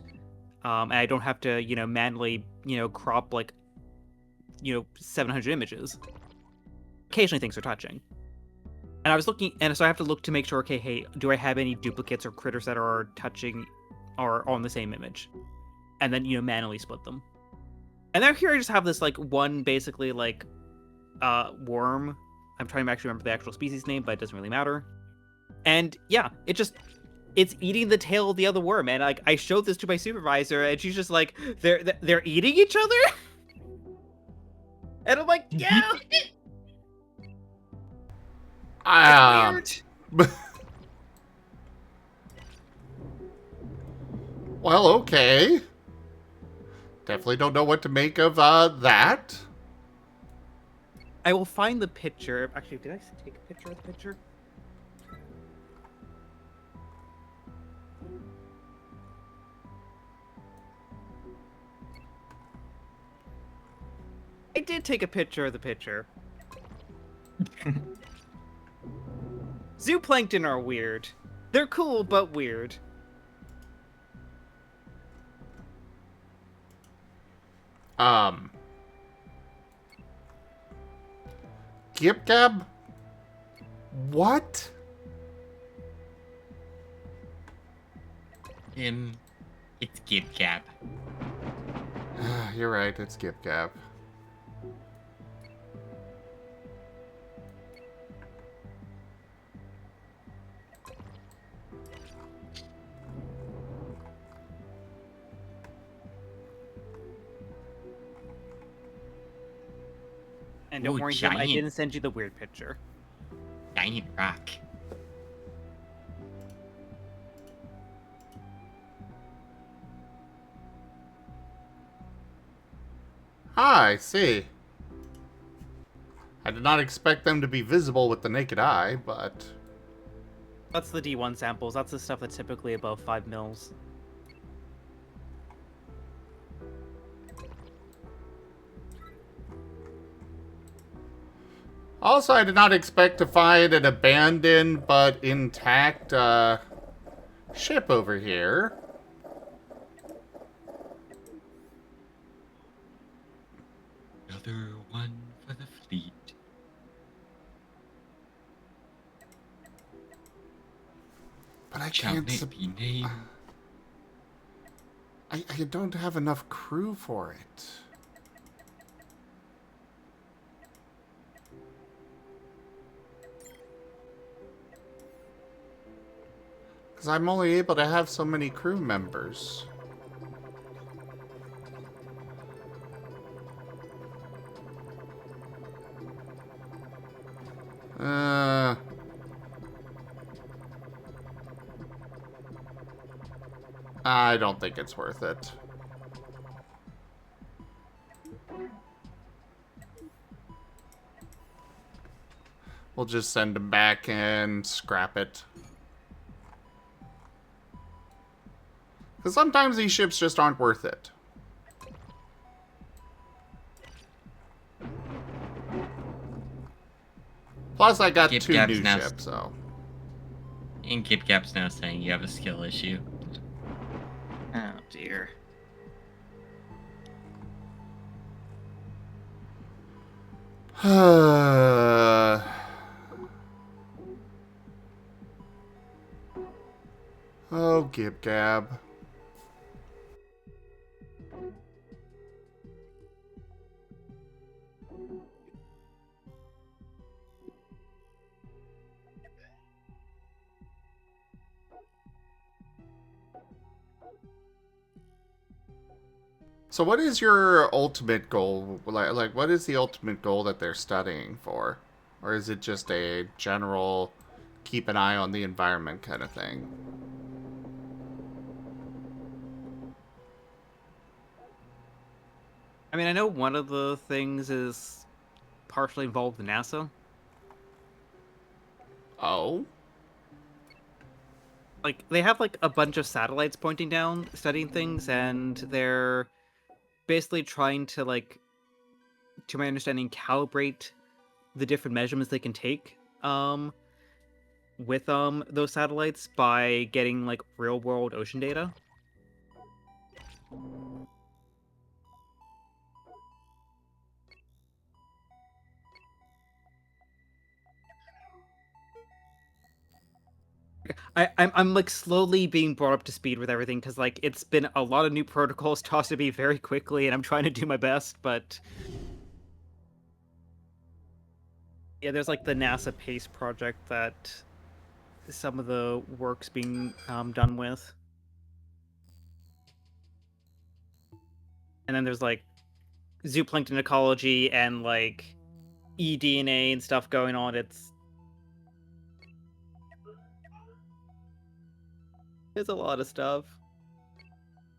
and I don't have to, you know, manually, you know, crop like, you know, 700 images. Occasionally things are touching. And I was looking, and so I have to look to make sure, okay, hey, do I have any duplicates or critters that are touching or on the same image? And then, you know, manually split them. And then here I just have this, like, one basically, like, worm. I'm trying to actually remember the actual species name, but it doesn't really matter. And yeah, it's eating the tail of the other worm. And like, I showed this to my supervisor, and she's just like, they're eating each other? And I'm like, yeah! It's weird. Well, okay. Definitely don't know what to make of that. I will find the picture. Actually, did I take a picture of the picture? I did take a picture of the picture. Zooplankton are weird. They're cool, but weird. Gib Gab? What? It's Gib Gab. You're right, it's Gib Gab. And don't worry, Jim, I didn't send you the weird picture. Giant rock. I see. I did not expect them to be visible with the naked eye, but... That's the D1 samples. That's the stuff that's typically above 5 mils. Also, I did not expect to find an abandoned but intact ship over here. Another one for the fleet. But I can't... be named. I don't have enough crew for it. Because I'm only able to have so many crew members. I don't think it's worth it. We'll just send him back and scrap it. Because sometimes these ships just aren't worth it. Plus, I got two new ships, so... And Gib Gab's now saying you have a skill issue. Oh, dear. Gib Gab. So what is your ultimate goal? Like what is the ultimate goal that they're studying for? Or is it just a general keep an eye on the environment kind of thing? I mean, I know one of the things is partially involved with NASA. Oh? Like, they have, like, a bunch of satellites pointing down, studying things, and they're basically trying to, like, to my understanding, calibrate the different measurements they can take, with, those satellites by getting, like, real-world ocean data. I'm like slowly being brought up to speed with everything because like it's been a lot of new protocols tossed at me very quickly, and I'm trying to do my best. But yeah, there's like the NASA PACE project that some of the work's being done with, and then there's like zooplankton ecology and like eDNA and stuff going on. It's a lot of stuff.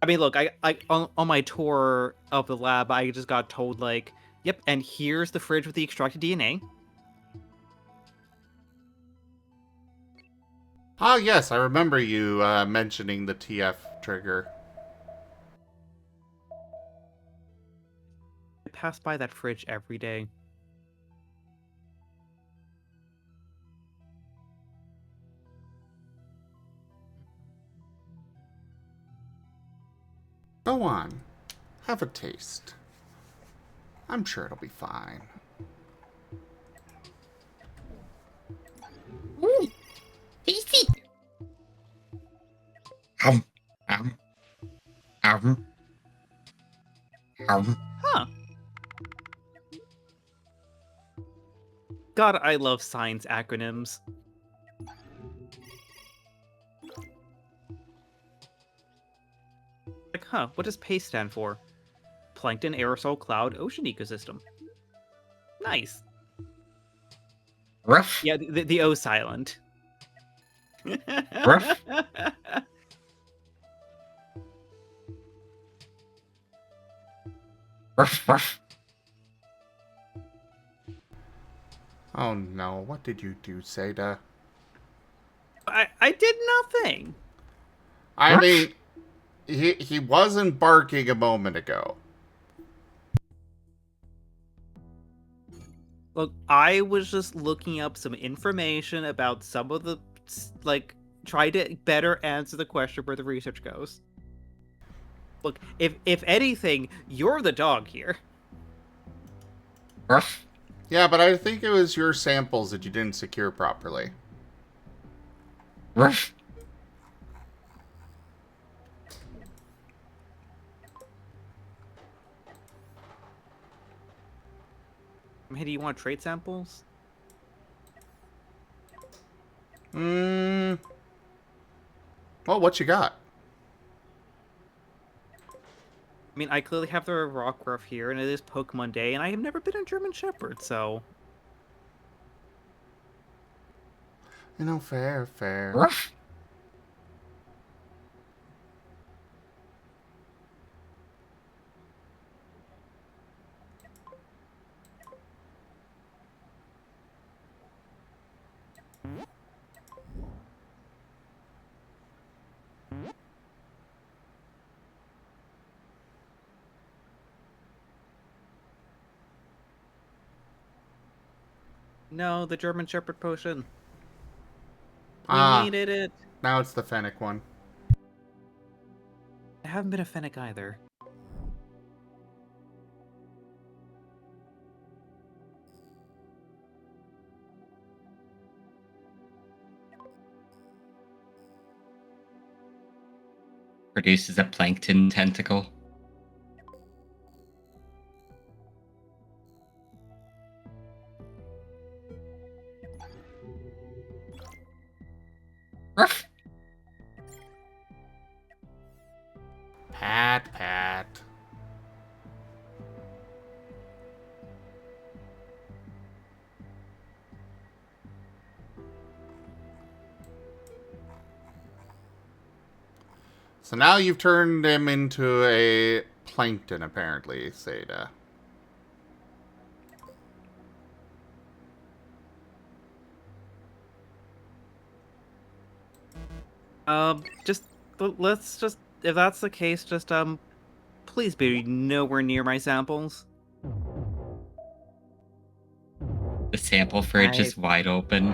I mean, look, I on my tour of the lab, I just got told like, yep, and here's the fridge with the extracted DNA. Ah, yes, I remember you mentioning the TF trigger. I pass by that fridge every day. Go on. Have a taste. I'm sure it'll be fine. Ooh, tasty. Um, um, um, Huh. God, I love science acronyms. Like, huh, what does PACE stand for? Plankton Aerosol Cloud Ocean Ecosystem. Nice. Ruff. Yeah, the O silent. Ruff. Ruff, ruff. Oh no, what did you do, Seda? I did nothing. I mean, he wasn't barking a moment ago. Look, I was just looking up some information about some of the, like, try to better answer the question where the research goes. Look, if anything, you're the dog here. Ruff. Yeah, but I think it was your samples that you didn't secure properly. Ruff. Hey, do you want trade samples? Well, what you got? I mean, I clearly have the rock ruff here, and it is Pokemon Day, and I have never been a German Shepherd, so... You know, fair. Ruff. No, the German Shepherd potion. We needed it. Now it's the Fennec one. I haven't been a Fennec either. Produces a plankton tentacle. Ruff. Pat, pat. So now you've turned him into a plankton, apparently, Seda. Just let's just if that's the case, just please be nowhere near my samples. The sample fridge is wide open.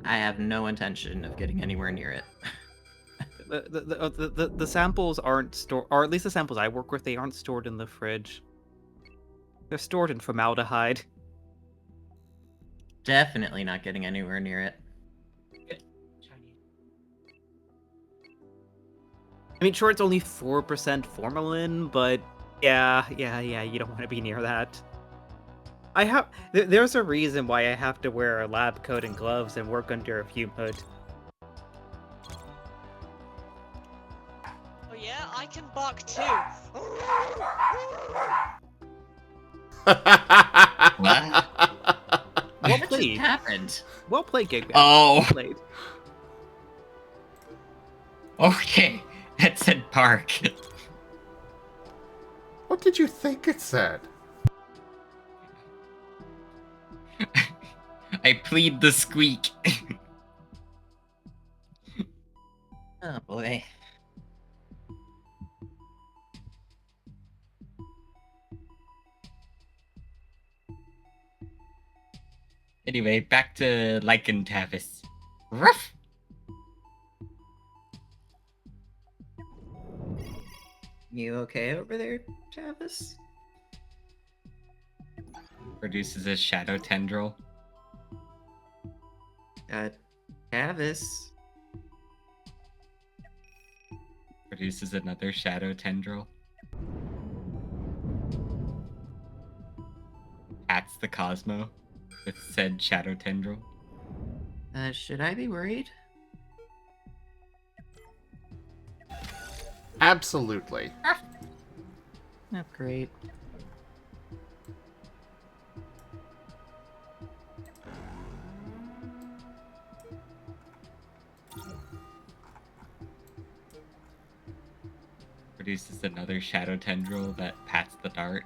I have no intention of getting anywhere near it. The samples aren't stored, or at least the samples I work with, they aren't stored in the fridge. They're stored in formaldehyde. Definitely not getting anywhere near it. I mean, sure, it's only 4% formalin, but yeah, you don't want to be near that. There's a reason why I have to wear a lab coat and gloves and work under a fume hood. Oh yeah, I can bark too. Well What played. just happened? Well played, Gig. Oh. Well played. Okay, that said bark. What did you think it said? I plead the squeak. Oh boy. Anyway, back to Lycantavis. Ruff! You okay over there, Travis? Produces a shadow tendril. Travis? Produces another shadow tendril. Pats the Cosmo with said shadow tendril. Should I be worried? Absolutely. Not great. Produces another shadow tendril that pats the dart.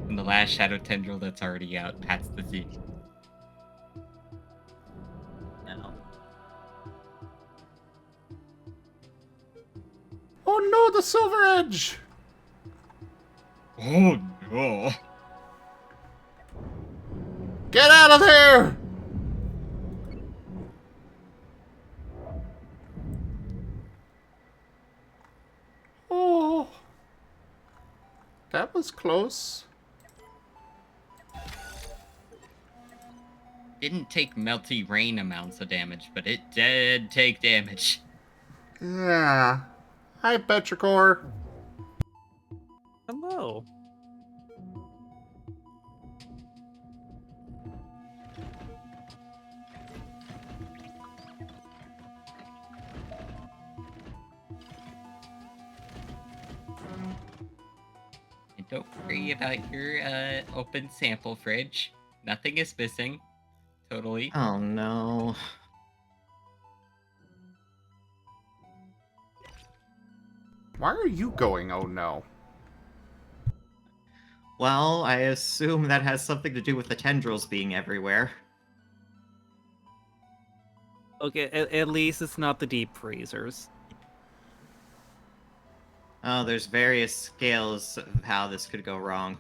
And the last shadow tendril that's already out pats the Z. No. Oh no, the Silver Edge! Oh no. Get out of there! Oh. That was close. Didn't take melty rain amounts of damage, but it did take damage. Yeah. Hi, Petrichor. Hello. And don't worry about your open sample fridge. Nothing is missing. Totally. Oh no. Why are you going, oh no? Well, I assume that has something to do with the tendrils being everywhere. Okay, at least it's not the deep freezers. Oh, there's various scales of how this could go wrong.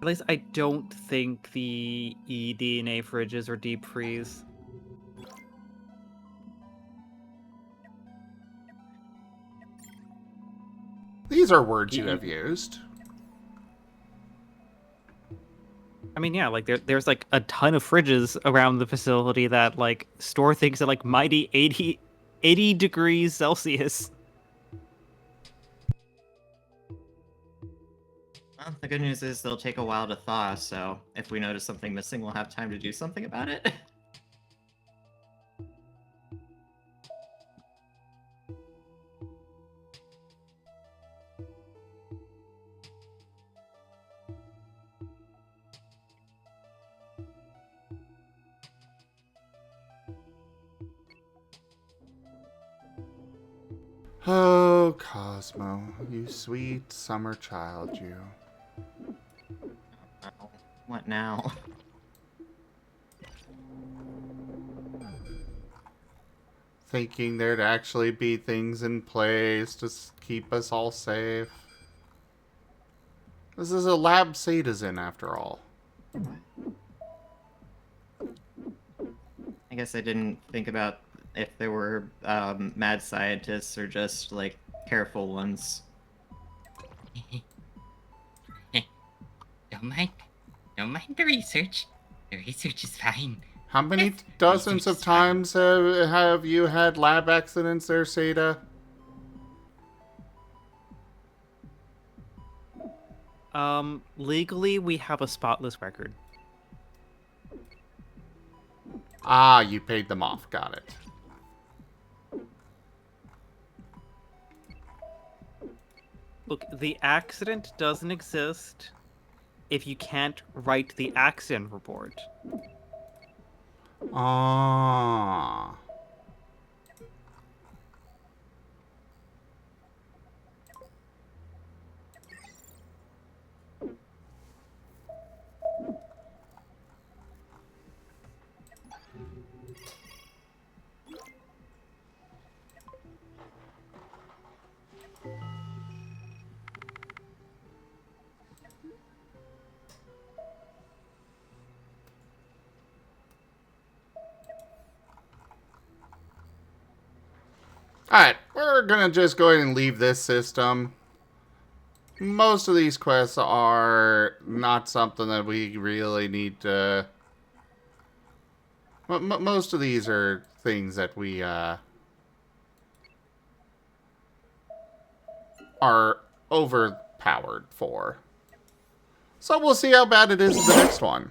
At least I don't think the eDNA fridges are deep freeze. These are words you have used. I mean, yeah, like there's like a ton of fridges around the facility that like store things at like mighty 80 degrees Celsius. Well, the good news is they'll take a while to thaw, so if we notice something missing, we'll have time to do something about it. Oh, Cosmo, you sweet summer child, you. Oh, what now? Thinking there'd actually be things in place to keep us all safe. This is a lab citizen, after all. I guess I didn't think about if there were mad scientists or just, like, careful ones. Don't mind the research. The research is fine. How many dozens of times have you had lab accidents there, Seda? Legally, we have a spotless record. Ah, you paid them off. Got it. Look, the accident doesn't exist if you can't write the accident report. Ah. Alright, we're gonna just go ahead and leave this system. Most of these quests are not something that we really need to... Most of these are things that we are overpowered for. So we'll see how bad it is in the next one.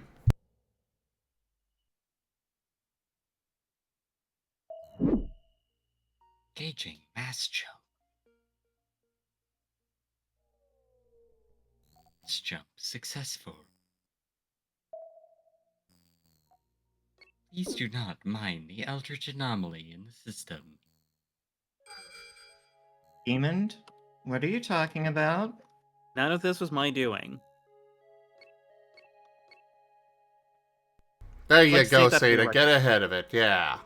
Gauging mass jump. Mass jump successful. Please do not mind the Eldritch anomaly in the system. Demon? What are you talking about? None of this was my doing. There you Let's go, take that to the Seda. Get ahead of it. Yeah.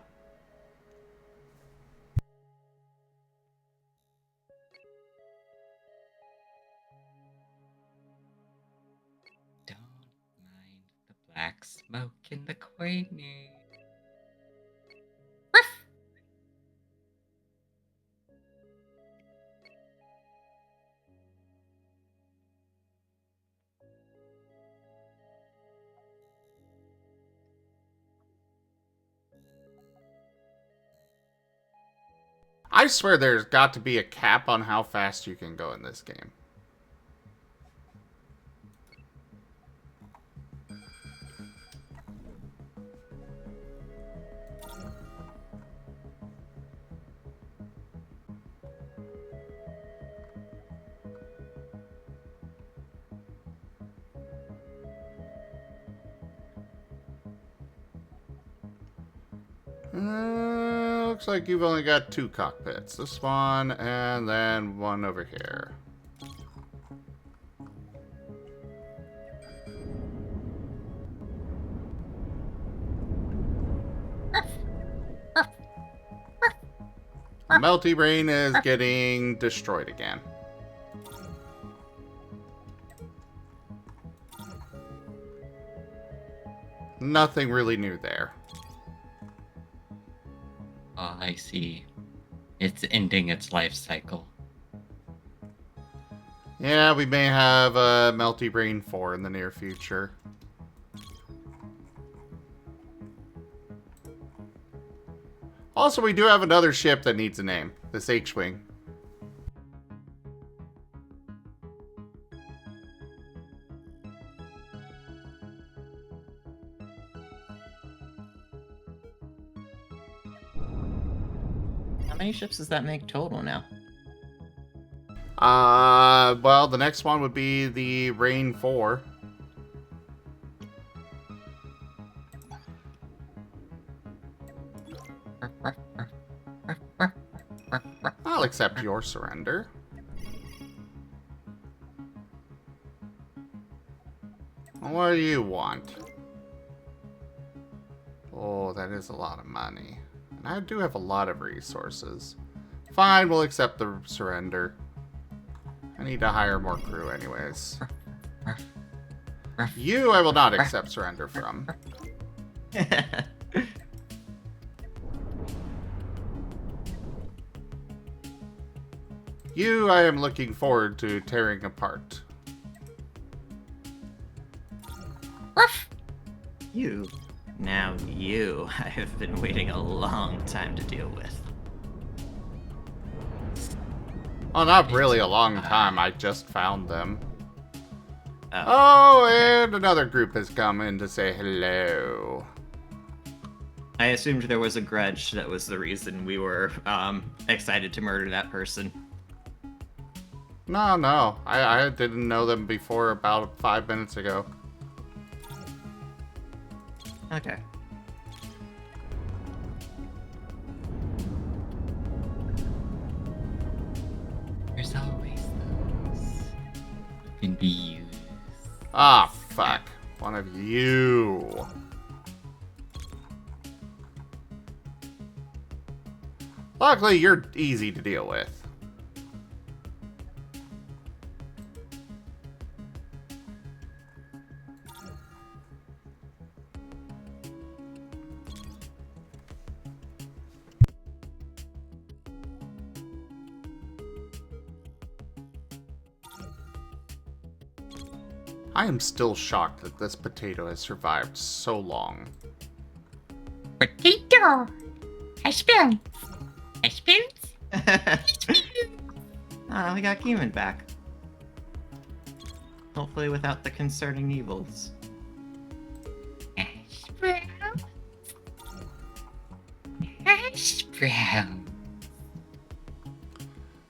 Don't mind the black smoke in the corner. I swear there's got to be a cap on how fast you can go in this game. Looks like you've only got 2 cockpits. This one, and then one over here. Melty Brain is getting destroyed again. Nothing really new there. Oh, I see. It's ending its life cycle. Yeah, we may have a Melty Brain 4 in the near future. Also, we do have another ship that needs a name. This H-Wing. How many ships does that make total now? Well, the next one would be the Rain 4. I'll accept your surrender. What do you want? Oh, that is a lot of money. And I do have a lot of resources. Fine, we'll accept the surrender. I need to hire more crew anyways. You, I will not accept surrender from. You, I am looking forward to tearing apart. You. Now you, I have been waiting a long time to deal with. Oh, not really a long time. I just found them. Oh, and another group has come in to say hello. I assumed there was a grudge that was the reason we were excited to murder that person. No. I didn't know them before about 5 minutes ago. Okay. There's always those who can be used. Ah, fuck. One of you. Luckily, you're easy to deal with. I am still shocked that this potato has survived so long. Potato! Spoons! Spoons? We got Keeman back. Hopefully without the concerning evils. Hash brown. Hash brown.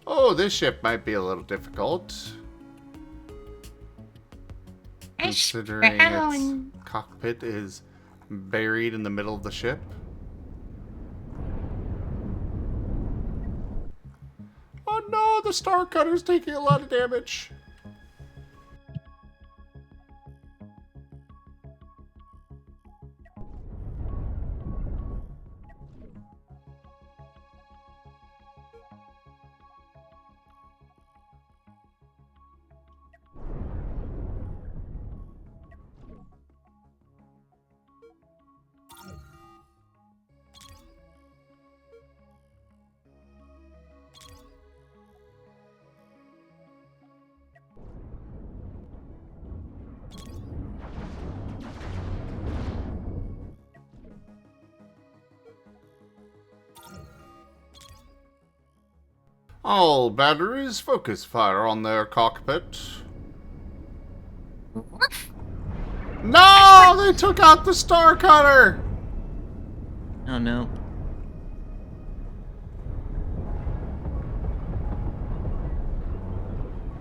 Oh, this ship might be a little difficult. Considering its cockpit is buried in the middle of the ship. Oh no, the Star Cutter's taking a lot of damage. All batteries focus fire on their cockpit. No! They took out the Star Cutter! Oh no.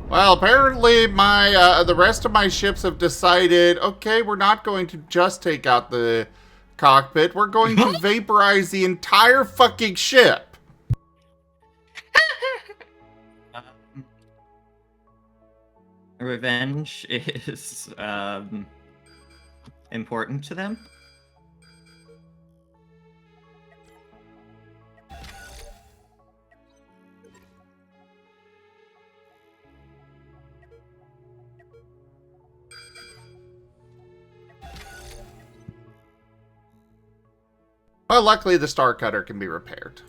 Well, apparently my the rest of my ships have decided, okay, we're not going to just take out the cockpit, we're going to vaporize the entire fucking ship. Revenge is important to them. Well, luckily the Star Cutter can be repaired.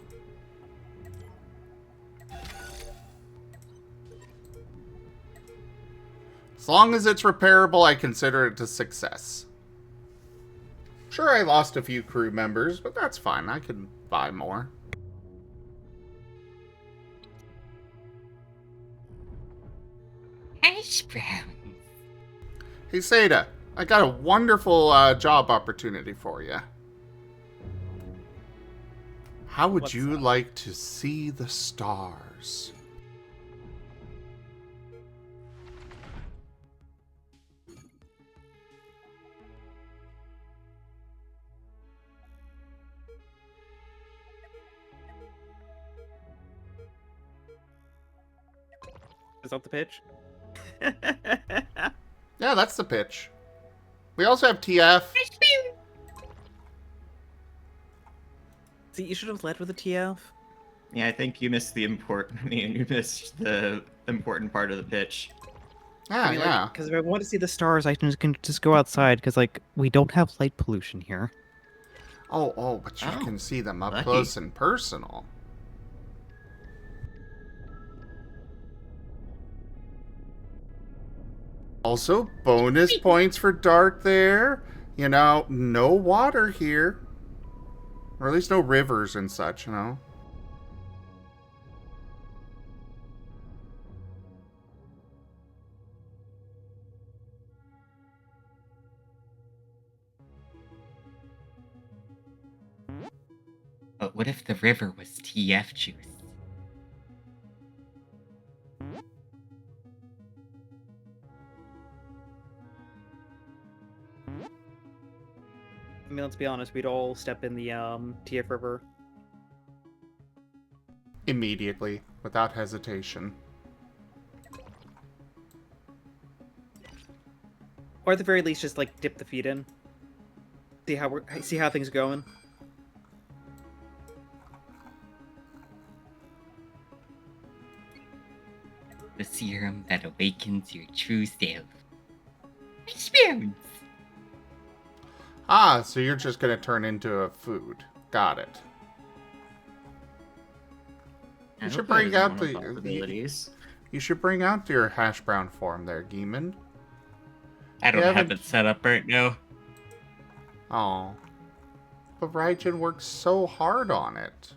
As long as it's repairable, I consider it a success. Sure, I lost a few crew members, but that's fine. I can buy more. Hash brown. Hey, Seda, I got a wonderful job opportunity for you. How would you like to see the stars? Is that the pitch? Yeah, that's the pitch. We also have TF. See, you should have led with a TF. Yeah, I think you missed the important. You missed the important part of the pitch. Yeah, yeah. Because if I want to see the stars, I can just go outside. Because like we don't have light pollution here. Oh, but you can see them up lucky. close and personal. Also, bonus points for Dark there. You know, no water here. Or at least no rivers and such, you know. But what if the river was TF juice? I mean, let's be honest. We'd all step in the TF river. Immediately, without hesitation. Or at the very least, just like dip the feet in. See how things are going. The serum that awakens your true self. Experience. Ah, so you're just gonna turn into a food. Got it. You should bring out you should bring out your hash brown form there, Geeman. I don't have it set up right now. Oh. But Raijin works so hard on it.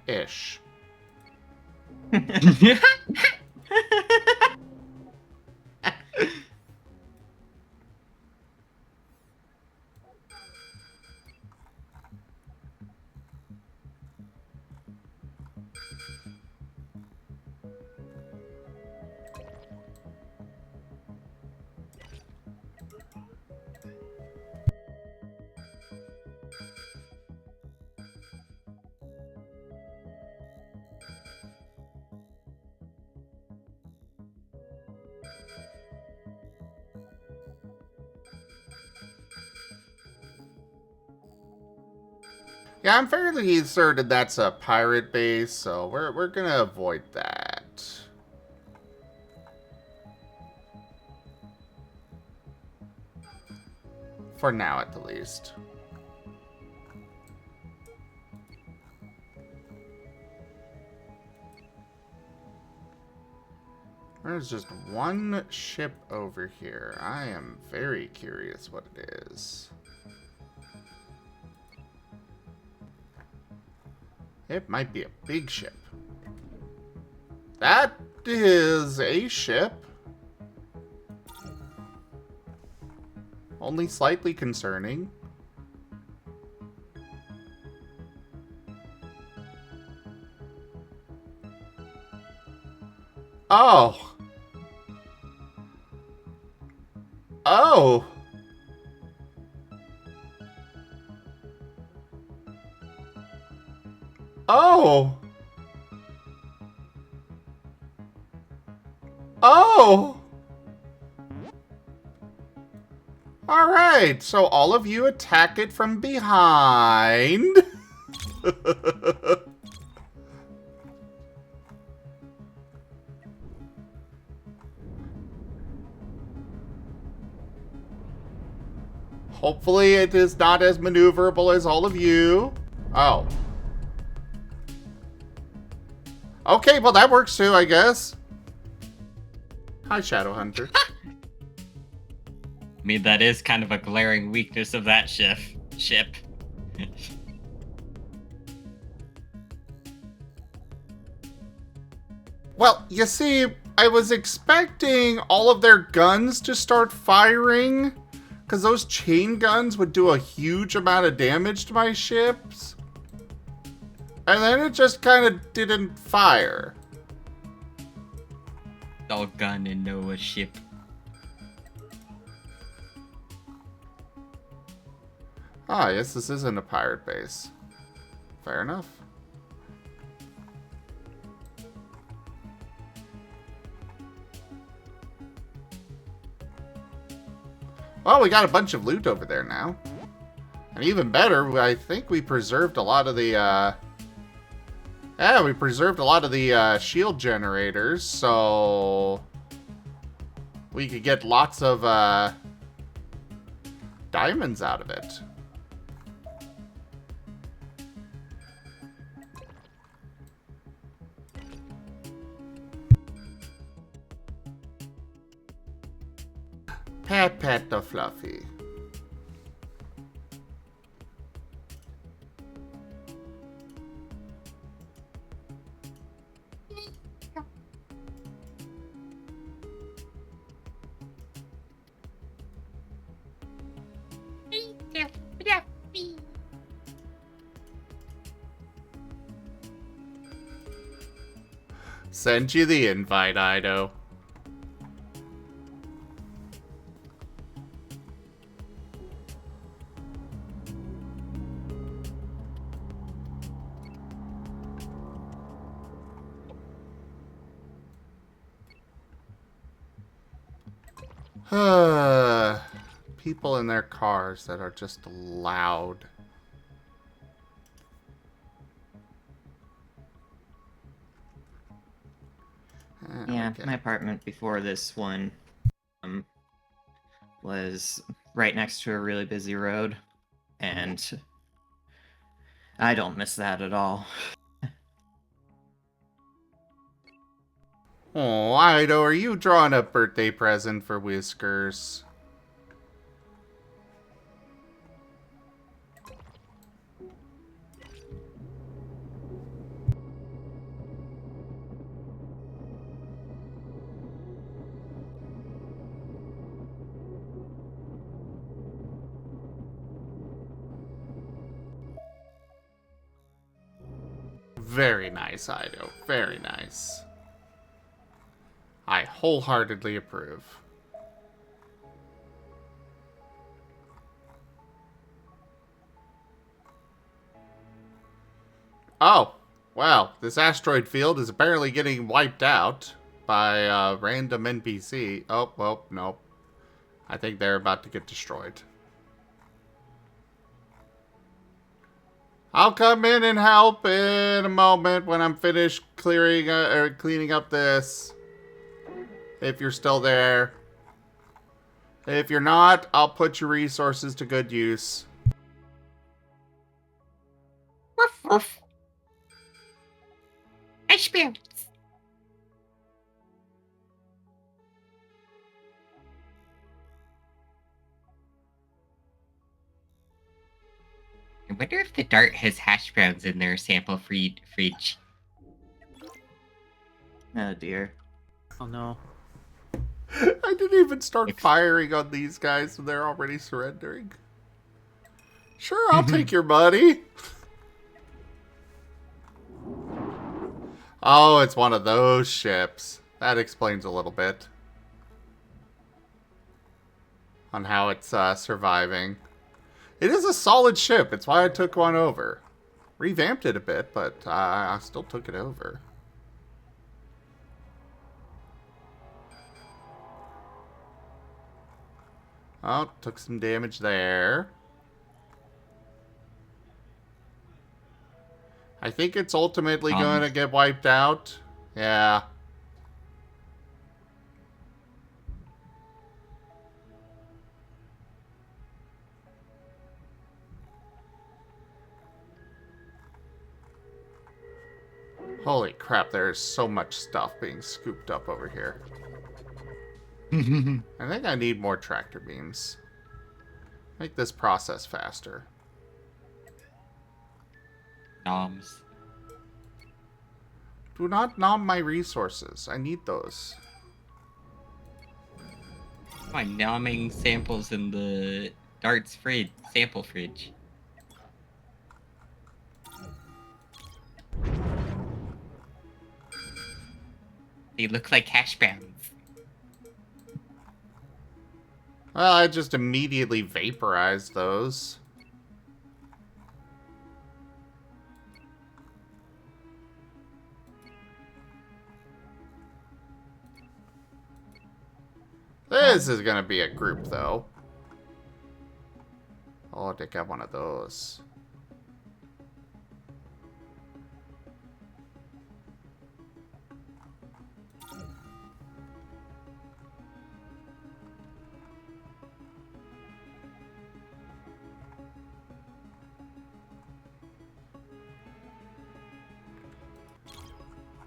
Ish. Yeah, I'm fairly certain that's a pirate base, so we're gonna avoid that. For now, at the least. There's just one ship over here. I am very curious what it is. It might be a big ship. That is a ship. Only slightly concerning. Oh. Oh. Oh! Oh! Alright, so all of you attack it from behind. Hopefully it is not as maneuverable as all of you. Oh. Okay, well that works too, I guess. Hi, Shadowhunter. I mean, that is kind of a glaring weakness of that ship. Well, you see, I was expecting all of their guns to start firing, because those chain guns would do a huge amount of damage to my ships. And then it just kind of didn't fire. All gun and no ship. Ah, yes, this isn't a pirate base. Fair enough. Well, we got a bunch of loot over there now. And even better, I think we preserved a lot of the, yeah, we preserved a lot of the, shield generators, so... we could get lots of, diamonds out of it. Pat the Fluffy. Send you the invite, Ido. People in their cars that are just loud. Yeah, Okay. my apartment before this one was right next to a really busy road, and I don't miss that at all. Oh, Ido, are you drawing a birthday present for Whiskers? Very nice, Ido. Very nice. I wholeheartedly approve. Oh, well, this asteroid field is apparently getting wiped out by a random NPC. Oh, well, nope. I think they're about to get destroyed. I'll come in and help in a moment when I'm finished clearing or cleaning up this. If you're still there. If you're not, I'll put your resources to good use. Woof woof. Experience. I wonder if the dart has hash browns in their sample fridge. Oh dear. Oh no. I didn't even start firing on these guys and they're already surrendering. Sure, I'll take your money. Oh, it's one of those ships. That explains a little bit on how it's surviving. It is a solid ship. It's why I took one over. Revamped it a bit, but I still took it over. Oh, took some damage there. I think it's ultimately going to get wiped out. Yeah. Holy crap, there's so much stuff being scooped up over here. I think I need more tractor beams. Make this process faster. Noms. Do not nom my resources. I need those. My nomming samples in the darts fridge, sample fridge. They look like hash browns. Well, I just immediately vaporized those. This is gonna be a group, though. Oh, they got one of those.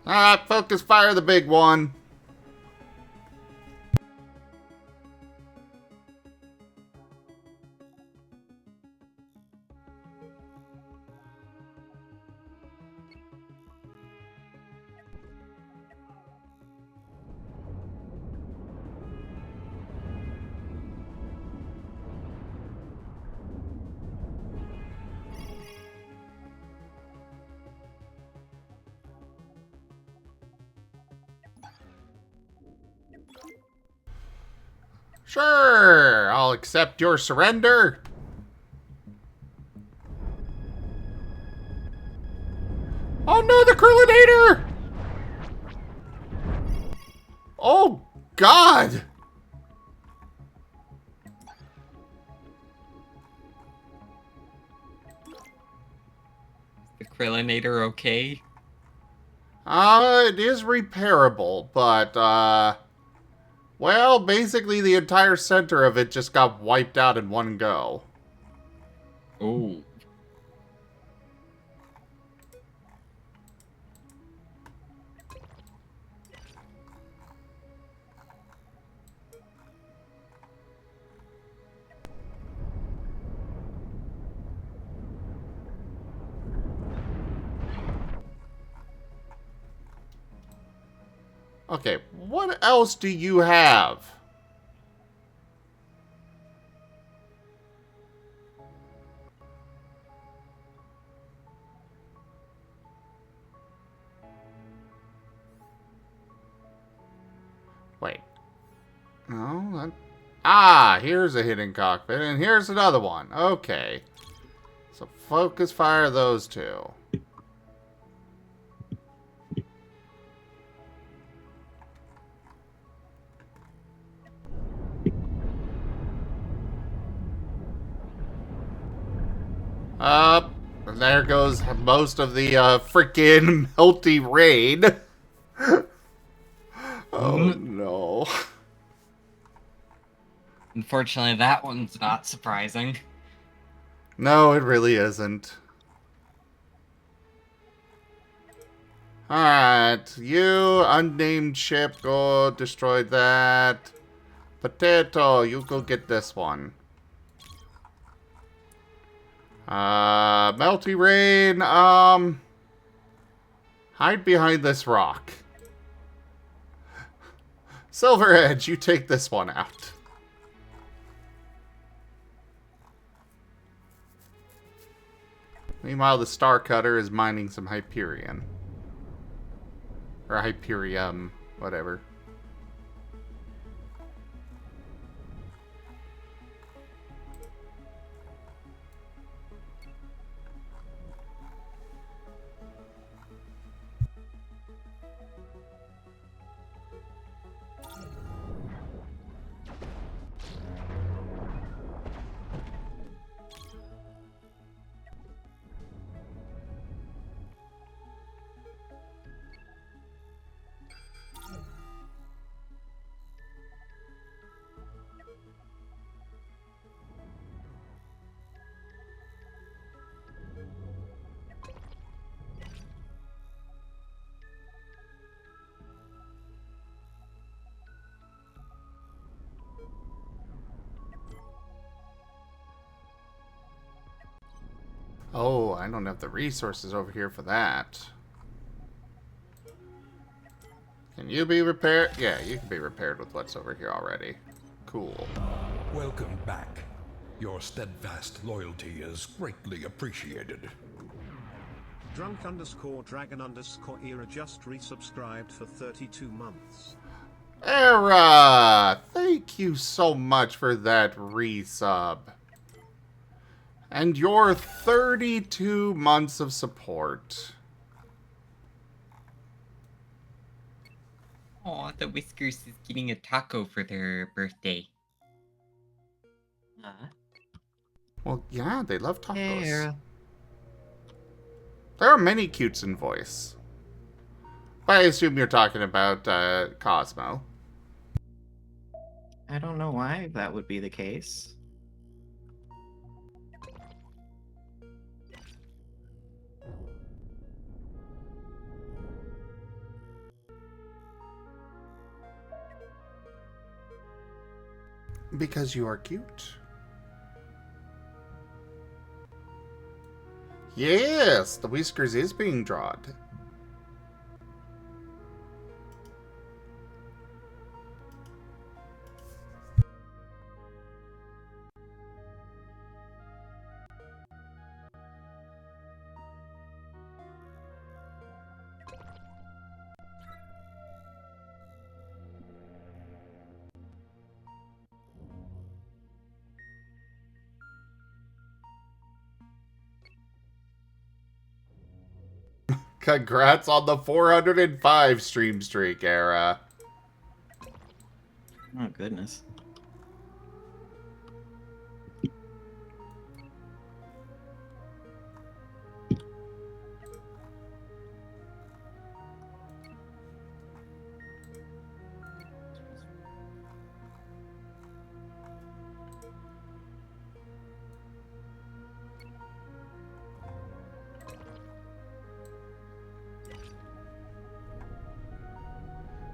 Alright, focus fire the big one. Sure, I'll accept your surrender. Oh no, the Krillinator! Oh God! The Krillinator okay? It is repairable, but, well, basically the entire center of it just got wiped out in one go. Oh. Okay, what else do you have? Wait. No, that... Ah, here's a hidden cockpit, and here's another one. Okay. So focus fire those two. Up. And there goes most of the freaking melty rain. Oh no. Unfortunately, that one's not surprising. No, it really isn't. Alright, you unnamed ship, go destroy that. Potato, you go get this one. Melty Rain, hide behind this rock. Silver Edge, you take this one out. Meanwhile, the Star Cutter is mining some Hyperion. Or Hyperium, whatever. Oh, I don't have the resources over here for that. Can you be repaired? Yeah, you can be repaired with what's over here already. Cool. Welcome back. Your steadfast loyalty is greatly appreciated. Drunk_dragon_era just resubscribed for 32 months. Era! Thank you so much for that resub. And your 32 months of support. Aw, the Whiskers is getting a taco for their birthday. Well, yeah, they love tacos. Hey, Era. There are many cutes in voice. But I assume you're talking about Cosmo. I don't know why that would be the case. Because you are cute. Yes, the Whiskers is being drawn. Congrats on the 405 stream streak, Era. Oh, goodness.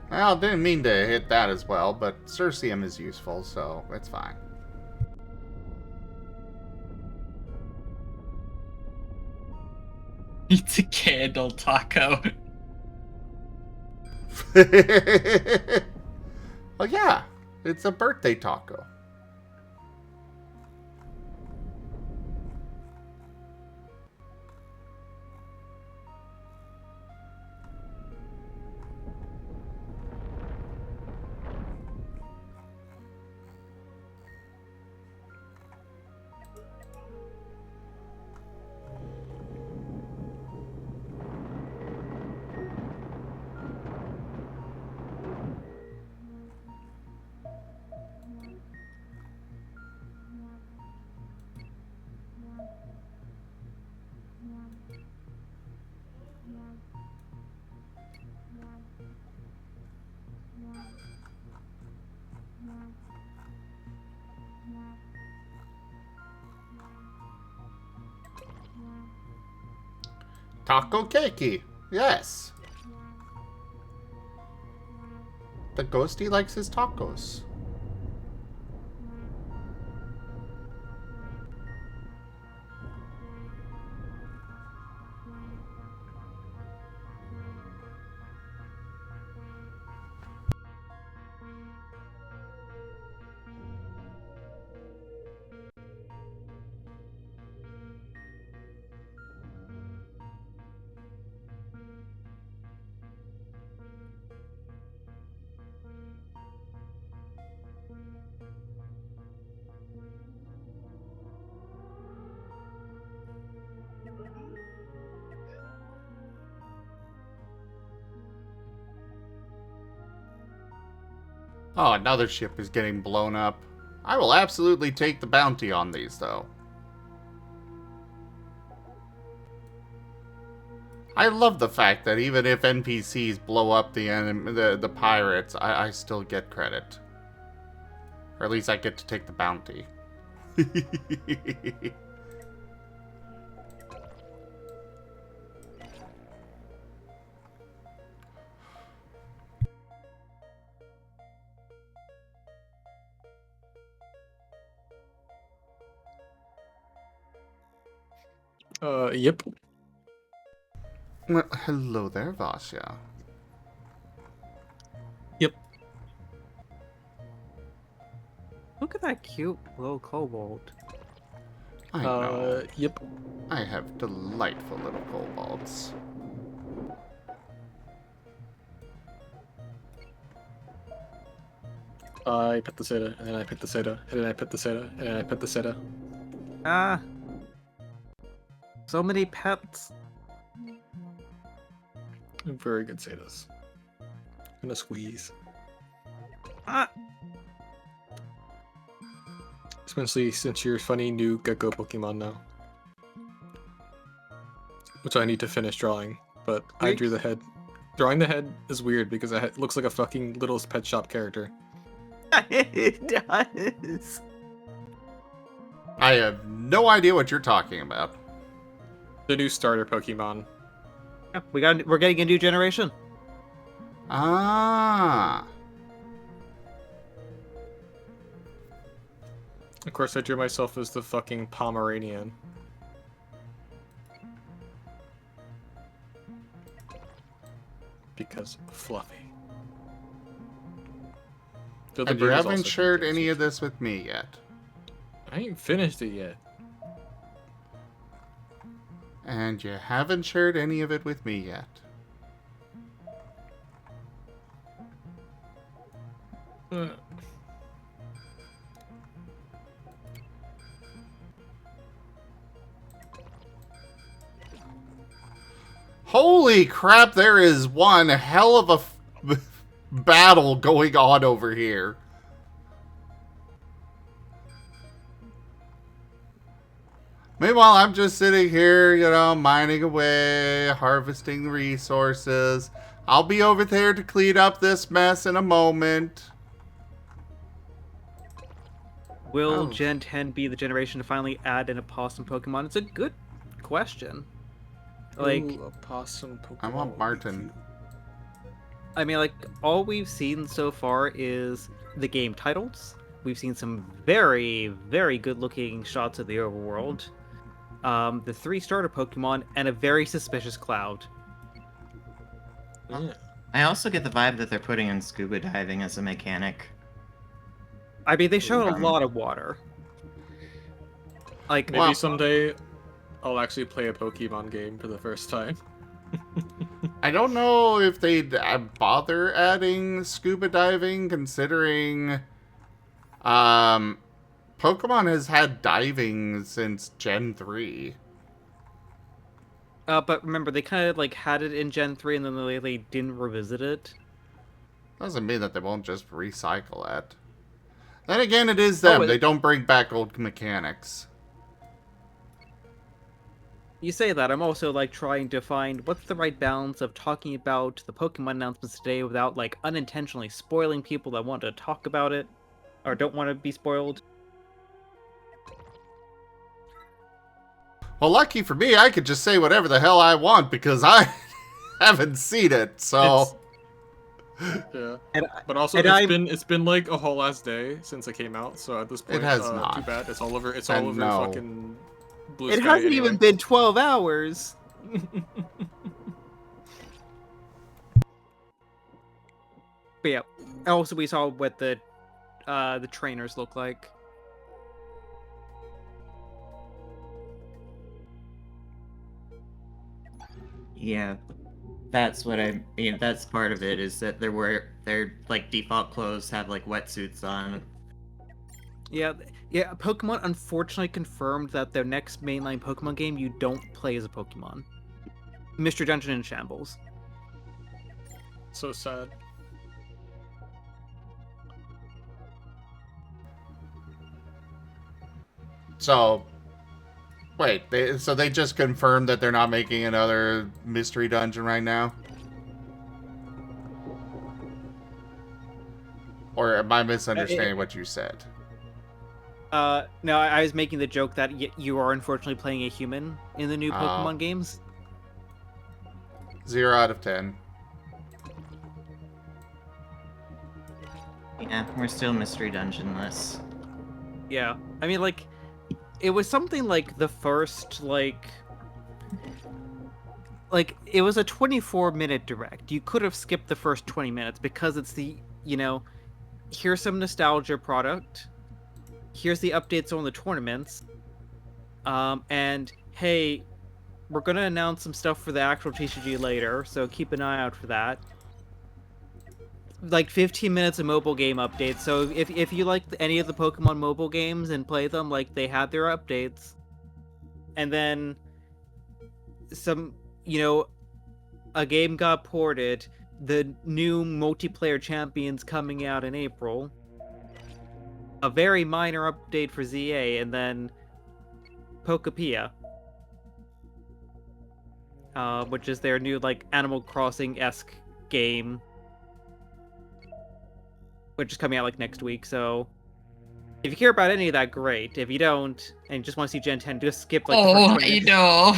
Well, didn't mean to hit that as well, but Circeum is useful, so it's fine. It's a candle taco. Well, yeah, it's a birthday taco. Taco cakey. Yes. The ghosty likes his tacos. Oh, another ship is getting blown up. I will absolutely take the bounty on these, though. I love the fact that even if NPCs blow up the pirates, I still get credit. Or at least I get to take the bounty. Yep. Well, hello there, Vasya. Yep. Look at that cute little kobold. I know. Yep. I have delightful little kobolds. I put the soda, and then I put the soda, and then I put the soda, and then I put the soda. Ah. So many pets. Very good sodas. Gonna squeeze. Ah. Especially since you're funny new gecko Pokemon now. Which I need to finish drawing, but I drew the head. Drawing the head is weird because it looks like a fucking little pet shop character. It does. I have no idea what you're talking about. The new starter Pokemon. Yeah, we're getting a new generation. Ah. Of course, I drew myself as the fucking Pomeranian. Because fluffy. And you haven't shared any of this with me yet. I ain't finished it yet. And you haven't shared any of it with me yet. Holy crap, there is one hell of a battle going on over here. Meanwhile, I'm just sitting here, you know, mining away, harvesting resources. I'll be over there to clean up this mess in a moment. Will Gen 10 be the generation to finally add in a possum Pokemon? It's a good question. Like, ooh, a possum Pokemon. I want Marten. I mean, like, all we've seen so far is the game titles. We've seen some very, very good-looking shots of the overworld. The 3 starter Pokemon, and a very suspicious Cloud. Yeah. I also get the vibe that they're putting in scuba diving as a mechanic. I mean, they showed a lot of water. Like, maybe someday I'll actually play a Pokemon game for the first time. I don't know if they'd bother adding scuba diving, considering Pokemon has had diving since Gen 3. But remember, they kind of like had it in Gen 3 and then they didn't revisit it. Doesn't mean that they won't just recycle it. Then again, it is them. They don't bring back old mechanics. You say that, I'm also like trying to find what's the right balance of talking about the Pokemon announcements today without like unintentionally spoiling people that want to talk about it or don't want to be spoiled. Well, lucky for me, I could just say whatever the hell I want because I haven't seen it, so... Yeah, but also it's been like a whole last day since it came out, so at this point, it has not. Too bad. It's all over. It's all over fucking blue It sky hasn't anyway. even been 12 hours. But yeah, also we saw what the trainers look like. Yeah, that's what I mean. That's part of it, is that their like default clothes have like wetsuits on. Yeah, Pokemon unfortunately confirmed that their next mainline Pokemon game you don't play as a Pokemon. Mystery Dungeon in Shambles. So sad. So, wait, so they just confirmed that they're not making another Mystery Dungeon right now? Or am I misunderstanding what you said? No, I was making the joke that you are unfortunately playing a human in the new Pokemon games. 0 out of 10. Yeah, we're still Mystery Dungeon-less. Yeah, I mean, like, it was something like the first, like, like, it was a 24-minute direct. You could have skipped the first 20 minutes because it's the, here's some nostalgia product. Here's the updates on the tournaments. And hey, we're gonna announce some stuff for the actual TCG later, so keep an eye out for that. Like 15 minutes of mobile game updates. So if you like any of the Pokemon mobile games and play them, like, they had their updates. And then some, a game got ported. The new multiplayer champions coming out in April. A very minor update for ZA, and then Pokepia. Which is their new, like, Animal Crossing-esque game. Which is coming out, like, next week, so... If you care about any of that, great. If you don't, and you just want to see Gen 10, just skip, like, the first 20 minutes. know.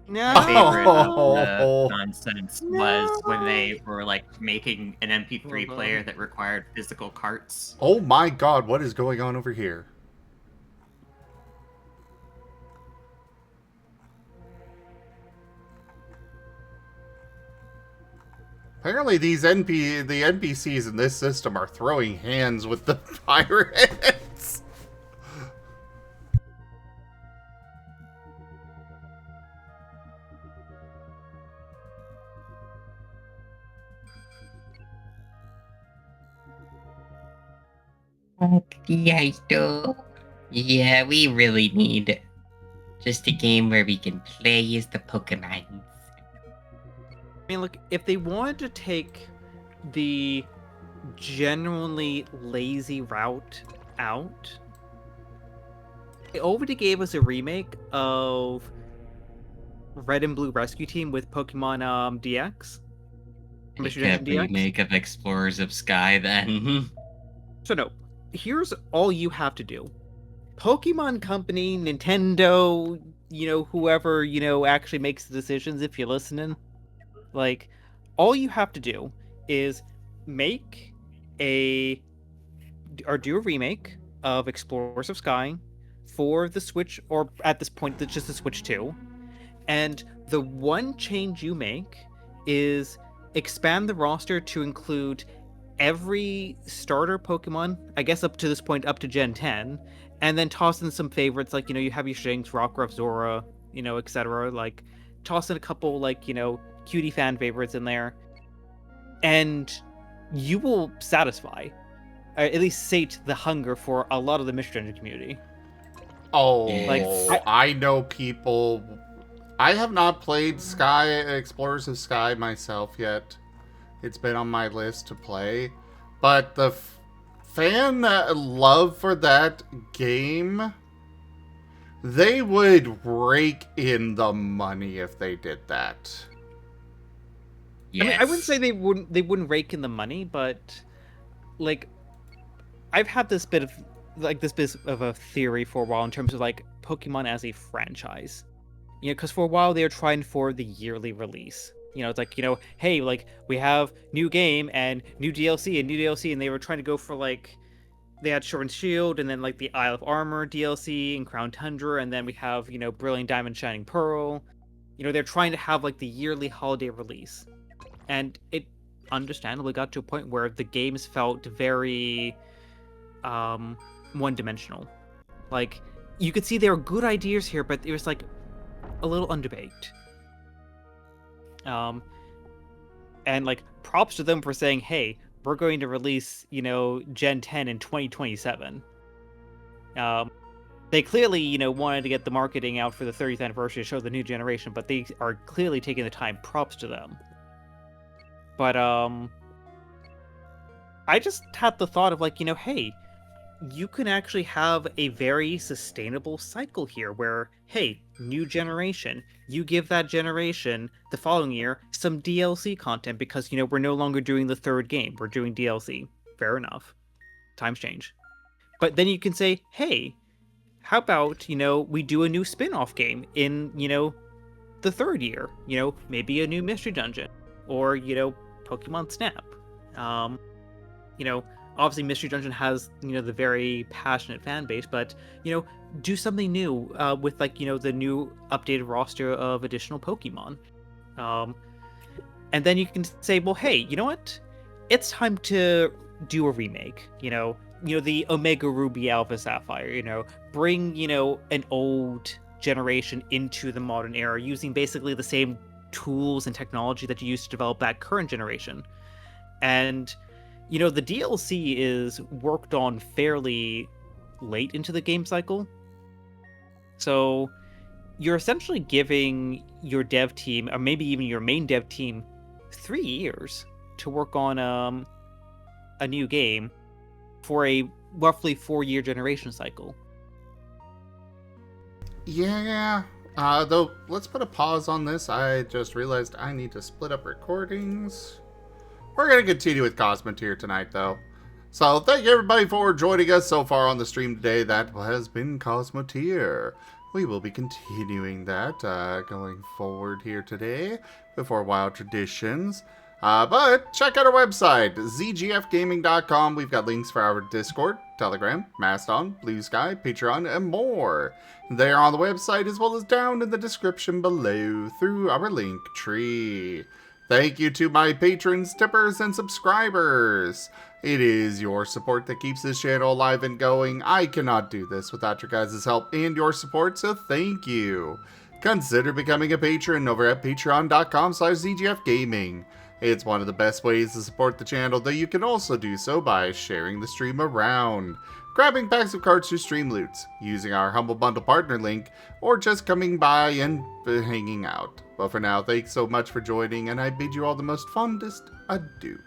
No! My favorite of the nonsense was when they were, like, making an MP3 player that required physical carts. Oh my god, what is going on over here? Apparently the NPCs in this system are throwing hands with the pirates. Yeah, we really need just a game where we can play as the Pokemon. I mean, look, if they wanted to take the genuinely lazy route out, they already gave us a remake of Red and Blue Rescue Team with Pokemon DX. Make a remake of Explorers of Sky, then. So no, here's all you have to do. Pokemon Company, Nintendo, whoever, actually makes the decisions, if you're listening. Like, all you have to do is make do a remake of Explorers of Sky for the Switch, or at this point, it's just the Switch 2. And the one change you make is expand the roster to include every starter Pokemon, I guess up to this point, up to Gen 10, and then toss in some favorites, like, you have your Shinx, Rockruff, Zora, etc. Like, toss in a couple, like, cutie fan favorites in there, and you will satisfy, or at least sate the hunger for a lot of the Mystery Dungeon community. Oh, like, I know people. I have not played Explorers of Sky myself yet. It's been on my list to play, but the fan love for that game, they would rake in the money if they did that. Yes. I mean, I wouldn't say they wouldn't rake in the money, but, like, I've had this bit of a theory for a while in terms of, like, Pokemon as a franchise. Because for a while they were trying for the yearly release. It's like, hey, like, we have new game and new DLC, and they were trying to go for, like, they had Sword and Shield, and then, like, the Isle of Armor DLC and Crown Tundra, and then we have, Brilliant Diamond, Shining Pearl. They're trying to have, like, the yearly holiday release. And it understandably got to a point where the games felt very one-dimensional. Like, you could see there were good ideas here, but it was, like, a little underbaked. And, like, props to them for saying, hey, we're going to release, Gen 10 in 2027. They clearly, wanted to get the marketing out for the 30th anniversary to show the new generation, but they are clearly taking the time. Props to them. But, I just had the thought of, like, hey, you can actually have a very sustainable cycle here where, hey, new generation, you give that generation the following year some DLC content because, we're no longer doing the third game, we're doing DLC. Fair enough. Times change. But then you can say, hey, how about, we do a new spin-off game in, the third year? Maybe a new Mystery Dungeon. Or, Pokemon Snap. obviously Mystery Dungeon has, the very passionate fan base, but, do something new with, like, the new updated roster of additional Pokemon. And then you can say, well, hey, you know what? It's time to do a remake. The Omega Ruby Alpha Sapphire. Bring an old generation into the modern era using basically the same tools and technology that you used to develop that current generation. And the DLC is worked on fairly late into the game cycle, so you're essentially giving your dev team, or maybe even your main dev team, 3 years to work on a new game for a roughly 4-year generation cycle. Yeah, though, let's put a pause on this. I just realized I need to split up recordings. We're going to continue with Cosmoteer tonight, though. So, thank you everybody for joining us so far on the stream today. That has been Cosmoteer. We will be continuing that going forward here today before Wild Traditions. But check out our website, zgfgaming.com. We've got links for our Discord, Telegram, Mastodon, Blue Sky, Patreon, and more. There on the website, as well as down in the description below through our link tree. Thank you to my patrons, tippers, and subscribers. It is your support that keeps this channel alive and going. I cannot do this without your guys' help and your support, so thank you. Consider becoming a patron over at patreon.com/zgfgaming. It's one of the best ways to support the channel, though you can also do so by sharing the stream around, grabbing packs of cards to stream loots, using our Humble Bundle partner link, or just coming by and hanging out. But for now, thanks so much for joining, and I bid you all the most fondest adieu.